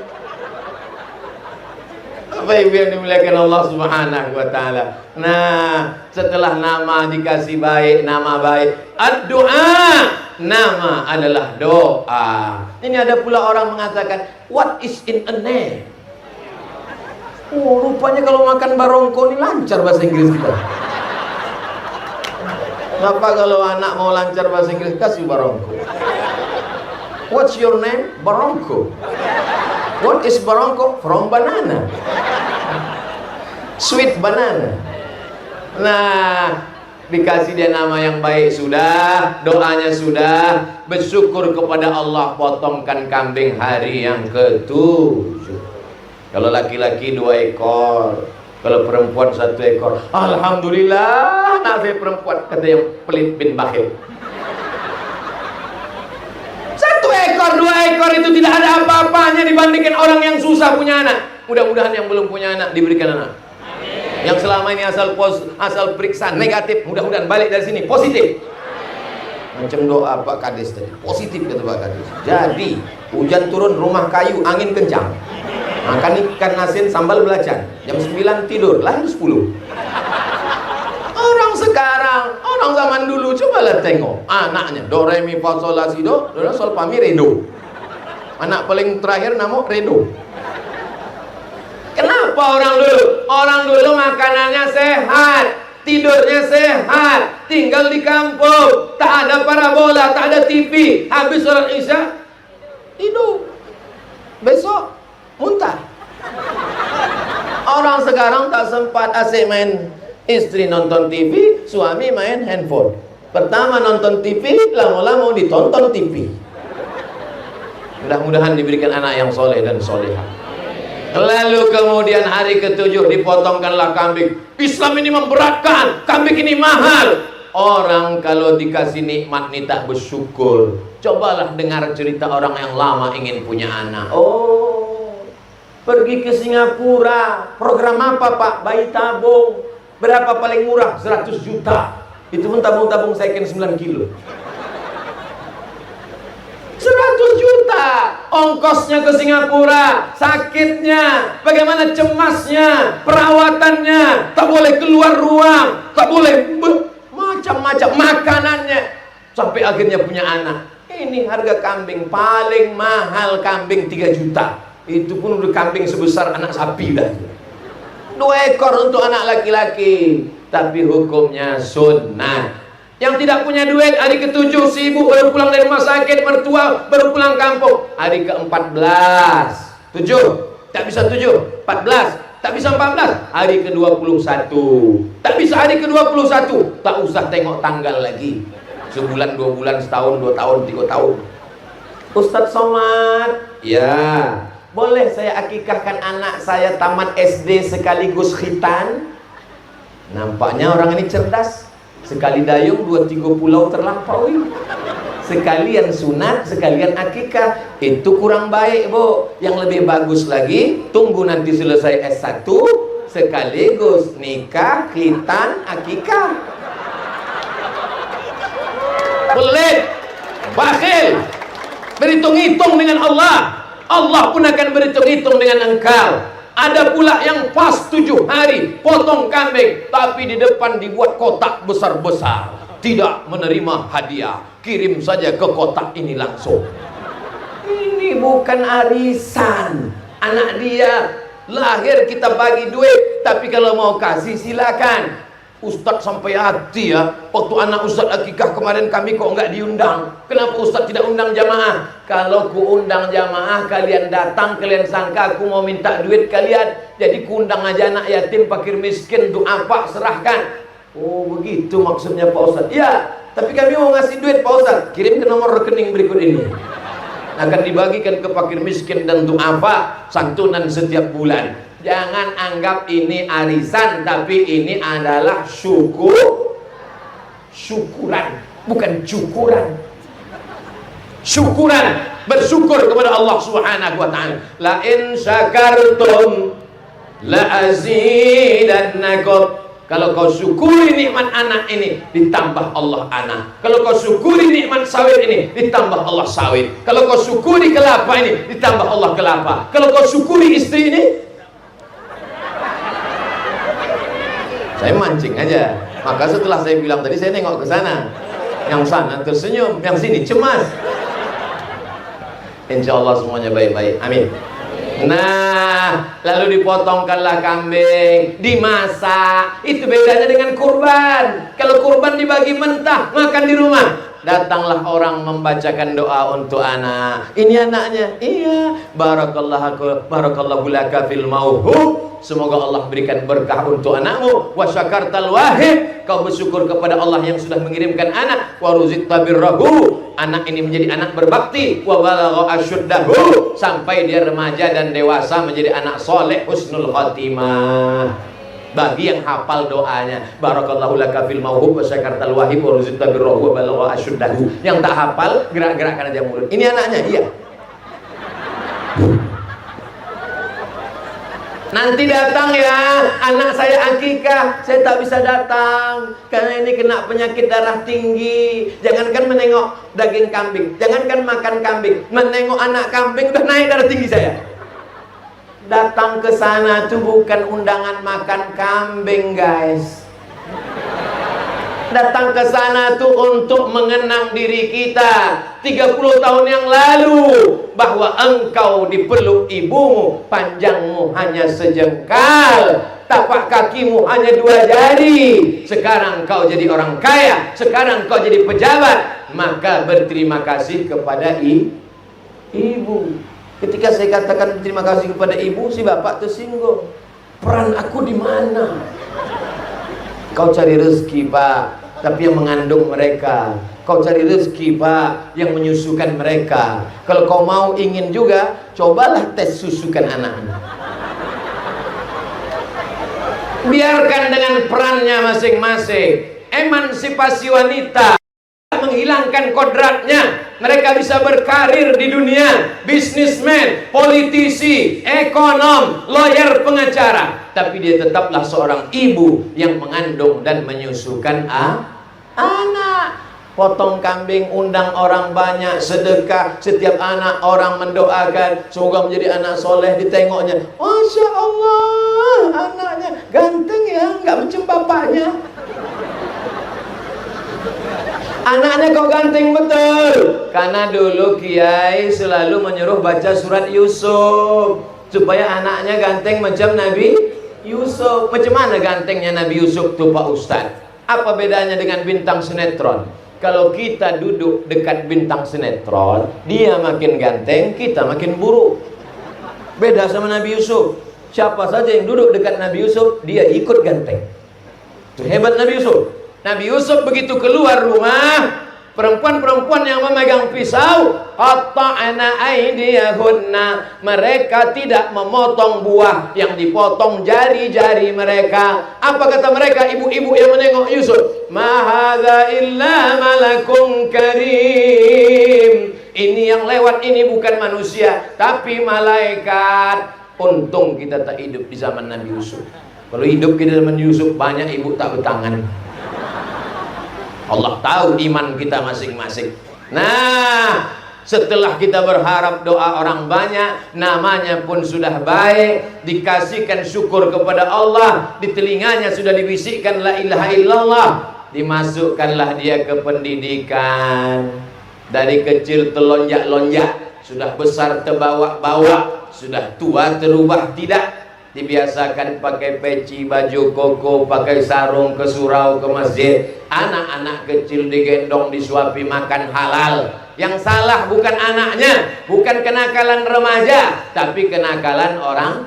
Apa ibu yang dimuliakan Allah Subhanahu wa ta'ala. Nah, setelah nama dikasih baik, nama baik, ad-doa, nama adalah doa. Ini ada pula orang mengatakan, what is in a name? Oh, rupanya kalau makan barongko ini lancar bahasa Inggris kita. Kenapa kalau anak mau lancar bahasa Inggris, kasih barongko. What's your name? Barongko. What is barongko? From banana. Sweet banana. Nah, dikasih dia nama yang baik sudah, doanya sudah, bersyukur kepada Allah, potongkan kambing hari yang ke-7. Kalau laki-laki 2 ekor, kalau perempuan 1 ekor. Alhamdulillah, anak saya perempuan, kata yang pelit bin bakhil. 1 ekor, 2 ekor itu tidak ada apa-apanya dibandingkan orang yang susah punya anak. Mudah-mudahan yang belum punya anak diberikan anak. Yang selama ini asal periksa negatif, mudah-mudahan balik dari sini positif. Macam doa Pak Kades tadi, positif kata Pak Kades. Jadi hujan turun, rumah kayu, angin kencang. Makan ikan asin sambal belacan. Jam 9 tidur, lahir 10. Orang sekarang, orang zaman dulu, cobalah tengok anaknya do re mi fa sol la si do sol fa mi re do. Anak paling terakhir nama Redo. Kenapa orang dulu? Orang dulu makanannya sehat, tidurnya sehat, tinggal di kampung, tak ada parabola, tak ada TV. Habis sholat isya tidur, besok muntah. Orang sekarang tak sempat asik main, istri nonton TV, suami main handphone. Pertama nonton TV, lama-lama ditonton TV. Mudah-mudahan diberikan anak yang soleh dan solehah. Lalu kemudian hari ke-7 dipotongkanlah kambing. Islam ini memberatkan, kambing ini mahal. Orang kalau dikasih nikmat ini tak bersyukur. Cobalah dengar cerita orang yang lama ingin punya anak. Oh, pergi ke Singapura. Program apa Pak? Bayi tabung. Berapa paling murah? 100 juta. Itu pun tabung-tabung second 9 kilo. 100 juta ongkosnya ke Singapura, sakitnya, bagaimana cemasnya, perawatannya, tak boleh keluar ruang, tak boleh macam-macam makanannya, sampai akhirnya punya anak. Ini harga kambing paling mahal, kambing 3 juta. Itu pun udah kambing sebesar anak sapi dah. 2 ekor untuk anak laki-laki, tapi hukumnya sunnah. Yang tidak punya duit, hari ke-7 sibuk baru pulang dari rumah sakit, mertua baru pulang kampung. Hari ke-14, 7, tak bisa 7, 14, Tak bisa 14, hari ke-21. Tak bisa hari ke-21, tak usah tengok tanggal lagi. Sebulan, 2 bulan, setahun, 2 tahun, 3 tahun. Ustadz Somad, ya, boleh saya akikahkan anak saya tamat SD sekaligus khitan? Nampaknya orang ini cerdas. Sekali dayung 2-3 pulau terlampaui. Sekalian sunat, sekalian akikah. Itu kurang baik, Bu. Yang lebih bagus lagi, tunggu nanti selesai S1 sekaligus nikah, khitan, akikah. Pelit, bakhil, berhitung-hitung dengan Allah. Allah pun akan berhitung-hitung dengan engkau. Ada pula yang pas 7 hari potong kambing, tapi di depan dibuat kotak besar-besar. Tidak menerima hadiah, kirim saja ke kotak ini langsung. Ini bukan arisan. Anak dia lahir kita bagi duit, tapi kalau mau kasih silakan. Ustadz sampai hati ya, waktu anak Ustadz akikah kemarin kami kok nggak diundang. Kenapa Ustadz tidak undang jamaah? Kalau ku undang jamaah, kalian datang, kalian sangka aku mau minta duit kalian. Jadi ku undang aja anak yatim, fakir miskin, doa pak serahkan. Oh begitu maksudnya Pak Ustadz. Ya, tapi kami mau ngasih duit Pak Ustadz. Kirim ke nomor rekening berikut ini. Akan dibagikan ke fakir miskin dan doa pak, santunan setiap bulan. Jangan anggap ini arisan, tapi ini adalah syukuran, bukan cukuran. Syukuran, bersyukur kepada Allah Subhanahu wa taala. La in syakartum la azidannakum. Kalau kau syukuri nikmat anak ini, ditambah Allah anak. Kalau kau syukuri nikmat sawit ini, ditambah Allah sawit. Kalau kau syukuri kelapa ini, ditambah Allah kelapa. Kalau kau syukuri istri ini, saya mancing aja. Maka setelah saya bilang tadi, saya nengok ke sana. Yang sana tersenyum, yang sini cemas. Insya Allah semuanya baik-baik. Amin. Nah, lalu dipotongkanlah kambing, dimasak. Itu bedanya dengan kurban. Kalau kurban dibagi mentah, makan di rumah. Datanglah orang membacakan doa untuk anak. Ini anaknya. Iya. Barakallahu laka fil mauhub. Semoga Allah berikan berkah untuk anakmu. Wa syakartal wahid. Kau bersyukur kepada Allah yang sudah mengirimkan anak. Wa ruzikta birrahu. Anak ini menjadi anak berbakti. Wa balagha asyuddahu. Sampai dia remaja dan dewasa menjadi anak soleh husnul khatimah. Bagi yang hafal doanya, barakallahu laka fil mauhub wa syakartal wahib wa ruzikta birrahu wa balagha asyuddahu. Yang tak hafal, gerak-gerakkan aja mulut. Ini anaknya, iya. Nanti datang ya, anak saya akikah, saya tak bisa datang karena ini kena penyakit darah tinggi. Jangankan menengok daging kambing, jangankan makan kambing, menengok anak kambing udah naik darah tinggi saya. Datang ke sana tuh bukan undangan makan kambing, guys. Datang ke sana tuh untuk mengenang diri kita 30 tahun yang lalu, bahwa engkau dipeluk ibumu, panjangmu hanya sejengkal, tapak kakimu hanya 2 jari. Sekarang kau jadi orang kaya, sekarang kau jadi pejabat, maka berterima kasih kepada ibu. Ketika saya katakan terima kasih kepada ibu, si bapak tersinggung. Peran aku di mana? Kau cari rezeki, Pak, tapi yang mengandung mereka. Kau cari rezeki, Pak, yang menyusukan mereka. Kalau kau mau ingin juga, cobalah tes susukan anak-anak. Biarkan dengan perannya masing-masing. Emansipasi wanita menghilangkan kodratnya. Mereka bisa berkarir di dunia, bisnismen, politisi, ekonom, lawyer, pengacara, tapi dia tetaplah seorang ibu yang mengandung dan menyusukan anak. Potong kambing, undang orang banyak, sedekah, setiap anak orang mendoakan semoga menjadi anak soleh. Ditengoknya, Masya Allah, anaknya ganteng ya, nggak macam bapaknya. Anaknya kok ganteng betul, karena dulu kiai selalu menyuruh baca surat Yusuf supaya anaknya ganteng macam Nabi Yusuf. Macam mana gantengnya Nabi Yusuf tuh Pak Ustadz? Apa bedanya dengan bintang sinetron? Kalau kita duduk dekat bintang sinetron, dia makin ganteng, kita makin buruk. Beda sama Nabi Yusuf. Siapa saja yang duduk dekat Nabi Yusuf, dia ikut ganteng. Itu hebat Nabi Yusuf. Nabi Yusuf begitu keluar rumah, perempuan-perempuan yang memegang pisau, qatta'na aydiyahunna, mereka tidak memotong buah, yang dipotong jari-jari mereka. Apa kata mereka, ibu-ibu yang menengok Yusuf? Ma hadza illa malakun karim. Ini yang lewat ini bukan manusia, tapi malaikat. Untung kita tak hidup di zaman Nabi Yusuf. Kalau hidup kita zaman Yusuf, banyak ibu tak bertangan. Allah tahu iman kita masing-masing. Nah, setelah kita berharap doa orang banyak, namanya pun sudah baik, dikasihkan syukur kepada Allah, di telinganya sudah dibisikkan la ilaha illallah, dimasukkanlah dia ke pendidikan. Dari kecil terlonjak-lonjak, sudah besar terbawa-bawa, sudah tua terubah tidak. Dibiasakan pakai peci, baju koko, pakai sarung ke surau, ke masjid. Anak-anak kecil digendong, disuapi makan halal. Yang salah bukan anaknya, bukan kenakalan remaja, tapi kenakalan orang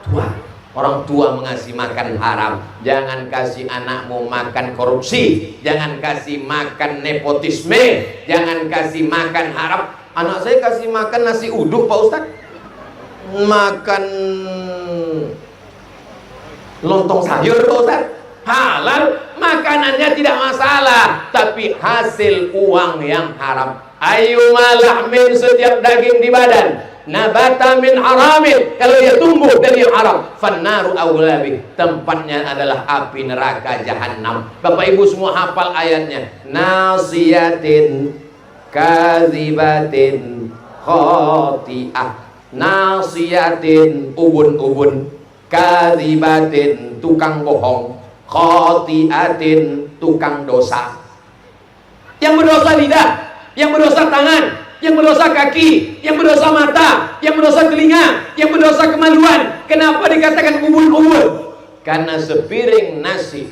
tua. Orang tua mengasih makan haram. Jangan kasih anakmu makan korupsi, jangan kasih makan nepotisme, jangan kasih makan haram. Anak saya kasih makan nasi uduk, Pak Ustadz. Makan lontong sayur, Pak Ustadz. Halal, makanannya tidak masalah, tapi hasil uang yang haram. Ayyuma lahmin, setiap daging di badan, nabata min haramin, kalau dia tumbuh dari yang haram, fannaru awlabi, tempatnya adalah api neraka jahanam. Bapak Ibu semua hafal ayatnya. Nasiyatin kadzibatin khati'ah. Nasiyatin, ubun-ubun, kadzibatin, tukang bohong, khati'atin, tukang dosa. Yang berdosa lidah, yang berdosa tangan, yang berdosa kaki, yang berdosa mata, yang berdosa telinga, yang berdosa kemaluan. Kenapa dikatakan ubun-ubun? Karena sepiring nasi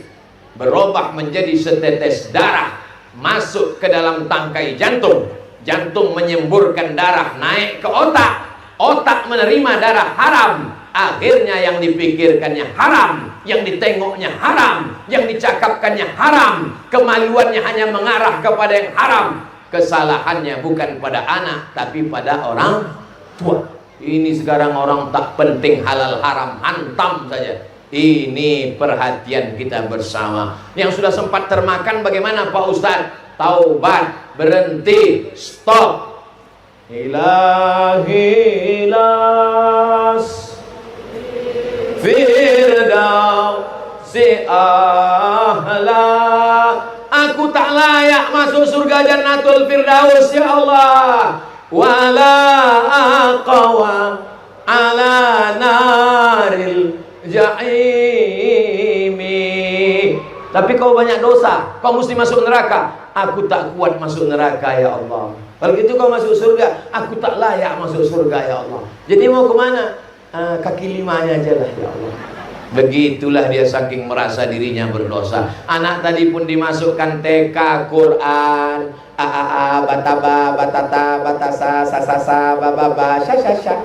berubah menjadi setetes darah, masuk ke dalam tangkai jantung, jantung menyemburkan darah naik ke otak, otak menerima darah haram, akhirnya yang dipikirkannya haram, yang ditengoknya haram, yang dicakapkannya haram, kemaluannya hanya mengarah kepada yang haram. Kesalahannya bukan pada anak, tapi pada orang tua. Ini sekarang orang tak penting halal haram, hantam saja. Ini perhatian kita bersama. Yang sudah sempat termakan bagaimana Pak Ustadz? Taubat, berhenti, stop. Ilahi las firdausi ahla, aku tak layak masuk surga Jannatul Firdaus ya Allah. Wala aqwa ala naril jahimi, tapi kau banyak dosa, kau mesti masuk neraka. Aku tak kuat masuk neraka ya Allah. Kalau gitu kau masuk surga, aku tak layak masuk surga ya Allah. Jadi mau kemana? Kaki limanya aja lah ya Allah. Begitulah dia saking merasa dirinya berdosa. Anak tadi pun dimasukkan TK Quran, bataba, batata, batasa, sasasa, bababa, syasasya.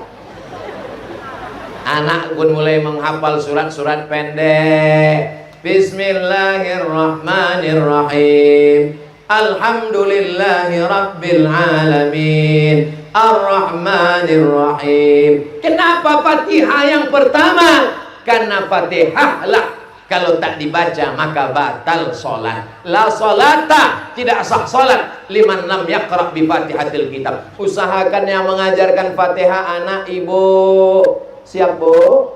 Anak pun mulai menghafal surat-surat pendek. Bismillahirrahmanirrahim. Alhamdulillahi Rabbil Alamin, Ar-Rahmanir-Rahim. Kenapa Fatihah yang pertama? Karena Fatihah lah kalau tak dibaca maka batal sholat. La sholata, tidak sah sholat liman lam yaqra' bi Fatihatil kitab. Usahakan yang mengajarkan Fatihah anak ibu. Siap Bu?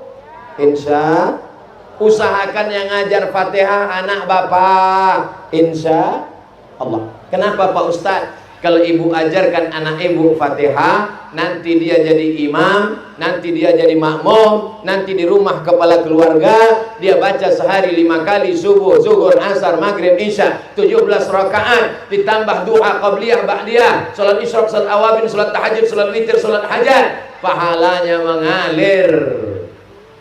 Insya. Usahakan yang ngajar Fatihah anak bapak. Insya Allah. Kenapa Pak Ustadz? Kalau ibu ajarkan anak ibu Fatihah, nanti dia jadi imam, nanti dia jadi makmum, nanti di rumah kepala keluarga dia baca sehari 5 kali, subuh, zuhur, asar, maghrib, isya, 17 rakaat, ditambah doa qabliyah, ba'diyah, salat isyraq, salat awabin, salat tahajud, salat witir, salat hajat, pahalanya mengalir.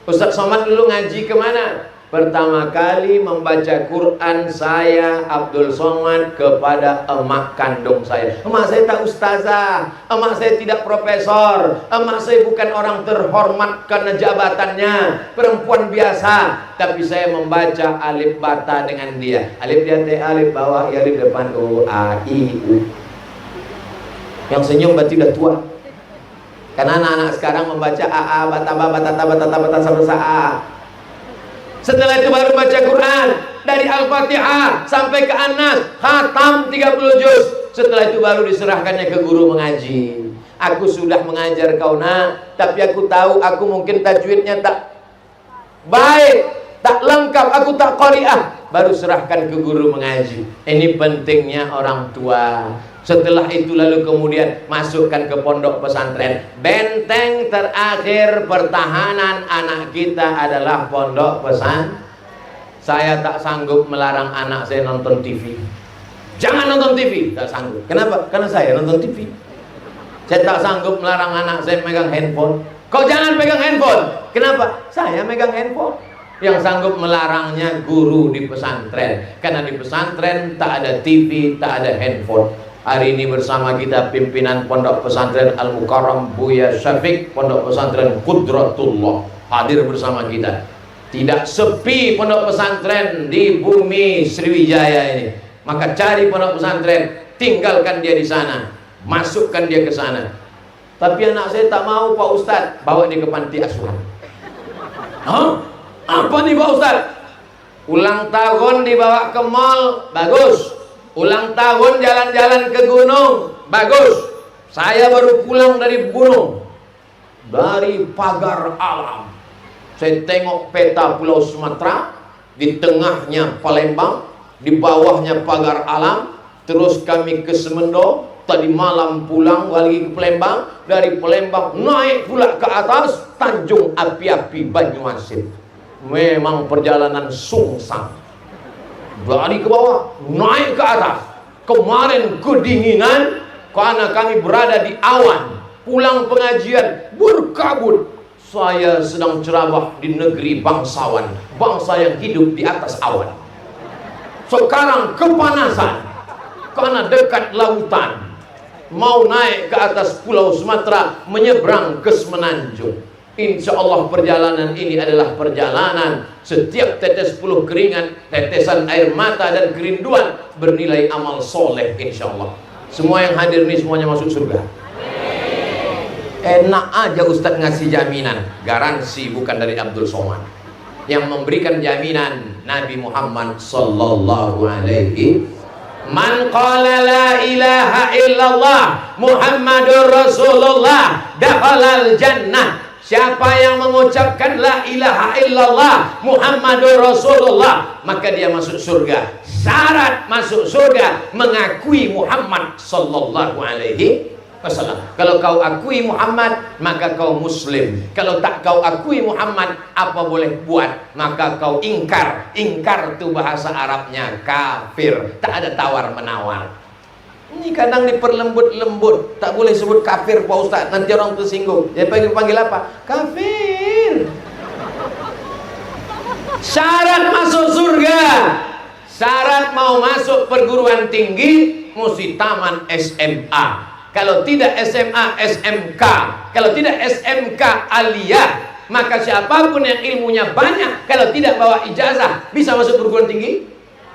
Ustaz Somad dulu ngaji kemana? Pertama kali membaca Quran saya Abdul Somad kepada emak kandung saya. Emak saya tak ustazah, emak saya tidak profesor, emak saya bukan orang terhormat karena jabatannya, perempuan biasa. Tapi saya membaca alif bata dengan dia. Alif di atas, alif bawah, alif depan, u, a, i, u. Yang senyum berarti udah tua. Karena anak-anak sekarang membaca a, a, bata, bata, bata, bata, bata, sampai a. Setelah itu baru baca Quran dari Al-Fatihah sampai ke An-Nas, khatam 30 juz. Setelah itu baru diserahkannya ke guru mengaji. Aku sudah mengajar kau nak, tapi aku tahu aku mungkin tajwidnya tak baik, tak lengkap, aku tak qari'ah. Baru serahkan ke guru mengaji. Ini pentingnya orang tua. Setelah itu lalu kemudian masukkan ke pondok pesantren. Benteng terakhir pertahanan anak kita adalah pondok pesantren. Saya tak sanggup melarang anak saya nonton TV. Jangan nonton TV, tak sanggup. Kenapa? Karena saya nonton TV. Saya tak sanggup melarang anak saya megang handphone. Kau jangan pegang handphone. Kenapa? Saya megang handphone. Yang sanggup melarangnya guru di pesantren. Karena di pesantren tak ada TV, tak ada handphone. Hari ini bersama kita pimpinan Pondok Pesantren Al-Mukarram Buya Syafiq, Pondok Pesantren Qudratullah hadir bersama kita. Tidak sepi pondok pesantren di bumi Sriwijaya ini. Maka cari pondok pesantren, tinggalkan dia di sana, masukkan dia ke sana. Tapi anak saya tak mau Pak Ustadz, bawa dia ke panti asuhan. Hah? Apa nih Pak Ustadz? Ulang tahun dibawa ke mall, bagus. Ulang tahun jalan-jalan ke gunung, bagus. Saya baru pulang dari gunung, dari pagar alam. Saya tengok peta Pulau Sumatera, di tengahnya Palembang, di bawahnya pagar alam. Terus kami ke Semendo, tadi malam pulang lagi ke Palembang. Dari Palembang naik pula ke atas Tanjung Api-Api Banyuasin. Memang perjalanan sungsang. Dari ke bawah, naik ke atas. Kemarin kedinginan karena kami berada di awan. Pulang pengajian berkabut. Saya sedang ceramah di negeri bangsawan, bangsa yang hidup di atas awan. Sekarang kepanasan karena dekat lautan. Mau naik ke atas Pulau Sumatera, menyeberang ke Semenanjung. Insya Allah perjalanan ini adalah perjalanan setiap tetes puluh keringat, tetesan air mata dan kerinduan bernilai amal soleh insya Allah. Semua yang hadir ini semuanya masuk surga. Enak aja Ustadz ngasih jaminan, garansi bukan dari Abdul Somad. Yang memberikan jaminan Nabi Muhammad sallallahu alaihi. Man qala la ilaha illallah Muhammadur Rasulullah dakhalal jannah. Siapa yang mengucapkan la ilaha illallah Muhammadur Rasulullah, maka dia masuk surga. Syarat masuk surga mengakui Muhammad sallallahu alaihi wasallam. Kalau kau akui Muhammad, maka kau muslim. Kalau tak kau akui Muhammad, apa boleh buat? Maka kau ingkar. Ingkar itu bahasa Arabnya kafir. Tak ada tawar menawar. Ini kadang diperlembut-lembut, tak boleh sebut kafir Pak Ustaz, nanti orang tersinggung. Dia panggil apa? Kafir. Syarat masuk surga, syarat mau masuk perguruan tinggi mesti taman SMA. Kalau tidak SMA, SMK. Kalau tidak SMK, aliyah. Maka siapapun yang ilmunya banyak, kalau tidak bawa ijazah, bisa masuk perguruan tinggi?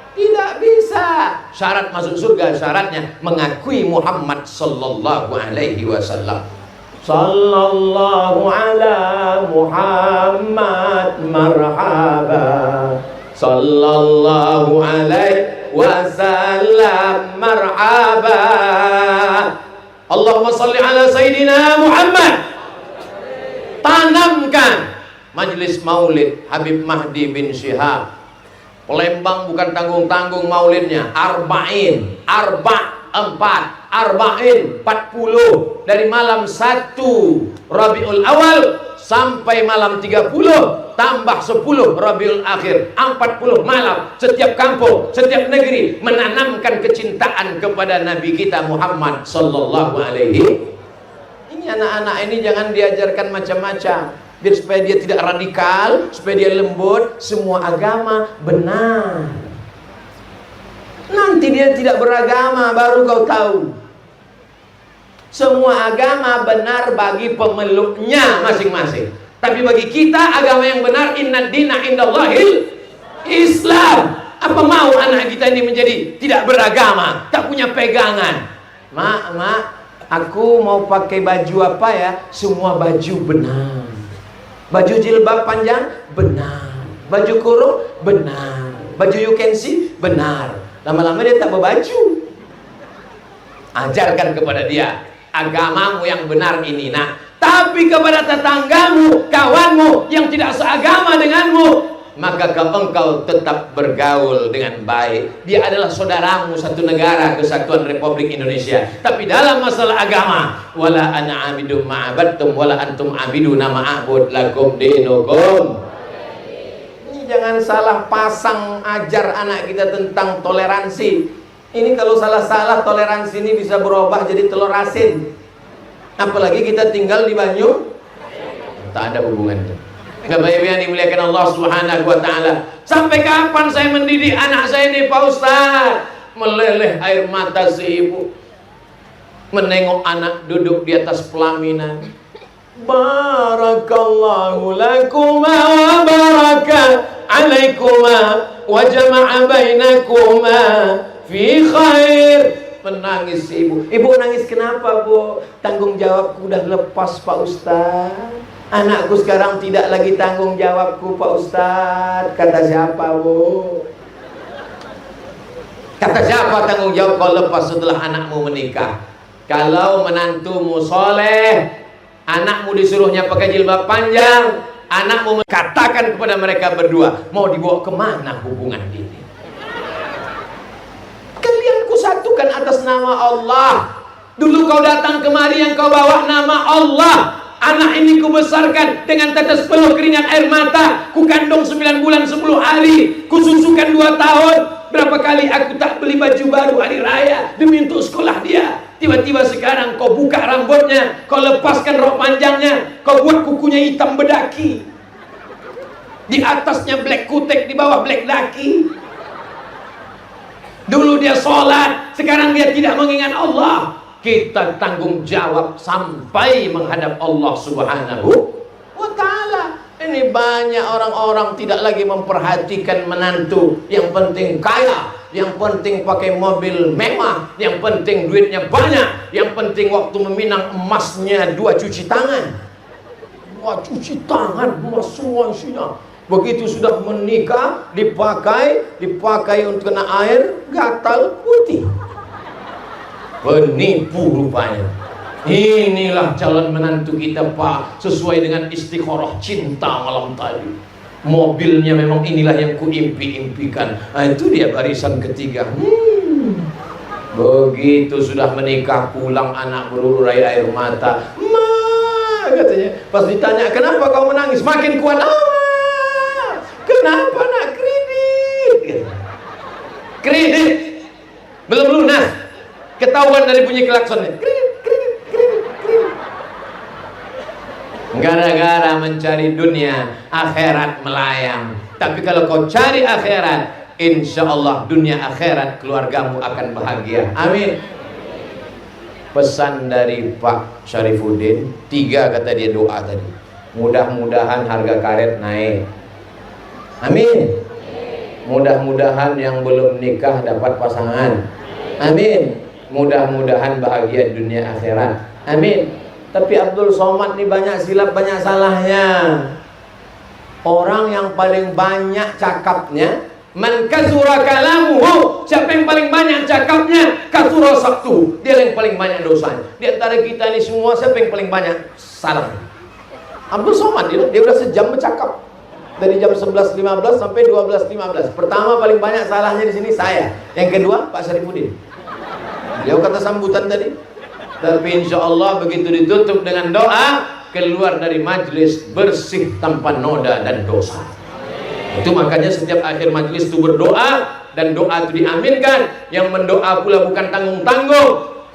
Tidak bisa. Syarat masuk surga, syaratnya mengakui Muhammad sallallahu alaihi wasallam. Sallallahu ala Muhammad marhaba. Sallallahu alaihi wasallam marhaba. Allahumma salli ala Sayyidina Muhammad. Tanamkan majlis maulid Habib Mahdi bin Syihab. Palembang bukan tanggung-tanggung maulidnya. Arba'in, arba'in 40 dari malam 1 Rabiul Awal sampai malam 30 tambah 10 Rabiul Akhir, 40 malam. Setiap kampung, setiap negeri menanamkan kecintaan kepada Nabi kita Muhammad sallallahu alaihi. Ini anak-anak ini jangan diajarkan macam-macam. biar supaya dia tidak radikal, supaya dia lembut. Semua agama benar. Nanti dia tidak beragama, baru kau tahu. Semua agama benar bagi pemeluknya masing-masing. Tapi bagi kita agama yang benar, inna dina indallahil Islam. Apa mau anak kita ini menjadi tidak beragama, tak punya pegangan? Mak, aku mau pakai baju apa ya? Semua baju benar. Baju jilbab panjang benar. Baju kurung benar. Baju you can see benar. Lama-lama dia tak berbaju. Ajarkan kepada dia agamamu yang benar ini. Nah, tapi kepada tetanggamu, kawanmu yang tidak seagama denganmu, maka engkau tetap bergaul dengan baik. Dia adalah saudaramu satu negara, Kesatuan Republik Indonesia. Tapi dalam masalah agama, wala ana abidum ma'abadtum wala antum abiduna ma'abud lakum dinukum. Ini jangan salah pasang ajar anak kita tentang toleransi. Ini kalau salah-salah toleransi ini bisa berubah jadi telur asin. Apalagi kita tinggal di Banyu, tak ada hubungannya. Bapak-ibu yang dimuliakan Allah Subhanahu wa ta'ala, sampai kapan saya mendidik anak saya ini Pak Ustaz? Meleleh air mata si ibu menengok anak duduk di atas pelaminan. Barakallahu lakuma wa baraka alaikuma wa jama'a bainakuma fi khair. Menangis ibu. Ibu nangis kenapa, Bu? Tanggung jawabku udah lepas Pak Ustaz. Anakku sekarang tidak lagi tanggung jawabku Pak Ustaz. Kata siapa, Bu? Kata siapa tanggung jawab kau lepas setelah anakmu menikah? Kalau menantumu soleh, anakmu disuruhnya pakai jilbab panjang, anakmu katakan kepada mereka berdua, mau dibawa kemana hubungan ini? Kalian kusatukan atas nama Allah. Dulu kau datang kemari yang kau bawa nama Allah. Anak ini kubesarkan dengan tetes peluh keringat air mata. Ku kandung 9 bulan 10 hari. Ku susukan 2 tahun. Berapa kali aku tak beli baju baru hari raya demi untuk sekolah dia. Tiba-tiba sekarang kau buka rambutnya, kau lepaskan rok panjangnya, kau buat kukunya hitam bedaki. Di atasnya black kutek, di bawah black daki. Dulu dia sholat, sekarang dia tidak mengingat Allah. Kita tanggung jawab sampai menghadap Allah Subhanahu wa ta'ala. Ini banyak orang-orang tidak lagi memperhatikan menantu. Yang penting kaya, yang penting pakai mobil mewah, yang penting duitnya banyak, yang penting waktu meminang emasnya 2 cuci tangan. 2 cuci tangan, emas semua isinya. Begitu sudah menikah, dipakai untuk kena air, gatal putih. Penipu rupanya. Inilah calon menantu kita, Pak, sesuai dengan istikharah cinta malam tadi. Mobilnya memang inilah yang kuimpi-impikan. Nah, itu dia barisan ketiga. Begitu sudah menikah, pulang anak berurai air mata. Ma, katanya. Pas ditanya, kenapa kau menangis? Makin kuat. Kenapa nak kredit? Kredit belum lunas, ketahuan dari bunyi klaksonnya. Kredit. Gara-gara mencari dunia, akhirat melayang. Tapi kalau kau cari akhirat, insya Allah dunia akhirat keluargamu akan bahagia. Amin. Pesan dari Pak Syarifuddin 3, kata dia doa tadi. Mudah-mudahan harga karet naik. Amin. Mudah-mudahan yang belum nikah dapat pasangan. Amin. Mudah-mudahan bahagia dunia akhirat. Amin. Tapi Abdul Somad ini banyak silap, banyak salahnya. Orang yang paling banyak cakapnya, man kasura kalamuhu, siapa yang paling banyak cakapnya, kasura sabtu, dia yang paling banyak dosanya. Di antara kita ini semua, siapa yang paling banyak salah? Abdul Somad, dia udah sejam bercakap. Dari jam 11.15 sampai 12.15. Pertama paling banyak salahnya di sini saya. Yang kedua Pak Syarifuddin. Beliau kata sambutan tadi. Tapi insya Allah begitu ditutup dengan doa, keluar dari majlis bersih tanpa noda dan dosa. Itu makanya setiap akhir majlis itu berdoa, dan doa itu diaminkan. Yang mendoa pula bukan tanggung-tanggung.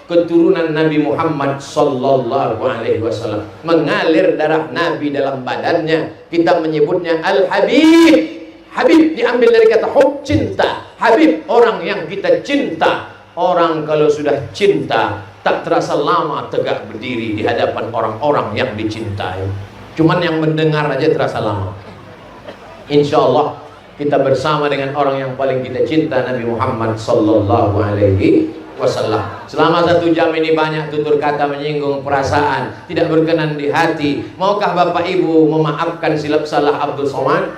keturunan Nabi Muhammad sallallahu alaihi wasallam. Mengalir darah Nabi dalam badannya. Kita menyebutnya Al-Habib. Habib diambil dari kata hub, cinta. Habib, orang yang kita cinta. Orang kalau sudah cinta tak terasa lama tegak berdiri di hadapan orang-orang yang dicintai. Cuman yang mendengar aja terasa lama. Insya Allah kita bersama dengan orang yang paling kita cinta, Nabi Muhammad sallallahu alaihi wasallam. Selama 1 jam ini banyak tutur kata menyinggung perasaan, tidak berkenan di hati. Maukah Bapak Ibu memaafkan silap salah Abdul Somad?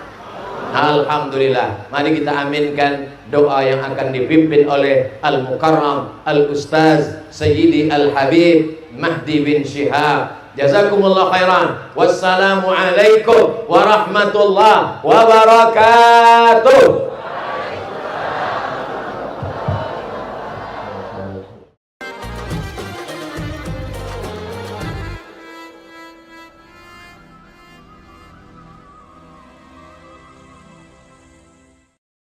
Alhamdulillah. Mari kita aminkan doa yang akan dipimpin oleh Al-Mukarram Al-Ustaz Sayyidi Al-Habib Mahdi bin Syihab. Jazakumullah khairan. Wassalamu alaikum warahmatullahi wabarakatuh.